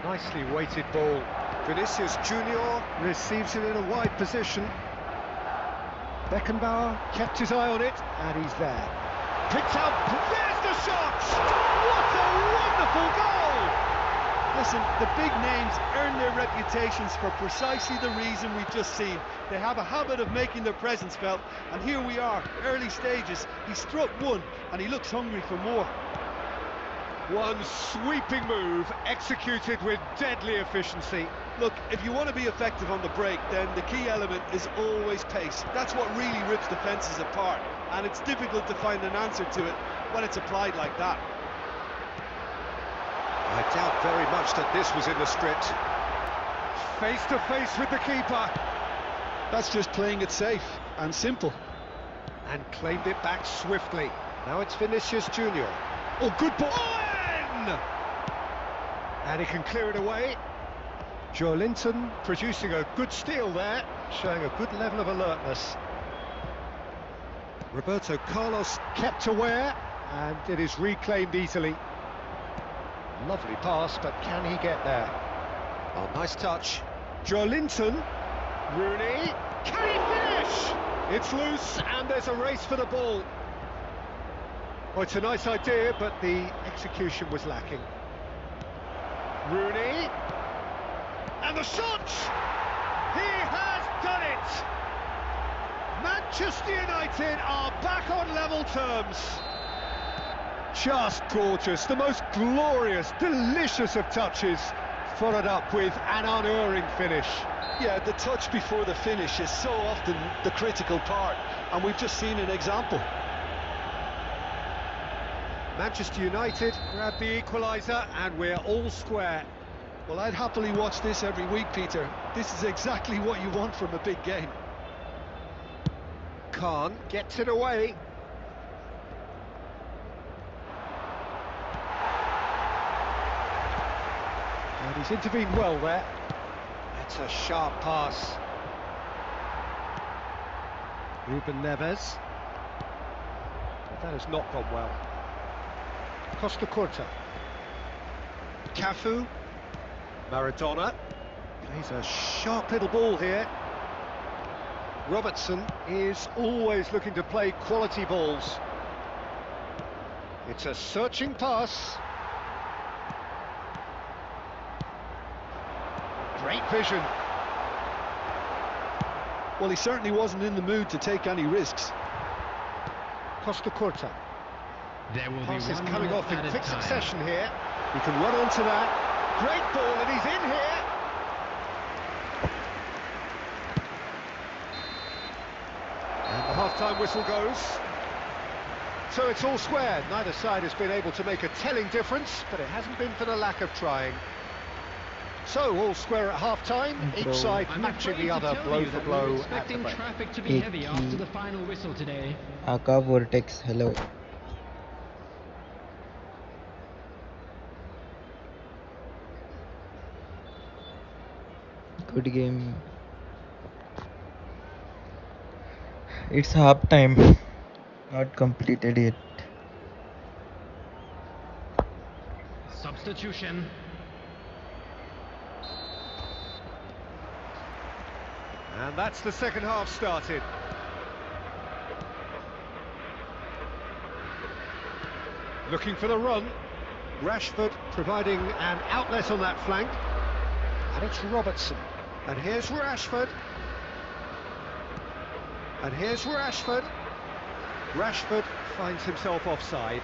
Nicely weighted ball. Vinicius Junior receives it in a wide position. Beckenbauer kept his eye on it, and he's there. Picked out, there's the shot! What a wonderful goal! Listen, the big names earn their reputations for precisely the reason we've just seen. They have a habit of making their presence felt, and here we are, early stages. He struck one, and he looks hungry for more. One sweeping move, executed with deadly efficiency. Look, if you want to be effective on the break, then the key element is always pace. That's what really rips defences apart, and it's difficult to find an answer to it when it's applied like that. I doubt very much that this was in the script. Face to face with the keeper. That's just playing it safe and simple. And claimed it back swiftly. Now it's Vinicius Junior. Oh, good ball! In! And he can clear it away. Joe Linton producing a good steal there, showing a good level of alertness. Roberto Carlos kept aware, and it is reclaimed easily. Lovely pass, but can he get there? Oh, nice touch. Joe Linton. Rooney. Can he finish? It's loose, and there's a race for the ball. Well, it's a nice idea, but the execution was lacking. Rooney. And the shot! He has done it! Manchester United are back on level terms. Just gorgeous, the most glorious, delicious of touches, followed up with an unerring finish. Yeah, the touch before the finish is so often the critical part, and we've just seen an example. Manchester United grab the equaliser, and we're all square. Well, I'd happily watch this every week, Peter. This is exactly what you want from a big game. Khan gets it away. And he's intervened well there. It's a sharp pass. Ruben Neves. But that has not gone well. Costa Curta. Cafu. Maradona. Plays a sharp little ball here. Robertson is always looking to play quality balls. It's a searching pass. Great vision. Well, he certainly wasn't in the mood to take any risks. Costa Curta. There will Pass be is one coming minute off in at a quick time. succession here. He can run onto that. Great ball, and he's in here. And the half-time whistle goes. So it's all square. Neither side has been able to make a telling difference, but it hasn't been for the lack of trying. So all square at half-time, each side I'm matching afraid the to other tell blow you for that blow we're at the expecting break. traffic to be heavy after the final whistle today. Aka Vortex, hello. Good game. It's half time. Not completed yet. Substitution. And that's the second half started. Looking for the run. Rashford providing an outlet on that flank. And it's Robertson. And here's Rashford. And here's Rashford. Rashford finds himself offside.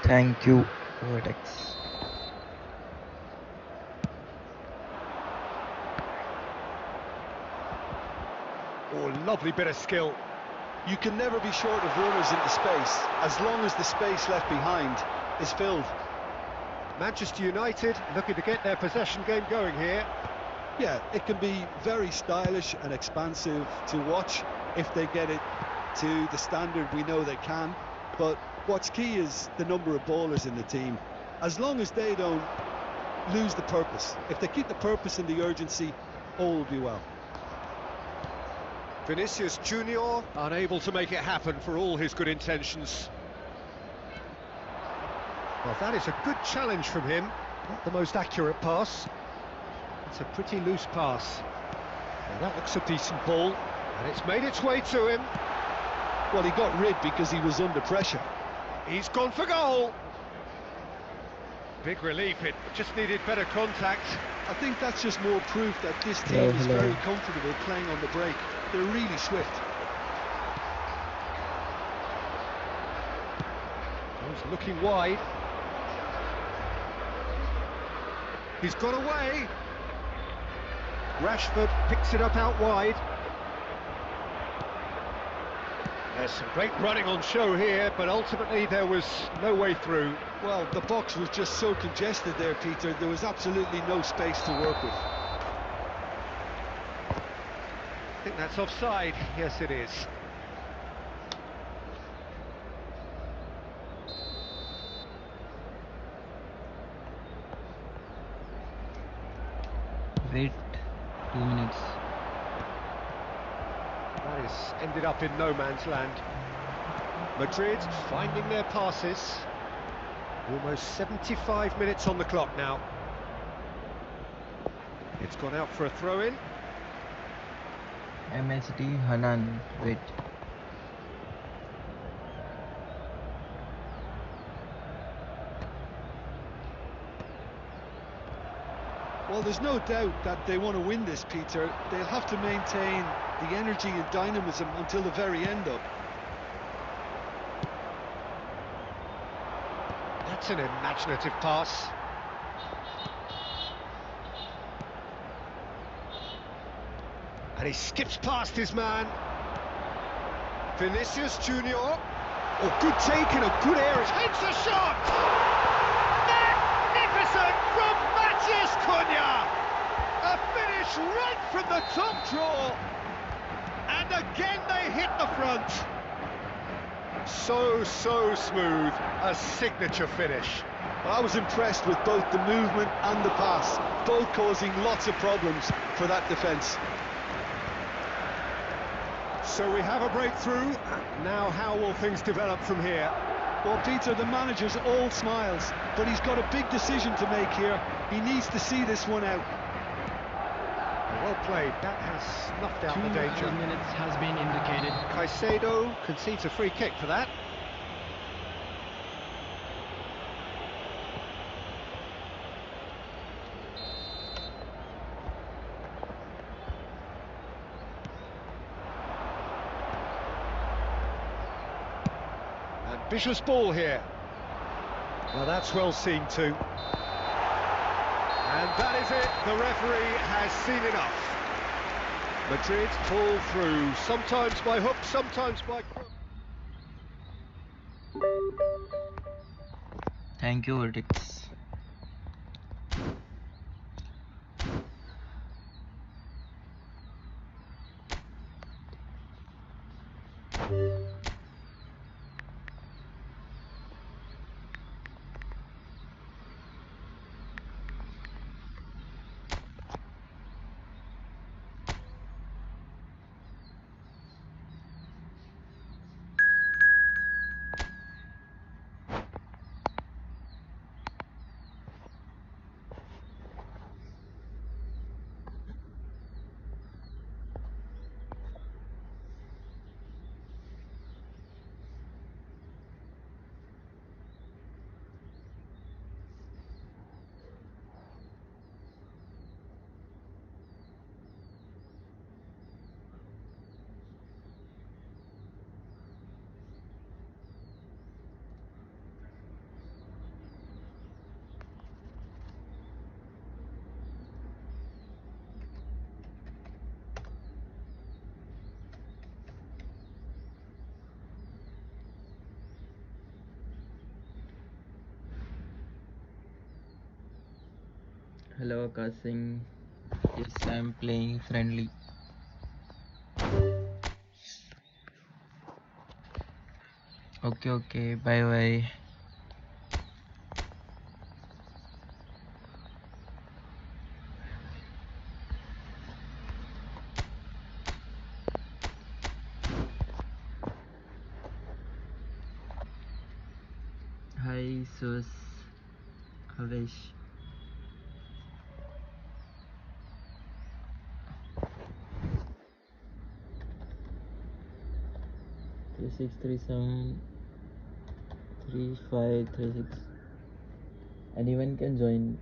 Thank you, Vertex. Oh, lovely bit of skill. You can never be short of runners into space, as long as the space left behind is filled. Manchester United looking to get their possession game going here. Yeah, it can be very stylish and expansive to watch if they get it to the standard we know they can. But what's key is the number of ballers in the team. As long as they don't lose the purpose, if they keep the purpose and the urgency, all will be well. Vinicius Junior unable to make it happen for all his good intentions. Well, that is a good challenge from him. Not the most accurate pass. It's a pretty loose pass. Now that looks a decent ball, and it's made its way to him. Well, he got rid because he was under pressure. He's gone for goal. Big relief, it just needed better contact. I think that's just more proof that this team is Hello. very comfortable playing on the break. They're really swift. He's looking wide. He's got away. Rashford picks it up out wide. There's some great running on show here, but ultimately there was no way through. Well, the box was just so congested there, Peter. There was absolutely no space to work with. I think that's offside. Yes, it is. Wait 2 minutes. That is ended up in no man's land. Madrid finding their passes. Almost 75 minutes on the clock now. It's gone out for a throw-in. MHD Hanan. Wait. Well, there's no doubt that they want to win this, Peter. They'll have to maintain the energy and dynamism until the very end, though. That's an imaginative pass. And he skips past his man. Vinicius Junior. Oh, good take and a good air. Takes a shot! Magnificent from Matheus Cunha! A finish right from the top draw. And again they hit the front. So smooth. A signature finish. I was impressed with both the movement and the pass, both causing lots of problems for that defence. So we have a breakthrough. Now how will things develop from here? Well, Peter, the manager's all smiles, but he's got a big decision to make here. He needs to see this one out. Well played. That has snuffed out the 2 danger. minutes has been indicated. Caicedo concedes a free kick for that. Ambitious ball here. Well, that's well seen too. And that is it. The referee has seen enough. Madrid fall through, sometimes by hook, sometimes by crook. Thank you, Vertex. Hello, Akash. Yes, I'm playing friendly. Okay, okay. Bye, bye. Hi, Sus. Havesh. 3637 3536. Anyone can join.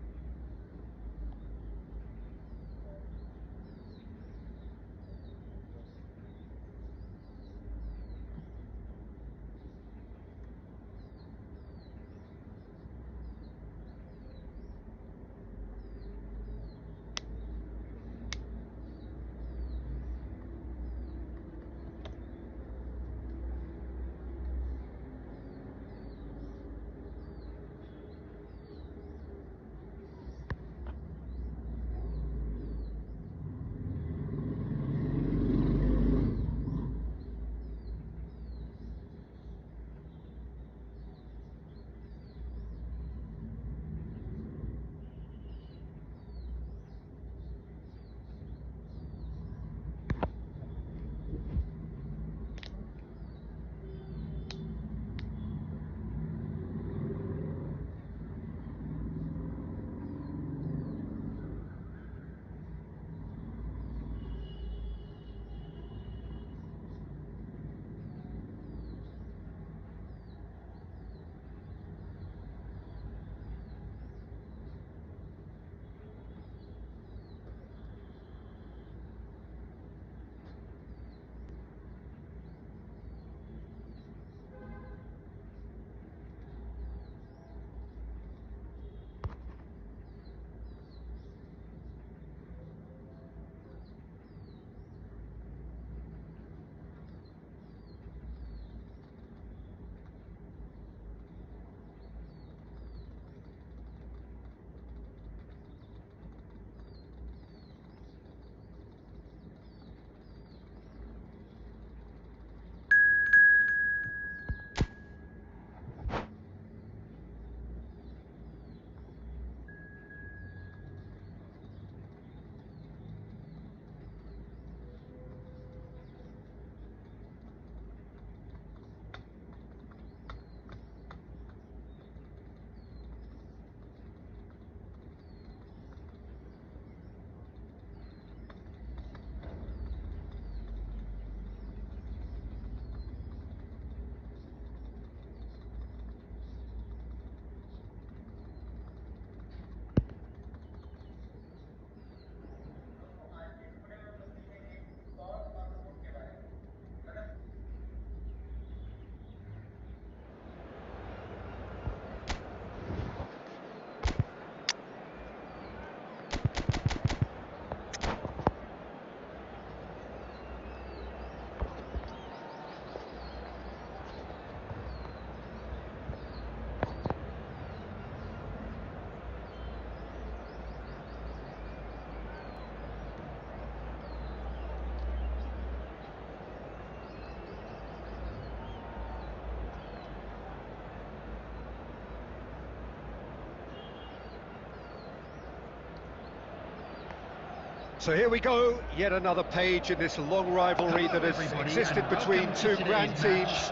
So here we go, yet another page in this long rivalry that has existed between two grand teams.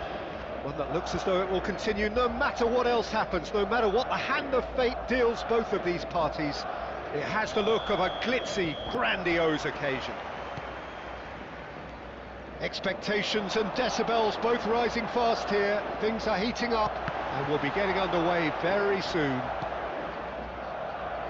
One that looks as though it will continue no matter what else happens, no matter what the hand of fate deals both of these parties. It has the look of a glitzy, grandiose occasion. Expectations and decibels both rising fast here. Things are heating up and we'll be getting underway very soon.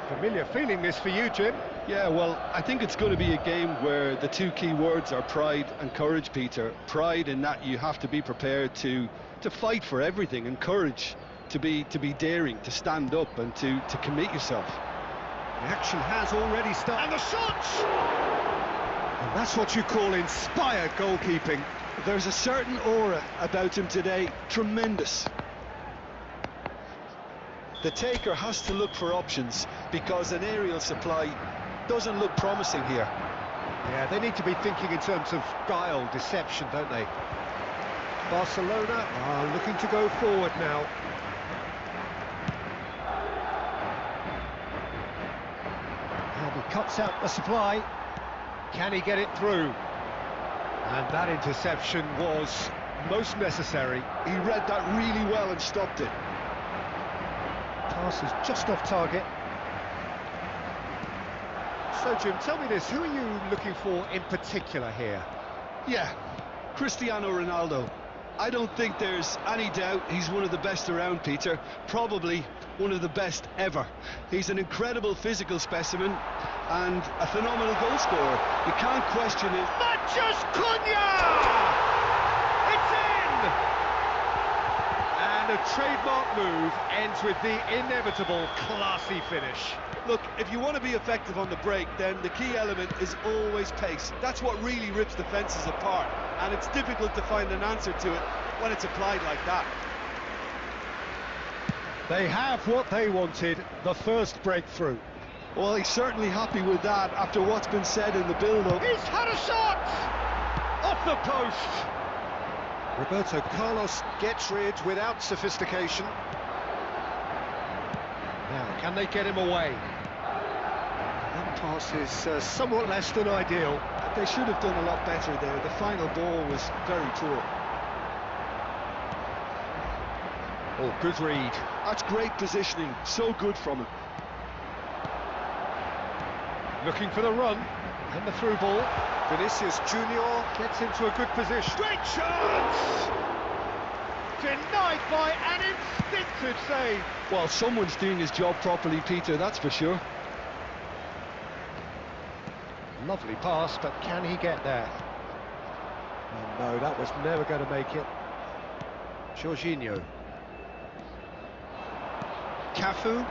Familiar feeling this for you, Jim? Yeah, well, I think it's going to be a game where the two key words are pride and courage, Peter. Pride in that you have to be prepared to fight for everything, and courage to be daring, to stand up and to commit yourself. The action has already started. And the shots! And that's what you call inspired goalkeeping. There's a certain aura about him today, tremendous. The taker has to look for options because an aerial supply doesn't look promising here. Yeah, they need to be thinking in terms of guile, deception, don't they? Barcelona are looking to go forward now. And he cuts out the supply. Can he get it through? And that interception was most necessary. He read that really well and stopped it. Pass is just off target. So, Jim, tell me this, who are you looking for in particular here? Yeah, Cristiano Ronaldo. I don't think there's any doubt he's one of the best around, Peter. Probably one of the best ever. He's an incredible physical specimen and a phenomenal goal scorer. You can't question it. Matches Cunha! It's in! And a trademark move ends with the inevitable classy finish. Look, if you want to be effective on the break, then the key element is always pace. That's what really rips defences apart, and it's difficult to find an answer to it when it's applied like that. They have what they wanted, the first breakthrough. Well, he's certainly happy with that after what's been said in the build-up. He's had a shot! Off the post! Roberto Carlos gets rid without sophistication. Now, can they get him away? That pass is somewhat less than ideal. They should have done a lot better there. The final ball was very poor. Oh, good read. That's great positioning. So good from him. Looking for the run. And the through ball. Vinicius Junior gets into a good position. Great chance! Denied by an instinctive save. Well, someone's doing his job properly, Peter, that's for sure. Lovely pass, but can he get there? Oh, no, that was never going to make it. Jorginho. Cafu.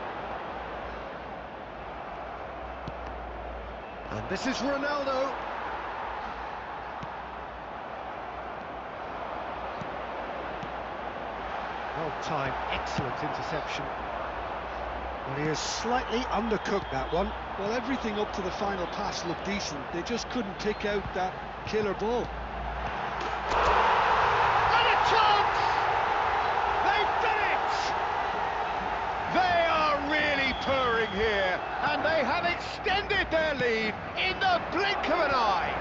And this is Ronaldo. Well timed, excellent interception. Well, he has slightly undercooked that one. Well, everything up to the final pass looked decent. They just couldn't pick out that killer ball. And a chance! They've done it! They are really purring here, and they have extended their lead in the blink of an eye.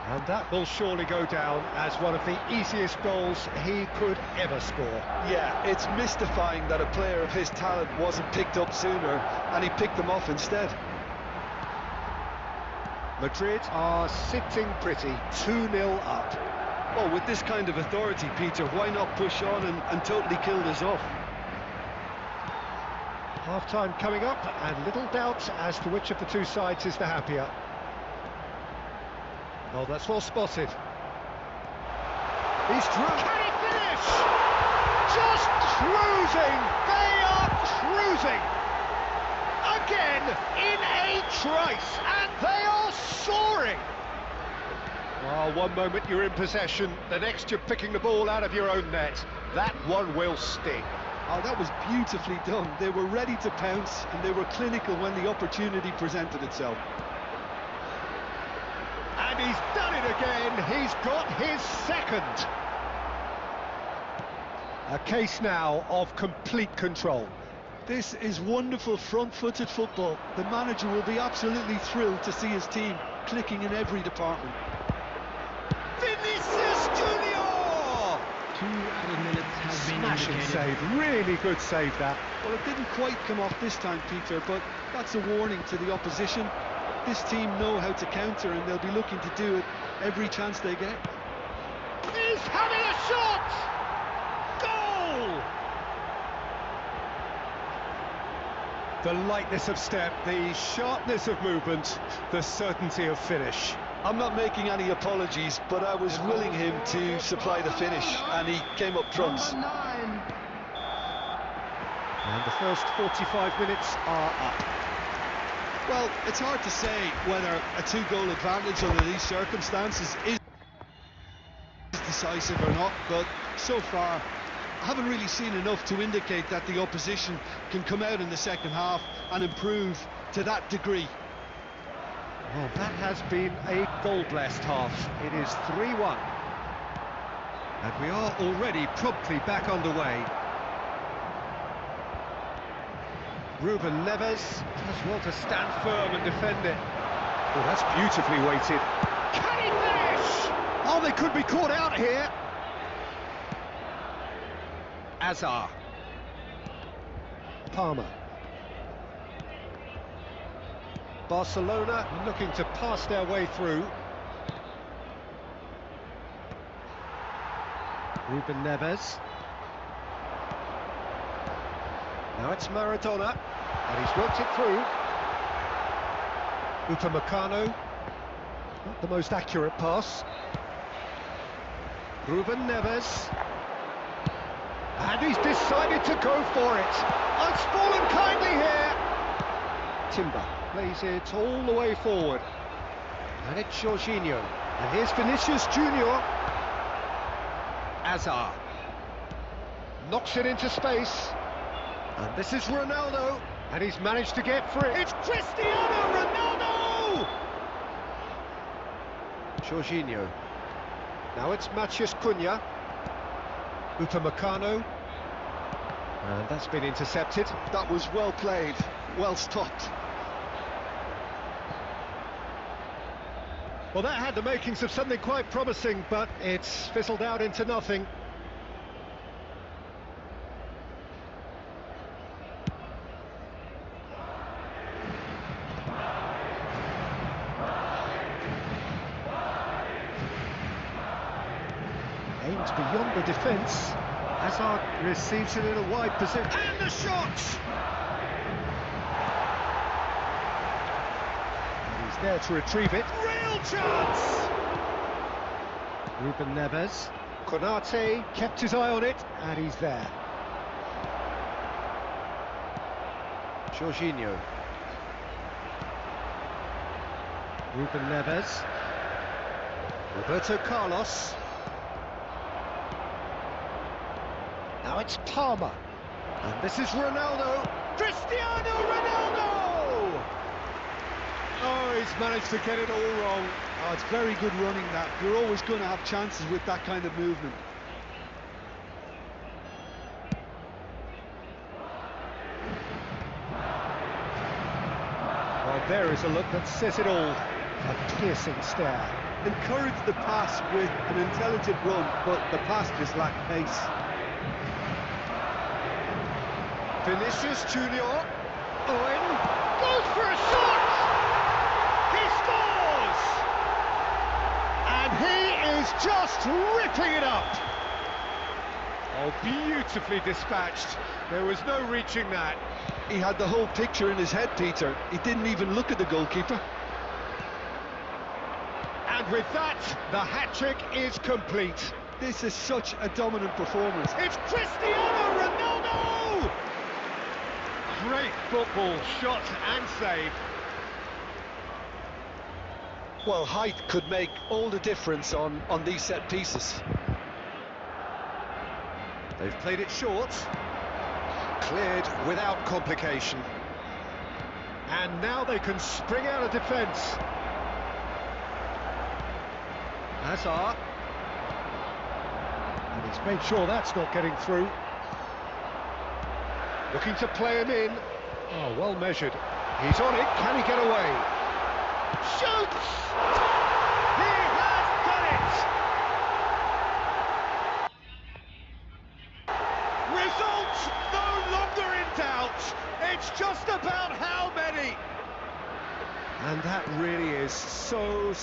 And that will surely go down as one of the easiest goals he could ever score. Yeah, it's mystifying that a player of his talent wasn't picked up sooner, and he picked them off instead. Madrid are sitting pretty, 2-0 up. Well, with this kind of authority, Peter, why not push on and totally kill this off? Half-time coming up, and little doubt as to which of the two sides is the happier. Oh, that's well spotted. He's through. Can he finish? Just cruising. They are cruising. Again, in a trice, and they are soaring. Oh, one moment you're in possession, the next you're picking the ball out of your own net. That one will sting. Oh, that was beautifully done. They were ready to pounce, and they were clinical when the opportunity presented itself. And he's done it again. He's got his second. A case now of complete control. This is wonderful front-footed football. The manager will be absolutely thrilled to see his team clicking in every department. Vinicius Junior! 2 added minutes have been Smashing indicated. save, really good save that. Well, it didn't quite come off this time, Peter, but that's a warning to the opposition. This team know how to counter, and they'll be looking to do it every chance they get. He's having a shot! Goal! The lightness of step, the sharpness of movement, the certainty of finish. I'm not making any apologies, but I was willing him to supply the finish, and he came up trumps. And the first 45 minutes are up. Well, it's hard to say whether a 2-goal advantage under these circumstances is decisive or not, but so far haven't really seen enough to indicate that the opposition can come out in the second half and improve to that degree. Well, that has been a goal-blessed half. It is 3-1. And we are already promptly back underway. Ruben Neves does well to stand firm and defend it. Oh, that's beautifully weighted. Can he finish? Oh, they could be caught out here. Azar. Palmer. Barcelona looking to pass their way through. Ruben Neves. Now it's Maradona, and he's worked it through. Upamecano, not the most accurate pass. Ruben Neves. And he's decided to go for it. Oh, it's fallen kindly here. Timber plays it all the way forward. And it's Jorginho. And here's Vinicius Junior. Azar. Knocks it into space. And this is Ronaldo. And he's managed to get free. It's Cristiano Ronaldo! Jorginho. Now it's Matheus Cunha. Upamecano. And that's been intercepted. That was well played, well stopped. Well, that had the makings of something quite promising, but it's fizzled out into nothing. Aims beyond the defence. Hazard receives it in a wide position. And the shot! And he's there to retrieve it. Real chance! Ruben Neves. Konate kept his eye on it, and he's there. Jorginho. Ruben Neves. Roberto Carlos. Now it's Palmer. And this is Ronaldo. Cristiano Ronaldo! Oh, he's managed to get it all wrong. Oh, it's very good running that. You're always going to have chances with that kind of movement. Well, there is a look that says it all. A piercing stare. Encourage the pass with an intelligent run, but the pass just lacked pace. Vinicius Junior. Owen goes for a shot! He scores! And he is just ripping it up! Oh, beautifully dispatched. There was no reaching that. He had the whole picture in his head, Peter. He didn't even look at the goalkeeper. And with that, the hat-trick is complete. This is such a dominant performance. It's Cristiano Ronaldo! Great football, shot and save. Well, height could make all the difference on these set pieces. They've played it short. Cleared without complication. And now they can spring out of defence. Hazard. And he's made sure that's not getting through. Looking to play him in. Oh, well measured. He's on it. Can he get away? Shoots! He has done it! Result no longer in doubt. It's just about how many. And that really is so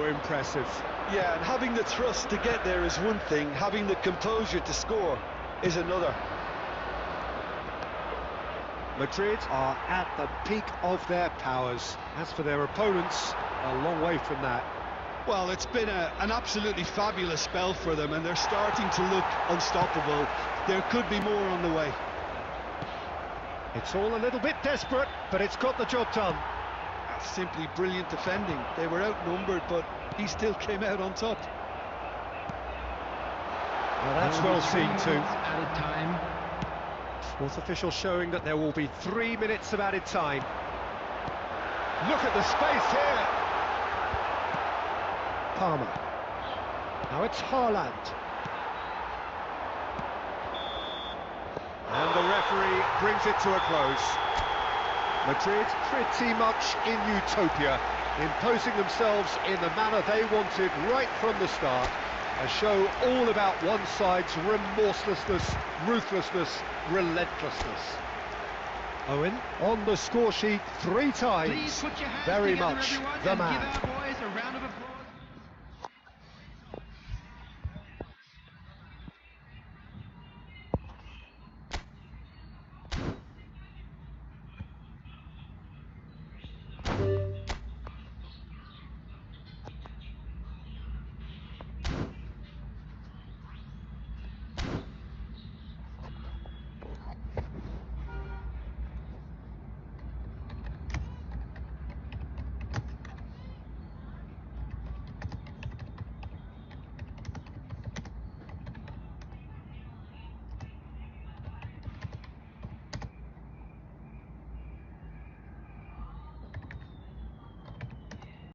impressive. Yeah, and having the thrust to get there is one thing. Having the composure to score is another. Madrid are at the peak of their powers. As for their opponents, a long way from that. Well, it's been an absolutely fabulous spell for them, and they're starting to look unstoppable. There could be more on the way. It's all a little bit desperate, but it's got the job done. That's simply brilliant defending. They were outnumbered, but he still came out on top. Well, that's well seen too. Added time. Fourth official showing that there will be 3 minutes of added time. Look at the space here. Palmer. Now it's Haaland. And the referee brings it to a close. Madrid pretty much in utopia, imposing themselves in the manner they wanted right from the start. A show all about one side's remorselessness, ruthlessness, relentlessness. Owen on the score sheet 3 times. Please put your hands Very together, much everyone, the and man. give our boys a round of applause.